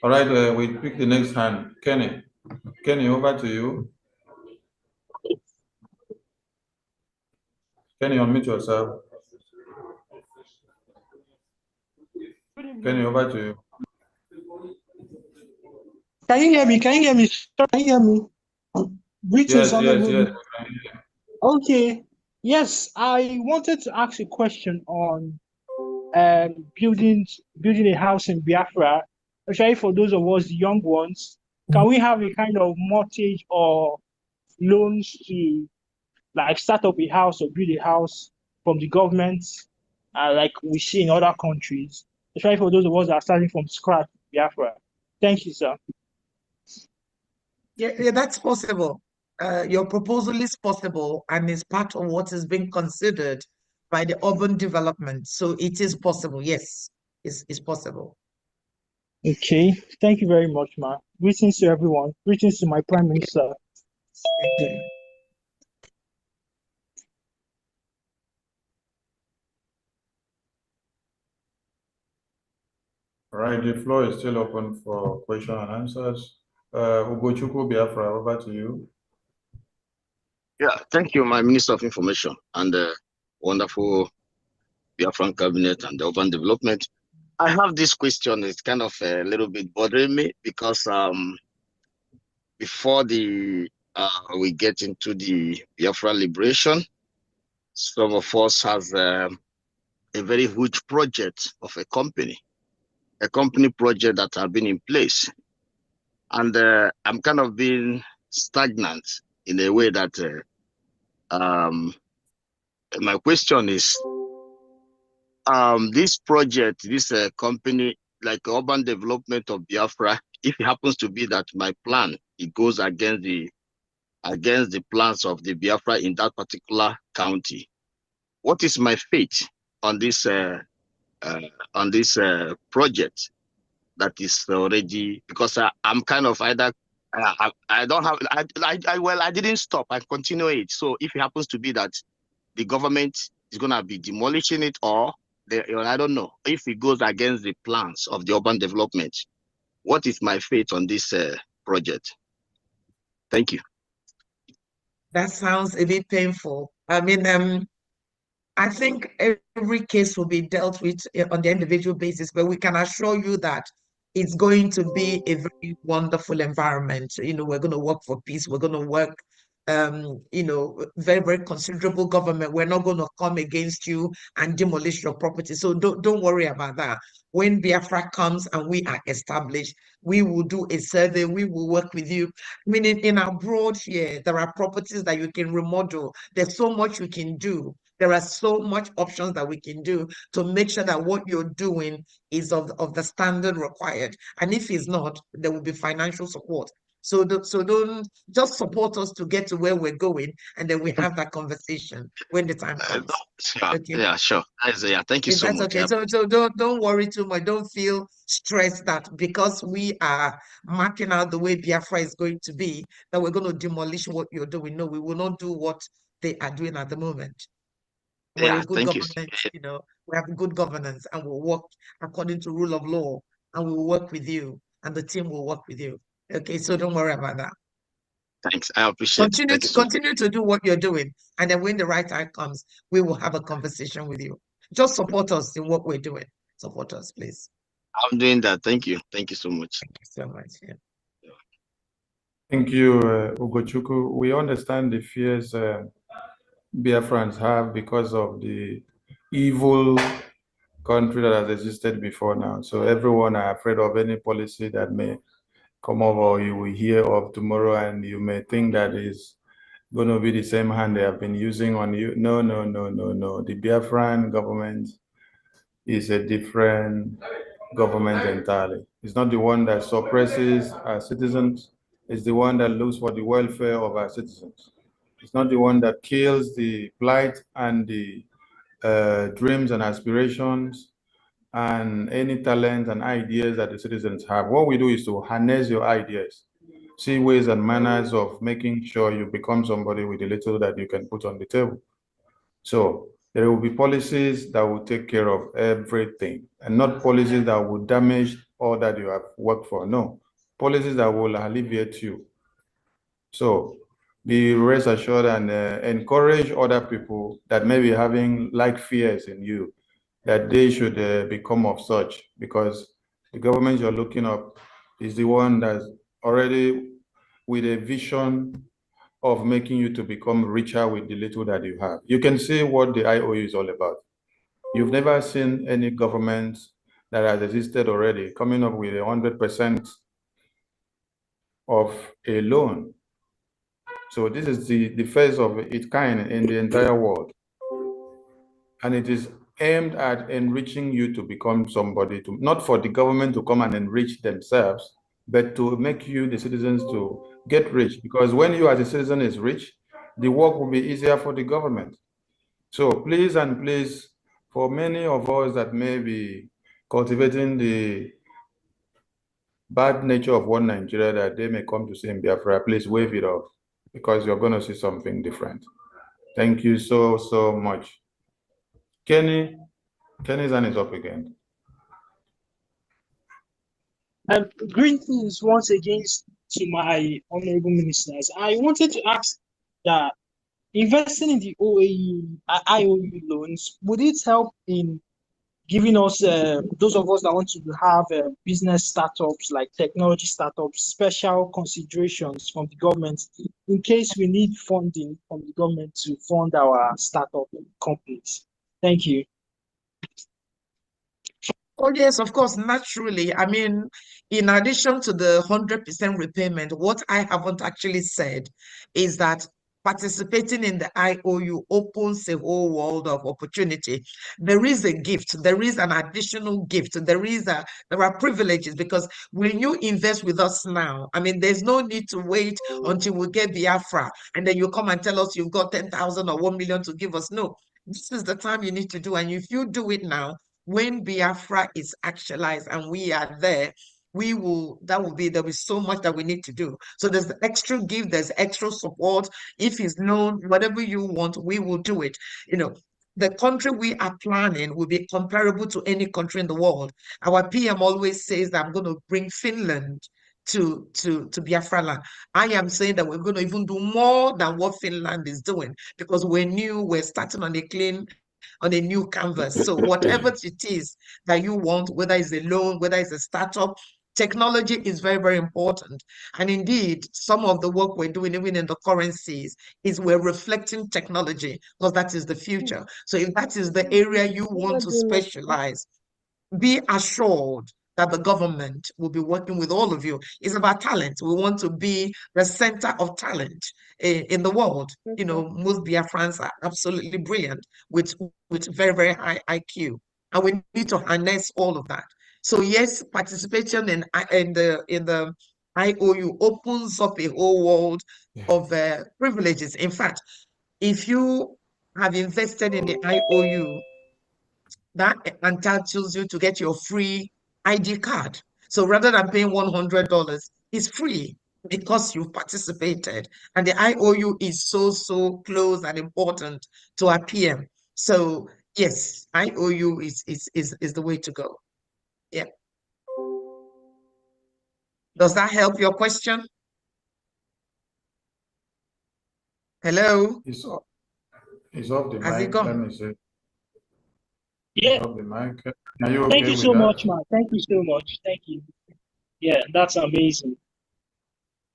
All right, we pick the next hand. Kenny. Kenny, over to you. Kenny, unmute yourself. Kenny, over to you. Can you hear me? Can you hear me? Can you hear me? Greetings, Yes. Okay. Yes, I wanted to ask a question on building a house in Biafra, especially for those of us young ones. Can we have a kind of mortgage or loans to like start up a house or build a house from the government, like we see in other countries, especially for those of us that are starting from scratch in Biafra? Thank you, sir. Yeah, that's possible. Your proposal is possible and is part of what is being considered by the urban development. So it is possible. Yes, it's possible. Okay, thank you very much, ma. Greetings to everyone. Greetings to my Prime Minister. Thank you. All right, the floor is still open for question and answers. Ugochukwu Biafra, over to you. Yeah, thank you, my Minister of Information and the wonderful Biafran cabinet and the urban development. I have this question. It's kind of a little bit bothering me because before we get into the Biafra liberation, some of us has a very huge project of a company project that have been in place, and I'm kind of being stagnant in a way that my question is, this project, this company, like urban development of Biafra, if it happens to be that my plan, it goes against the plans of the Biafra in that particular county, what is my fate on this project that is already, because I'm kind of either I don't have I didn't stop, I continue it. So if it happens to be that the government is gonna be demolishing it, or I don't know, if it goes against the plans of the urban development, what is my fate on this project? Thank you. That sounds a bit painful. I mean, I think every case will be dealt with on the individual basis, but we can assure you that it's going to be a very wonderful environment. We're going to work for peace. We're going to work, very, very considerable government. We're not going to come against you and demolish your property. So don't worry about that. When Biafra comes and we are established, we will do a survey. We will work with you. I mean, in abroad here, there are properties that you can remodel. There's so much you can do. There are so much options that we can do to make sure that what you're doing is of the standard required. And if it's not, there will be financial support. So don't just support us to get to where we're going, and then we have that conversation when the time comes. Okay. Yeah, sure. Yeah, thank you so That's much. okay. So don't worry too much. Don't feel stressed that because we are marking out the way Biafra is going to be, that we're going to demolish what you're doing. No, we will not do what they are doing at the moment. We're Yeah, a good thank you. government, we have good governance, and we'll work according to rule of law, and we'll work with you, and the team will work with you. Okay, so don't worry about that. Thanks, I appreciate it. Continue to do what you're doing, and then when the right time comes, we will have a conversation with you. Just support us in what we're doing. Support us, please. I'm doing that. Thank you. Thank you so much. Thank you so much. Yeah. Thank you, Ugochukwu. We understand the fears Biafrans have because of the evil country that has existed before now. So everyone are afraid of any policy that may come over or you will hear of tomorrow, and you may think that is going to be the same hand they have been using on you. No. The Biafran government is a different government entirely. It's not the one that suppresses our citizens. It's the one that looks for the welfare of our citizens. It's not the one that kills the plight and the dreams and aspirations and any talent and ideas that the citizens have. What we do is to harness your ideas, see ways and manners of making sure you become somebody with a little that you can put on the table. So there will be policies that will take care of everything, and not policies that will damage all that you have worked for. No, policies that will alleviate you. So be rest assured and encourage other people that may be having like fears in you, that they should become of such, because the government you're looking up is the one that's already with a vision of making you to become richer with the little that you have. You can see what the IOU is all about. You've never seen any government that has existed already coming up with 100% of a loan. So this is the first of its kind in the entire world. And it is aimed at enriching you to become somebody, to not for the government to come and enrich themselves, but to make you, the citizens, to get rich. Because when you as a citizen is rich, the work will be easier for the government. So please and please, for many of us that may be cultivating the bad nature of one Nigeria that they may come to see in Biafra, please wave it off, because you're going to see something different. Thank you so, so much. Kenny's hand is up again. Greetings once again to my honorable ministers. I wanted to ask that investing in the IOU loans, would it help in giving us, those of us that want to have business startups like technology startups, special considerations from the government in case we need funding from the government to fund our startup companies? Thank you. Oh, yes, of course, naturally. I mean, in addition to the 100% repayment, what I haven't actually said is that participating in the IOU opens a whole world of opportunity. There is a gift, there is an additional gift, there are privileges, because when you invest with us now, I mean, there's no need to wait until we get Biafra and then you come and tell us you've got 10,000 or 1 million to give us. No, this is the time you need to do. And if you do it now, when Biafra is actualized and we are there, there'll be so much that we need to do. So there's the extra gift, there's extra support. If it's known, whatever you want, we will do it. You know, the country we are planning will be comparable to any country in the world. Our PM always says that I'm going to bring Finland to Biafra land. I am saying that we're going to even do more than what Finland is doing, because we're starting on a new canvas. So whatever it is that you want, whether it's a loan, whether it's a startup, technology is very, very important. And indeed, some of the work we're doing, even in the currencies, is we're reflecting technology, because that is the future. So if that is the area you want to specialize, be assured that the government will be working with all of you. It's about talent. We want to be the center of talent in the world. You know, most Biafrans are absolutely brilliant with very, very high IQ. And we need to harness all of that. So yes, participation in the IOU opens up a whole world of privileges. In fact, if you have invested in the IOU, that entitles you to get your free ID card. So rather than paying $100, it's free because you've participated. And the IOU is so, so close and important to our PM. So yes, IOU is the way to go. Yeah. Does that help your question? Hello? It's off the Has it mic. gone? Let me see. Yeah. Off the mic. Are you okay Thank you with so that? much, man. Thank you so much. Thank you. Yeah, that's amazing.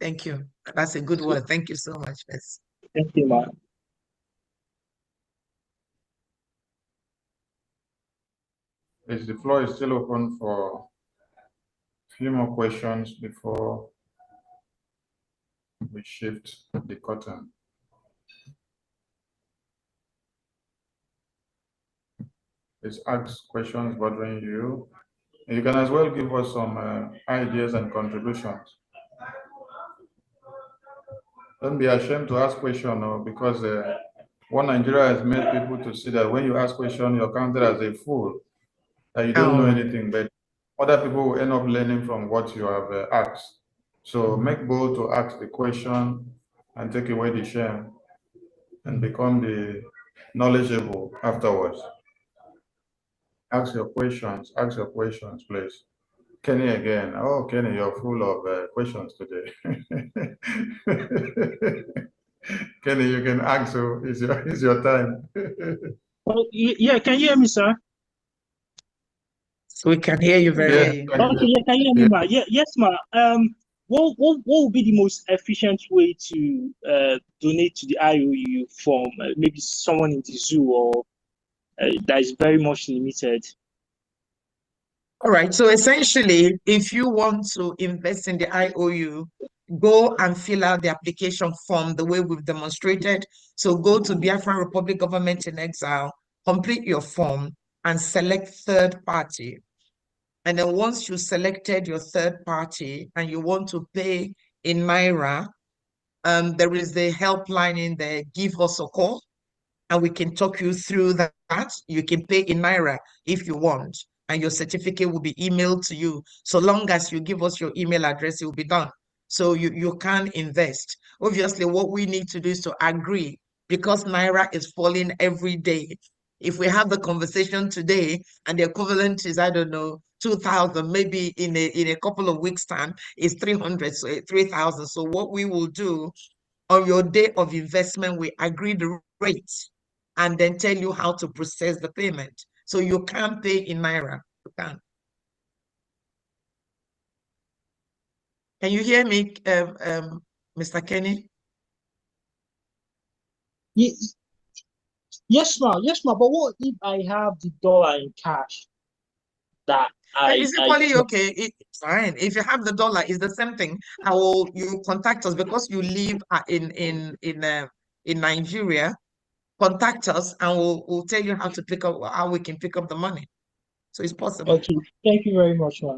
Thank you. That's a good word. Thank you so much, Miss. Thank you, man. Yes, the floor is still open for a few more questions before we shift the curtain. Let's ask questions bothering you. You can as well give us some ideas and contributions. Don't be ashamed to ask questions, because What Nigeria has made people to see that when you ask questions, you're counted as a fool, that you don't know anything, but other people will end up learning from what you have asked. So make bold to ask the question and take away the shame and become the knowledgeable afterwards. Ask your questions, please. Kenny again. Oh, Kenny, you're full of questions today. Kenny, you can ask, so it's your time. Oh, yeah, can you hear me, sir? We can hear you very Okay, yeah, can you hear me, ma? Yeah, yes, ma. What would be the most efficient way to donate to the IOU from maybe someone in the zoo or that is very much limited? All right. So essentially, if you want to invest in the IOU, go and fill out the application form the way we've demonstrated. So go to Biafra Republic Government in Exile, complete your form, and select third party. And then once you selected your third party and you want to pay in Naira, there is the helpline in there, give us a call, and we can talk you through that. You can pay in Naira if you want, and your certificate will be emailed to you. So long as you give us your email address, it will be done. So you can invest. Obviously, what we need to do is to agree, because Naira is falling every day. If we have the conversation today and the equivalent is, I don't know, 2,000, maybe in a couple of weeks' time, is 300, so 3,000. So what we will do on your day of investment, we agree the rate and then tell you how to process the payment. So you can pay in Naira. You can. Can you hear me, Mr. Kenny? Yes, ma. Yes, ma. But what if I have the dollar in cash that It's equally okay. It's fine. If you have the dollar, it's the same thing. You contact us because you live in Nigeria. Contact us and we'll tell you how we can pick up the money. So it's possible. Okay, thank you very much, ma.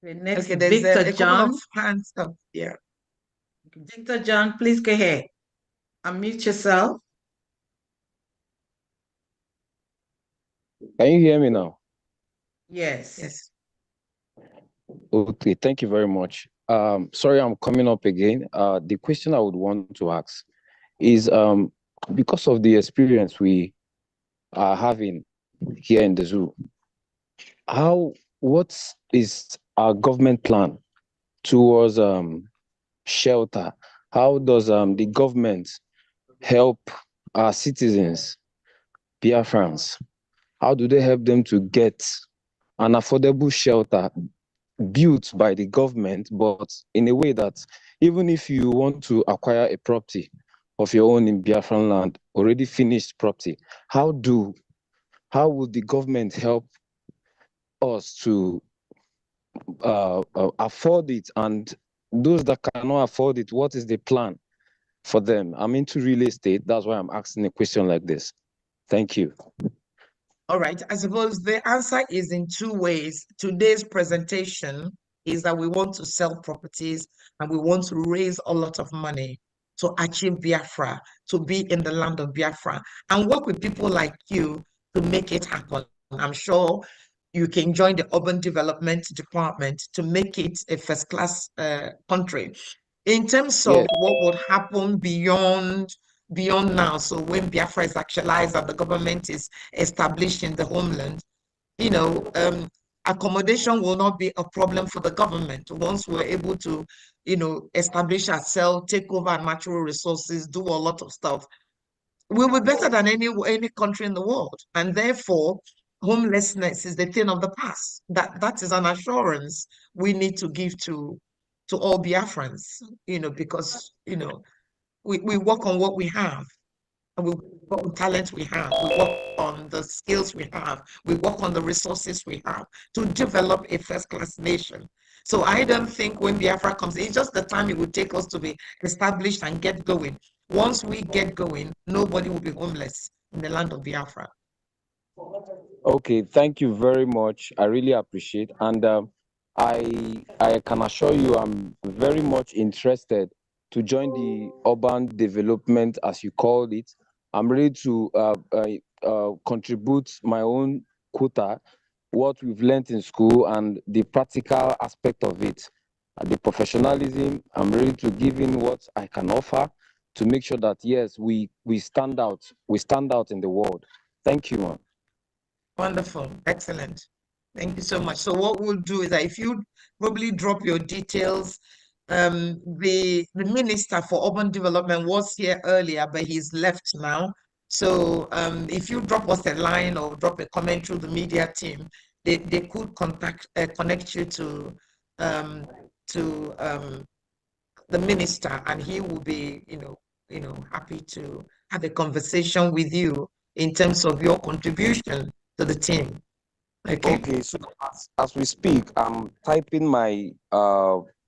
Next, Okay, there's Victor a couple John. of hands up. Yeah. Victor John, please go ahead. Unmute yourself. Can you hear me now? Yes. Yes. Okay, thank you very much. Sorry, I'm coming up again. The question I would want to ask is because of the experience we are having here in the zoo, what is our government plan towards shelter? How does the government help our citizens, Biafrans? How do they help them to get an affordable shelter built by the government, but in a way that even if you want to acquire a property of your own in Biafran land, already finished property, how would the government help us to afford it? And those that cannot afford it, what is the plan for them? I'm into real estate. That's why I'm asking a question like this. Thank you. All right. I suppose the answer is in two ways. Today's presentation is that we want to sell properties and we want to raise a lot of money to achieve Biafra, to be in the land of Biafra, and work with people like you to make it happen. I'm sure you can join the urban development department to make it a first-class country. In terms of what would happen beyond now, so when Biafra is actualized and the government is established in the homeland, accommodation will not be a problem for the government once we're able to, establish ourselves, take over natural resources, do a lot of stuff. We'll be better than any country in the world, and therefore homelessness is the thing of the past. That is an assurance we need to give to all Biafrans, because we work on what we have, and we work on talent we have, we work on the skills we have, we work on the resources we have to develop a first-class nation. So I don't think when Biafra comes, it's just the time it would take us to be established and get going. Once we get going, nobody will be homeless in the land of Biafra. Okay, thank you very much. I really appreciate, and I can assure you I'm very much interested to join the urban development, as you called it. I'm ready to contribute my own quota, what we've learned in school and the practical aspect of it. The professionalism, I'm ready to give in what I can offer to make sure that, yes, we stand out. We stand out in the world. Thank you, man. Wonderful. Excellent. Thank you so much. So what we'll do is that if you probably drop your details, the Minister for Urban Development was here earlier, but he's left now. So if you drop us a line or drop a comment through the media team, they could connect you to the minister, and he will be happy to have a conversation with you in terms of your contribution to the team. Okay, so as we speak, I'm typing my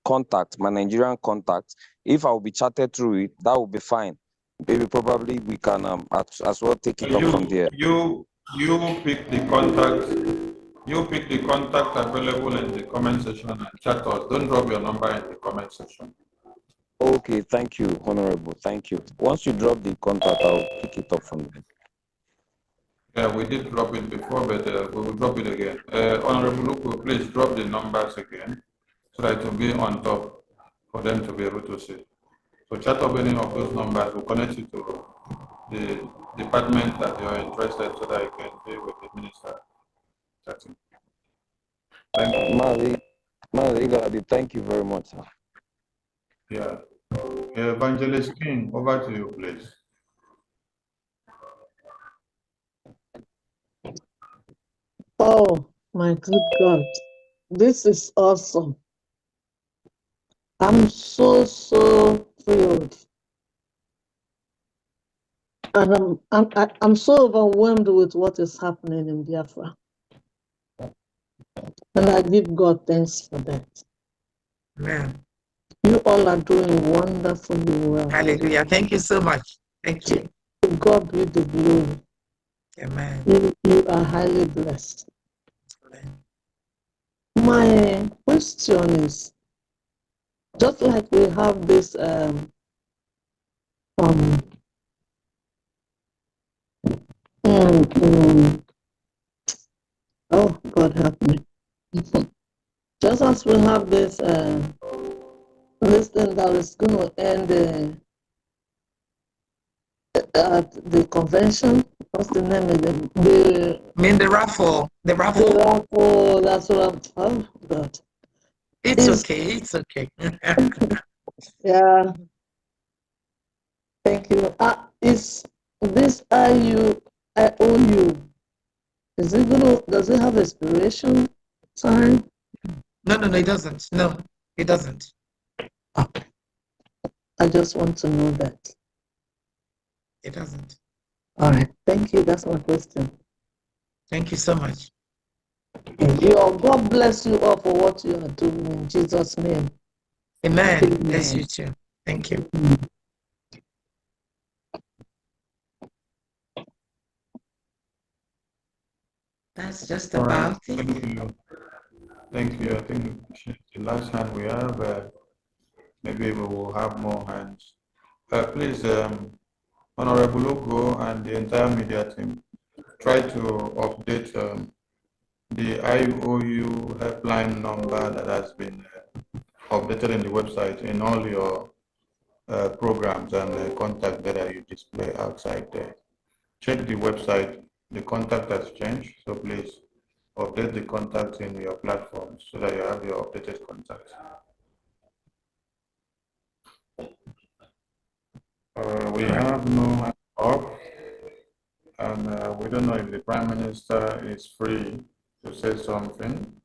contact, my Nigerian contact. If I will be chatted through it, that will be fine. Maybe probably we can as well take it up from there. You pick the contact. You pick the contact available in the comment section and chat us. Don't drop your number in the comment section. Okay, thank you, Honorable. Thank you. Once you drop the contact, I'll pick it up from there. Yeah, we did drop it before, but we will drop it again. Honorable Luku, please drop the numbers again so that it will be on top for them to be able to see. So chat up any of those numbers. We'll connect you to the department that you are interested so that you can deal with the minister. Chatting. Thank you. Thank you very much, sir. Yeah. Evangelist King, over to you, please. Oh, my good God. This is awesome. I'm so thrilled. And I'm so overwhelmed with what is happening in Biafra. And I give God thanks for that. Amen. You all are doing wonderfully well. Hallelujah. Thank you so much. Thank you. To God be the glory. Amen. You are highly blessed. Amen. My question is, just like we have this oh, God help me. Just as we have this this thing that is going to end at the convention. What's the name of it? The raffle. The raffle. The raffle. That's what I'm. Oh God. It's okay. It's okay. Yeah. Thank you. Is this IOU? Is it gonna? Does it have expiration time? No, it doesn't. No, it doesn't. Okay. I just want to know that. It doesn't. All right. Thank you. That's my question. Thank you so much. Thank you all. God bless you all for what you are doing in Jesus' name. Amen. Amen. Bless you too. Thank you. That's just about it. Thank you. Thank you. I think the last hand we have, maybe we will have more hands. Please, Honorable Logo and the entire media team, try to update the IOU helpline number that has been updated in the website in all your programs and contact that you display outside there. Check the website, the contact has changed, so please update the contact in your platforms so that you have your updated contact. We have no hand up, and we don't know if the Prime Minister is free to say something.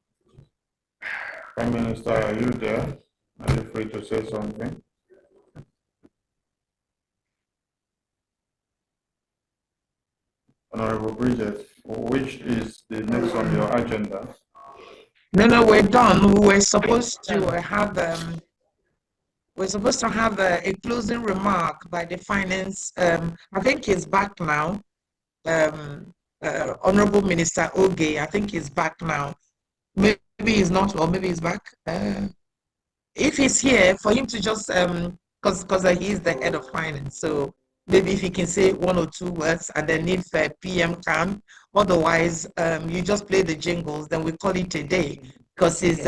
Prime Minister, are you there? Are you free to say something? Honorable Bridget, which is the next on your agenda? No, we're done. We were supposed to have a closing remark by the finance. I think he's back now. Honorable Minister Oge, I think he's back now. Maybe he's not, or maybe he's back. If he's here, for him to just because he is the head of finance. So maybe if he can say one or two words, and then if PM can, otherwise you just play the jingles, then we call it a day, because it's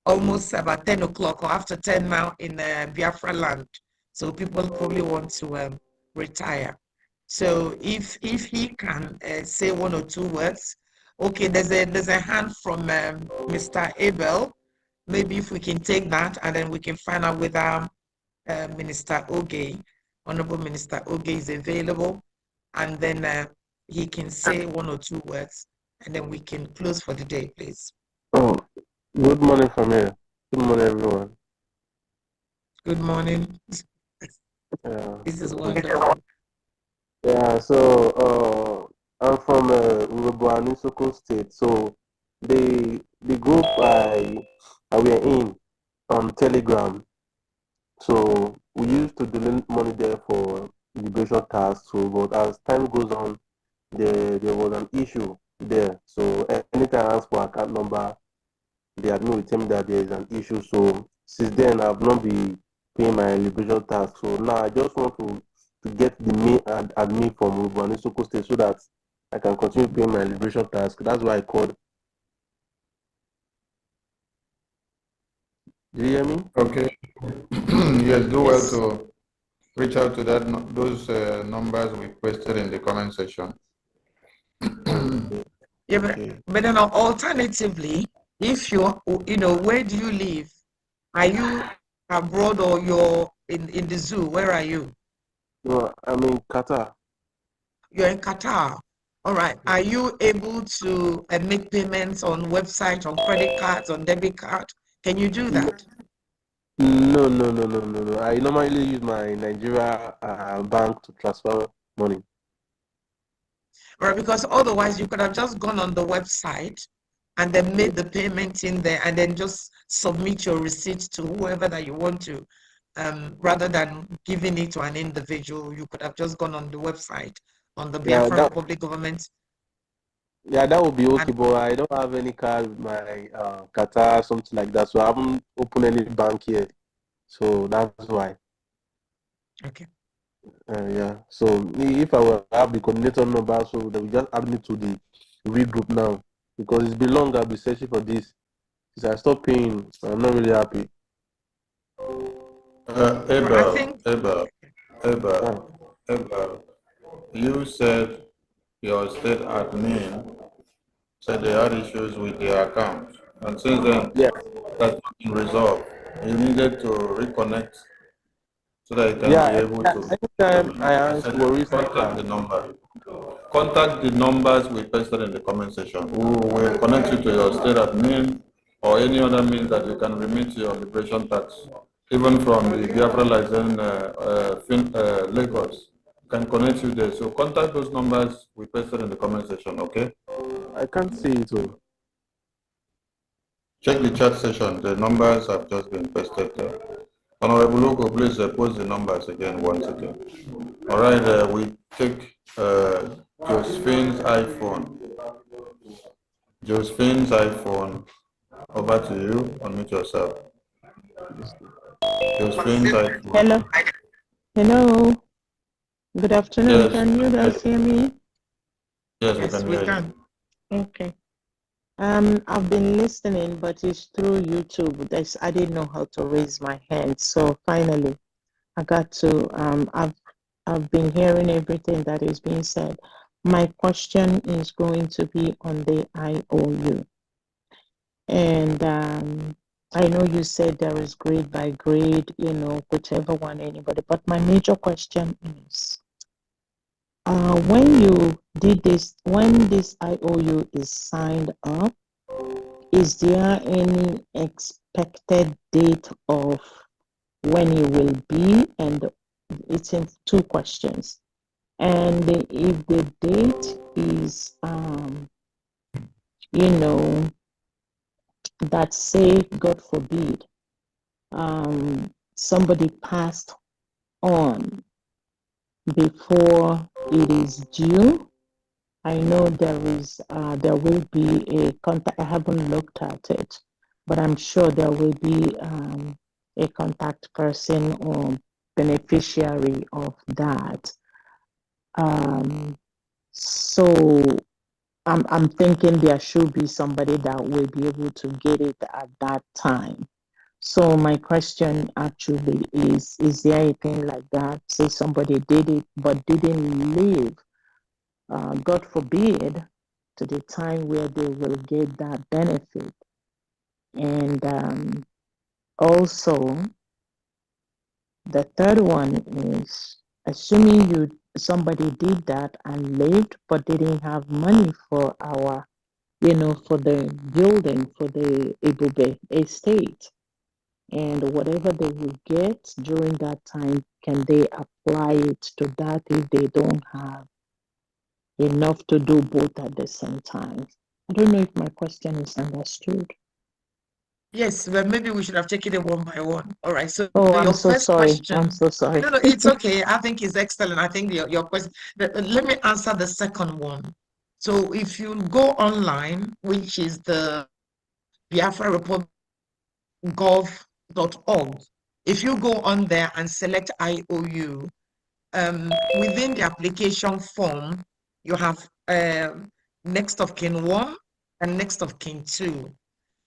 almost about 10 o'clock or after 10 now in Biafra land. So people probably want to retire. So if he can say one or two words, okay. There's a hand from Mr. Abel. Maybe if we can take that, and then we can find out whether Minister Oge, Honorable Minister Oge, is available, and then he can say one or two words, and then we can close for the day, please. Oh, good morning from here. Good morning, everyone. Good morning. Yeah. This is wonderful. Yeah, so I'm from Urubu, Soko State. So the group I we are in on Telegram. So we used to donate money there for liberation tasks. So, but as time goes on, there was an issue there. So anytime I ask for account number, they admit with him that there is an issue. So since then, I've not been paying my liberation tax. So now I just want to get the main admin from Urubu Soko State so that I can continue paying my liberation tax. That's why I called. Do you hear me? Okay. Yes, do well to reach out to those numbers we posted in the comment section. Yeah, but then alternatively, if where do you live? Are you abroad or you're in the zoo? Where are you? No, I'm in Qatar. You're in Qatar. All right. Are you able to make payments on website, on credit cards, on debit card? Can you do that? No. I normally use my Nigeria bank to transfer money. Right, because otherwise you could have just gone on the website and then made the payment in there, and then just submit your receipt to whoever that you want to, rather than giving it to an individual. You could have just gone on the website, on the Biafra Republic government. Yeah, that would be okay, but I don't have any card with my Qatar, something like that. So I haven't opened any bank yet. So that's why. Okay. Yeah. So if I will have the coordinator number, so they will just add me to the regroup now, because it's been long I've been searching for this. Since I stopped paying, I'm not really happy. Ebel, you said your state admin said they had issues with their account, and since then that's not been resolved. You needed to reconnect so that you can be able to. Anytime I ask contact the number. Contact the numbers we pasted in the comment section. We will connect you to your state admin or any other means that you can remit your liberation tax, even from the Biafra license Lagos. Can connect you there. So contact those numbers we pasted in the comment section, okay? I can't see it all. Check the chat session. The numbers have just been pasted there. Honorable Loco, please post the numbers again once again. All right, we take Josephine's iPhone. Josephine's iPhone. Over to you. Unmute yourself. Josephine's iPhone. Hello. Good afternoon. Yes. Can you guys hear me? Yes, we can hear you. Okay. I've been listening, but it's through YouTube. I didn't know how to raise my hand, so finally, I got to. I've been hearing everything that is being said. My question is going to be on the IOU, and I know you said there is grade by grade, whichever one anybody. But my major question is, when you did this, when this IOU is signed up, is there any expected date of when it will be? And it's in two questions. And if the date is, that say, God forbid, somebody passed on before it is due, I know there will be a contact. I haven't looked at it, but I'm sure there will be a contact person or beneficiary of that. So I'm thinking there should be somebody that will be able to get it at that time. So my question actually is there anything like that? Say somebody did it but didn't live, God forbid, to the time where they will get that benefit. And also, the third one is assuming somebody did that and lived but didn't have money for for the building, for the Ebube estate. And whatever they will get during that time, can they apply it to that if they don't have enough to do both at the same time? I don't know if my question is understood. Yes, but maybe we should have taken it one by one. All right. So Oh, your I'm so first sorry. question. I'm so sorry. No, it's okay. I think it's excellent. I think your question. Let me answer the second one. So if you go online, which is the Biafra Republic gov.org, if you go on there and select IOU, within the application form, you have next of kin 1 and next of kin 2.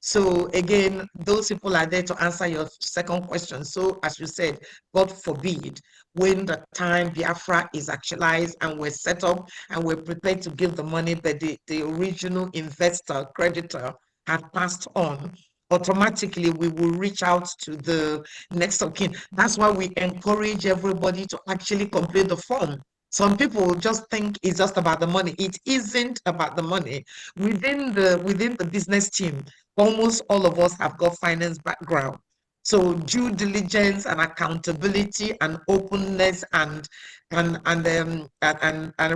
So again, those people are there to answer your second question. So as you said, God forbid, when the time Biafra is actualized and we're set up and we're prepared to give the money, but the original investor, creditor had passed on, automatically we will reach out to the next of kin. That's why we encourage everybody to actually complete the form. Some people just think it's just about the money. It isn't about the money. Within the business team, almost all of us have got finance background. So due diligence and accountability and openness and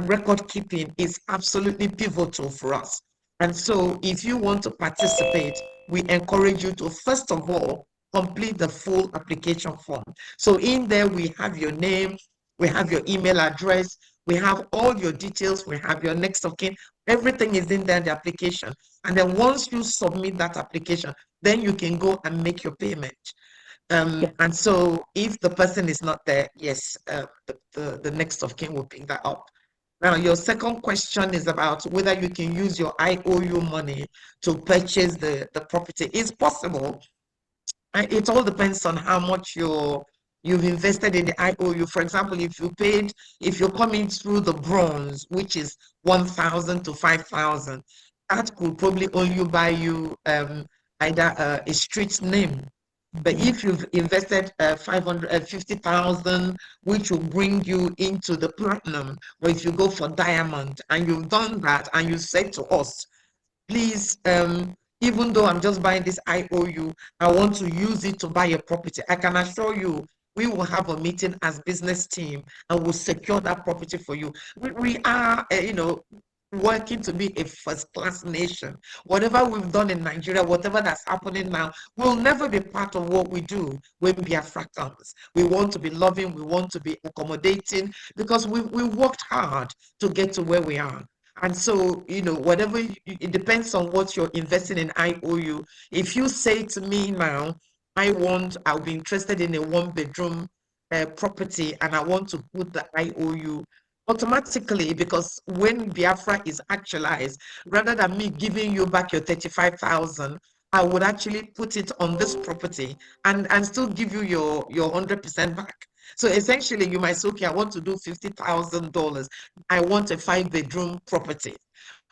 record keeping is absolutely pivotal for us. And so if you want to participate, we encourage you to first of all complete the full application form. So in there we have your name, we have your email address, we have all your details, we have your next of kin, everything is in there in the application. And then once you submit that application, then you can go and make your payment. And so if the person is not there, yes, the next of kin will pick that up. Now, your second question is about whether you can use your IOU money to purchase the property. It's possible. It all depends on how much you've invested in the IOU. For example, if you're coming through the bronze, which is 1,000 to 5,000, that could probably only buy you either a street name. But if you've invested 550,000, which will bring you into the platinum, or if you go for diamond and you've done that and you said to us, please, even though I'm just buying this IOU, I want to use it to buy a property. I can assure you, we will have a meeting as business team and we'll secure that property for you. We are, working to be a first-class nation. Whatever we've done in Nigeria, whatever that's happening now, will never be part of what we do when Biafra comes. We want to be loving, we want to be accommodating, because we worked hard to get to where we are. And so, whatever, it depends on what you're investing in IOU. If you say to me now, I'll be interested in a one-bedroom property and I want to put the IOU, automatically, because when Biafra is actualized, rather than me giving you back your 35,000, I would actually put it on this property and still give you your 100% back. So essentially, you might say, okay, I want to do $50,000. I want a 5-bedroom property.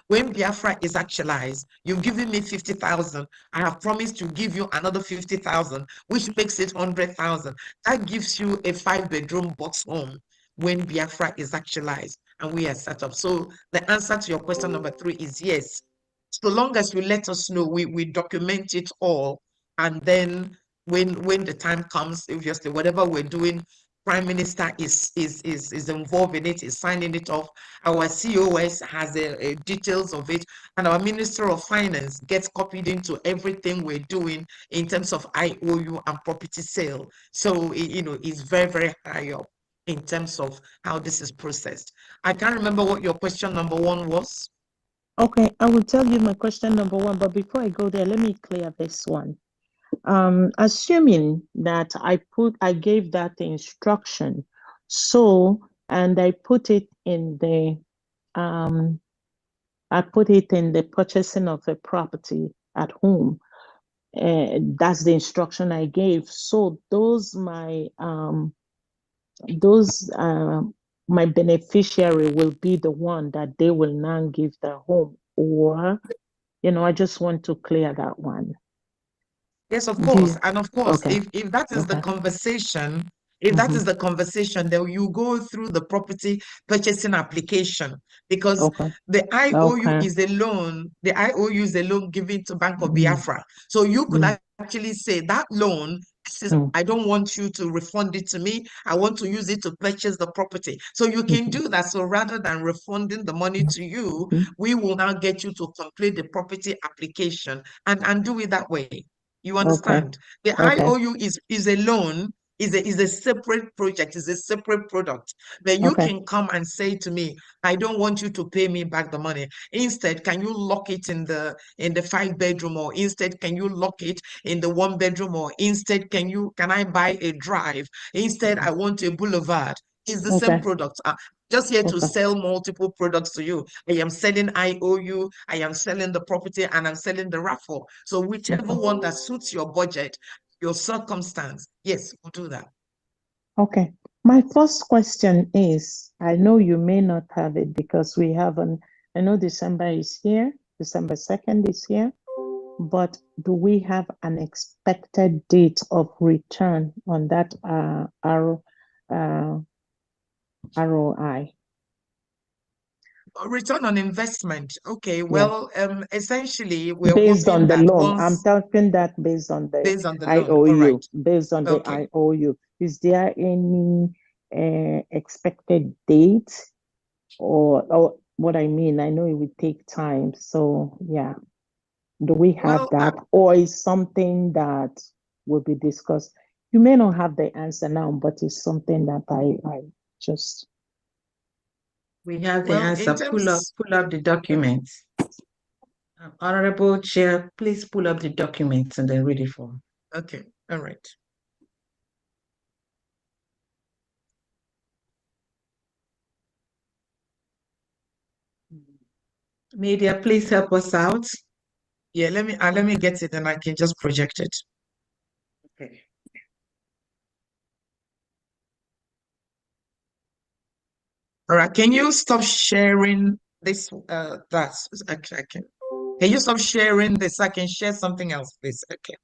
When Biafra is actualized, you've given me 50,000. I have promised to give you another 50,000, which makes it 100,000. That gives you a 5-bedroom box home when Biafra is actualized and we are set up. So the answer to your question number 3 is yes. So long as you let us know, we document it all. And then when the time comes, obviously, whatever we're doing, Prime Minister is involved in it, is signing it off. Our COS has details of it, and our Minister of Finance gets copied into everything we're doing in terms of IOU and property sale. So it's very, very high up in terms of how this is processed. I can't remember what your question number 1 was. Okay, I will tell you my question number 1, but before I go there, let me clear this one. assuming that I gave that instruction, so, and I put it in the purchasing of a property at home. That's the instruction I gave. So my beneficiary will be the one that they will now give the home, or, I just want to clear that one. Yes, of course. Yeah. And of course, Okay. if that is the Okay. conversation, if that is the conversation, then you go through the property purchasing application, because Okay. the IOU Okay. is a loan, the IOU is a loan given to Bank of Mm. Biafra. So you could Mm. actually say that loan, this is, Mm. I don't want you to refund it to me. I want to use it to purchase the property. So you can do that. So rather than refunding the money to you, we will now get you to complete the property application and do it that way. You understand? The Okay. IOU is a loan, is a separate project, is a separate product. Then you Okay. can come and say to me, I don't want you to pay me back the money. Instead, can you lock it in the 5-bedroom, or instead can you lock it in the 1-bedroom, or instead can I buy a drive? Instead, I want a boulevard. It's the same Okay. product. Just here to Okay. sell multiple products to you. I am selling IOU, I am selling the property, and I'm selling the raffle. So whichever one that suits your budget, your circumstance, yes, we'll do that. Okay. My first question is, I know you may not have it because we haven't, I know December is here, December 2nd is here, but do we have an expected date of return on that ROI? Return on investment. Okay, well, essentially, we're Based hoping on the that loan. I'm once talking that based on the loan. All right. IOU. Based on the Okay. IOU. Is there any expected date, or what I mean? I know it would take time. So yeah. Do we have that, or is something that will be discussed? You may not have the answer now, but it's something that I just. We have the Well, answer. Pull up the documents. Honorable Chair, please pull up the documents and then read it for me. Okay, all right. Media, please help us out. Yeah, let me get it and I can just project it. Okay. All right, can you stop sharing this? That's okay. Can you stop sharing this? I can share something else, please. Okay.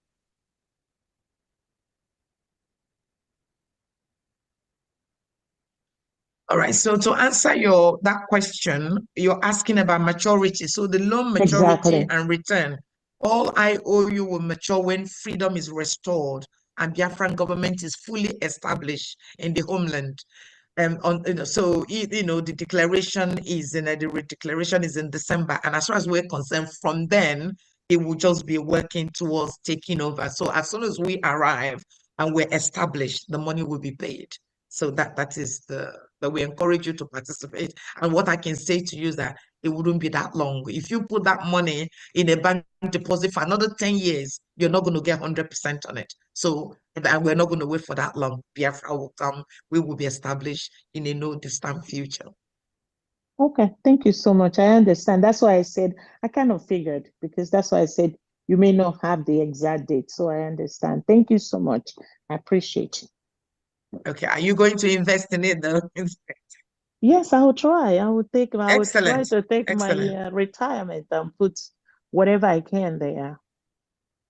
All right, so to answer that question, you're asking about maturity. So the loan maturity and return, all IOU will mature when freedom is restored and Biafran government is fully established in the homeland. So the declaration is in December, and as far as we're concerned, from then it will just be working towards taking over. So as soon as we arrive and we're established, the money will be paid. So that is that we encourage you to participate. And what I can say to you is that it wouldn't be that long. If you put that money in a bank deposit for another 10 years, you're not going to get 100% on it. So, and we're not going to wait for that long. Biafra will come. We will be established in a no distant future. Okay, thank you so much. I understand. That's why I said, I kind of figured, because that's why I said you may not have the exact date. So I understand. Thank you so much. I appreciate it. Okay, are you going to invest in it though? Yes, I will try. I will try Excellent. to take Excellent. my retirement and put whatever I can there.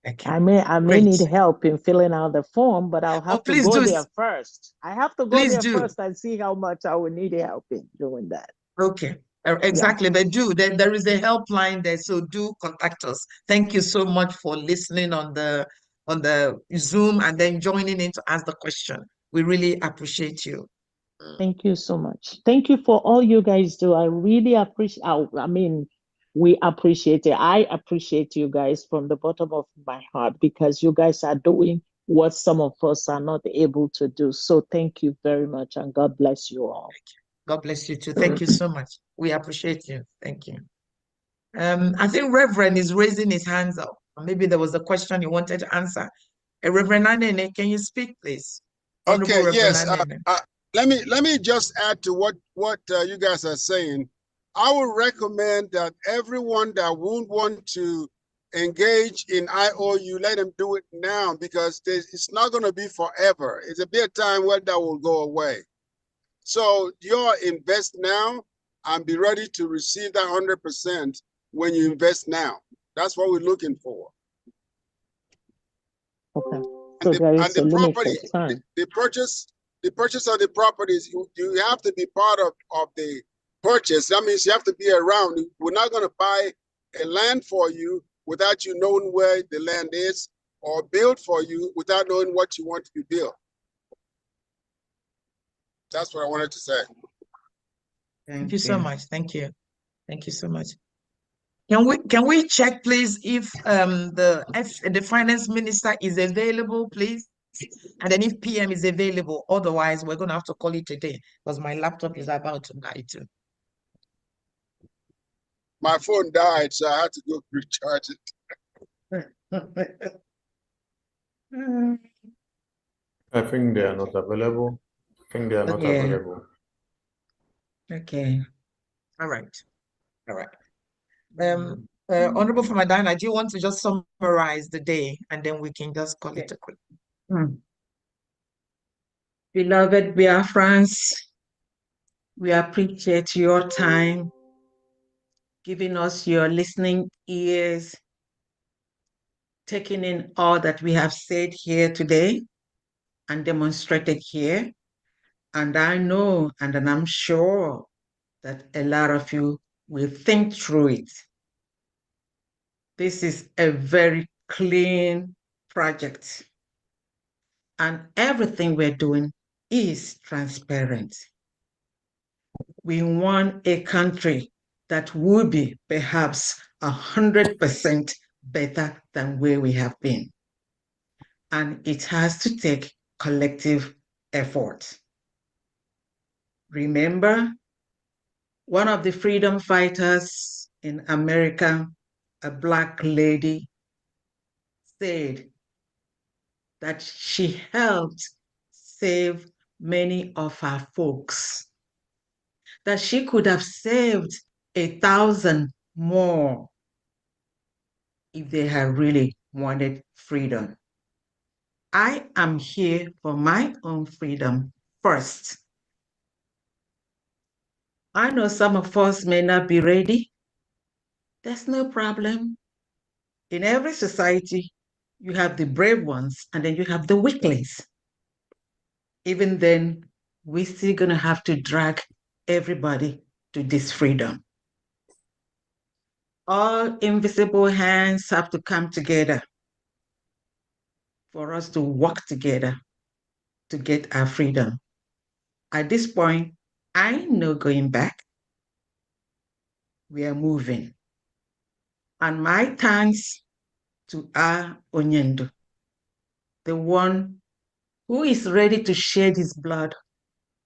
Okay. I may Great. need help in filling out the form, but I'll have to please go do. there first. I have to go Please there do. first and see how much I will need help in doing that. Okay. Exactly. But there is a helpline there, so do contact us. Thank you so much for listening on the Zoom and then joining in to ask the question. We really appreciate you. Thank you so much. Thank you for all you guys do. I really appreciate. I mean, we appreciate it. I appreciate you guys from the bottom of my heart, because you guys are doing what some of us are not able to do. So thank you very much, and God bless you all. Thank you. God bless you too. Thank you so much. We appreciate you. Thank you. I think Reverend is raising his hands up. Maybe there was a question you wanted to answer. Reverend Anene, can you speak, please? Honorable Okay, Reverend yes. Anene. Let me just add to what you guys are saying. I would recommend that everyone that would want to engage in IOU, let them do it now, because it's not going to be forever. It's a bit of time where that will go away. So you invest now and be ready to receive that 100% when you invest now. That's what we're looking for. Okay. So there is a limited time. The purchase of the properties, you have to be part of the purchase. That means you have to be around. We're not going to buy a land for you without you knowing where the land is, or build for you without knowing what you want to be built. That's what I wanted to say. Thank you so much. Thank you. Thank you so much. Can we check, please, if the finance minister is available, please? And then if PM is available, otherwise we're going to have to call it a day because my laptop is about to die too. My phone died, so I had to go recharge it. I think they are not available. Okay. Okay. All right. All right. Honorable Famadana, do you want to just summarize the day and then we can just call it a quick? Beloved Biafrans, we appreciate your time, giving us your listening ears, taking in all that we have said here today and demonstrated here. And I know and I'm sure that a lot of you will think through it. This is a very clean project, and everything we're doing is transparent. We want a country that will be perhaps 100% better than where we have been. And it has to take collective effort. Remember, one of the freedom fighters in America, a Black lady, said that she helped save many of our folks, that she could have saved 1,000 more if they had really wanted freedom. I am here for my own freedom first. I know some of us may not be ready. That's no problem. In every society, you have the brave ones and then you have the weaklings. Even then, we're still gonna have to drag everybody to this freedom. All invisible hands have to come together for us to work together to get our freedom. At this point, I know going back. We are moving. And my thanks to our Onyendo, the one who is ready to shed his blood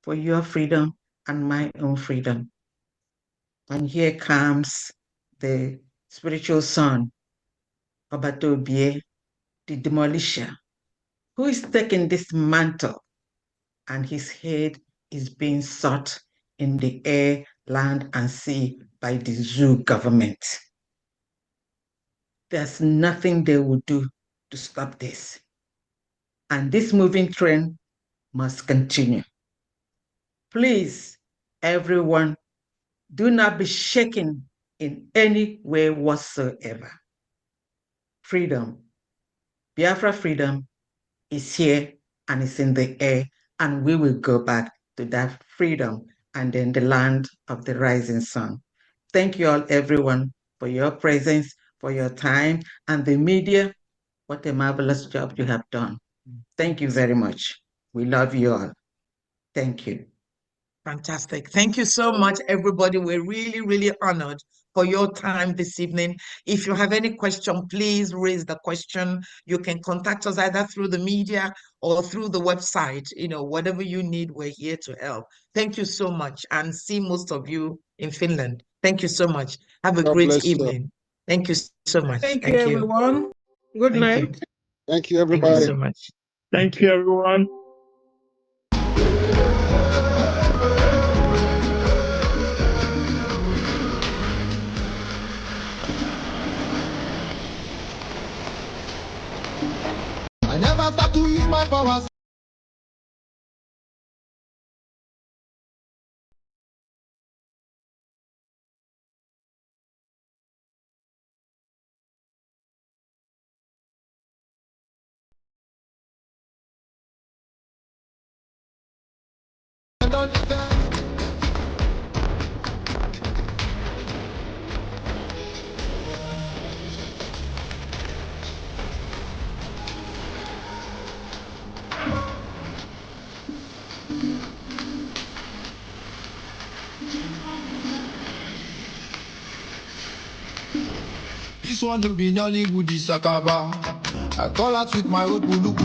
for your freedom and my own freedom. And here comes the spiritual son, Obatobie, the demolisher, who is taking this mantle, and his head is being sought in the air, land, and sea by the zoo government. There's nothing they will do to stop this. And this moving train must continue. Please, everyone, do not be shaken in any way whatsoever. Freedom, Biafra freedom is here and it's in the air, and we will go back to that freedom and then the land of the rising sun. Thank you all, everyone, for your presence, for your time, and the media. What a marvelous job you have done. Thank you very much. We love you all. Thank you. Fantastic. Thank you so much, everybody. We're really, really honored for your time this evening. If you have any question, please raise the question. You can contact us either through the media or through the website. You know, whatever you need, we're here to help. Thank you so much, and see most of you in Finland. Thank you so much. Have a God great bless you. evening. Thank you so much. Thank you, everyone. Good night. Thank you, Thank you everybody. so much. Thank you, everyone. I never start to use my powers. This one to be Nollywood is Sakaba. I call out with my old Buluku.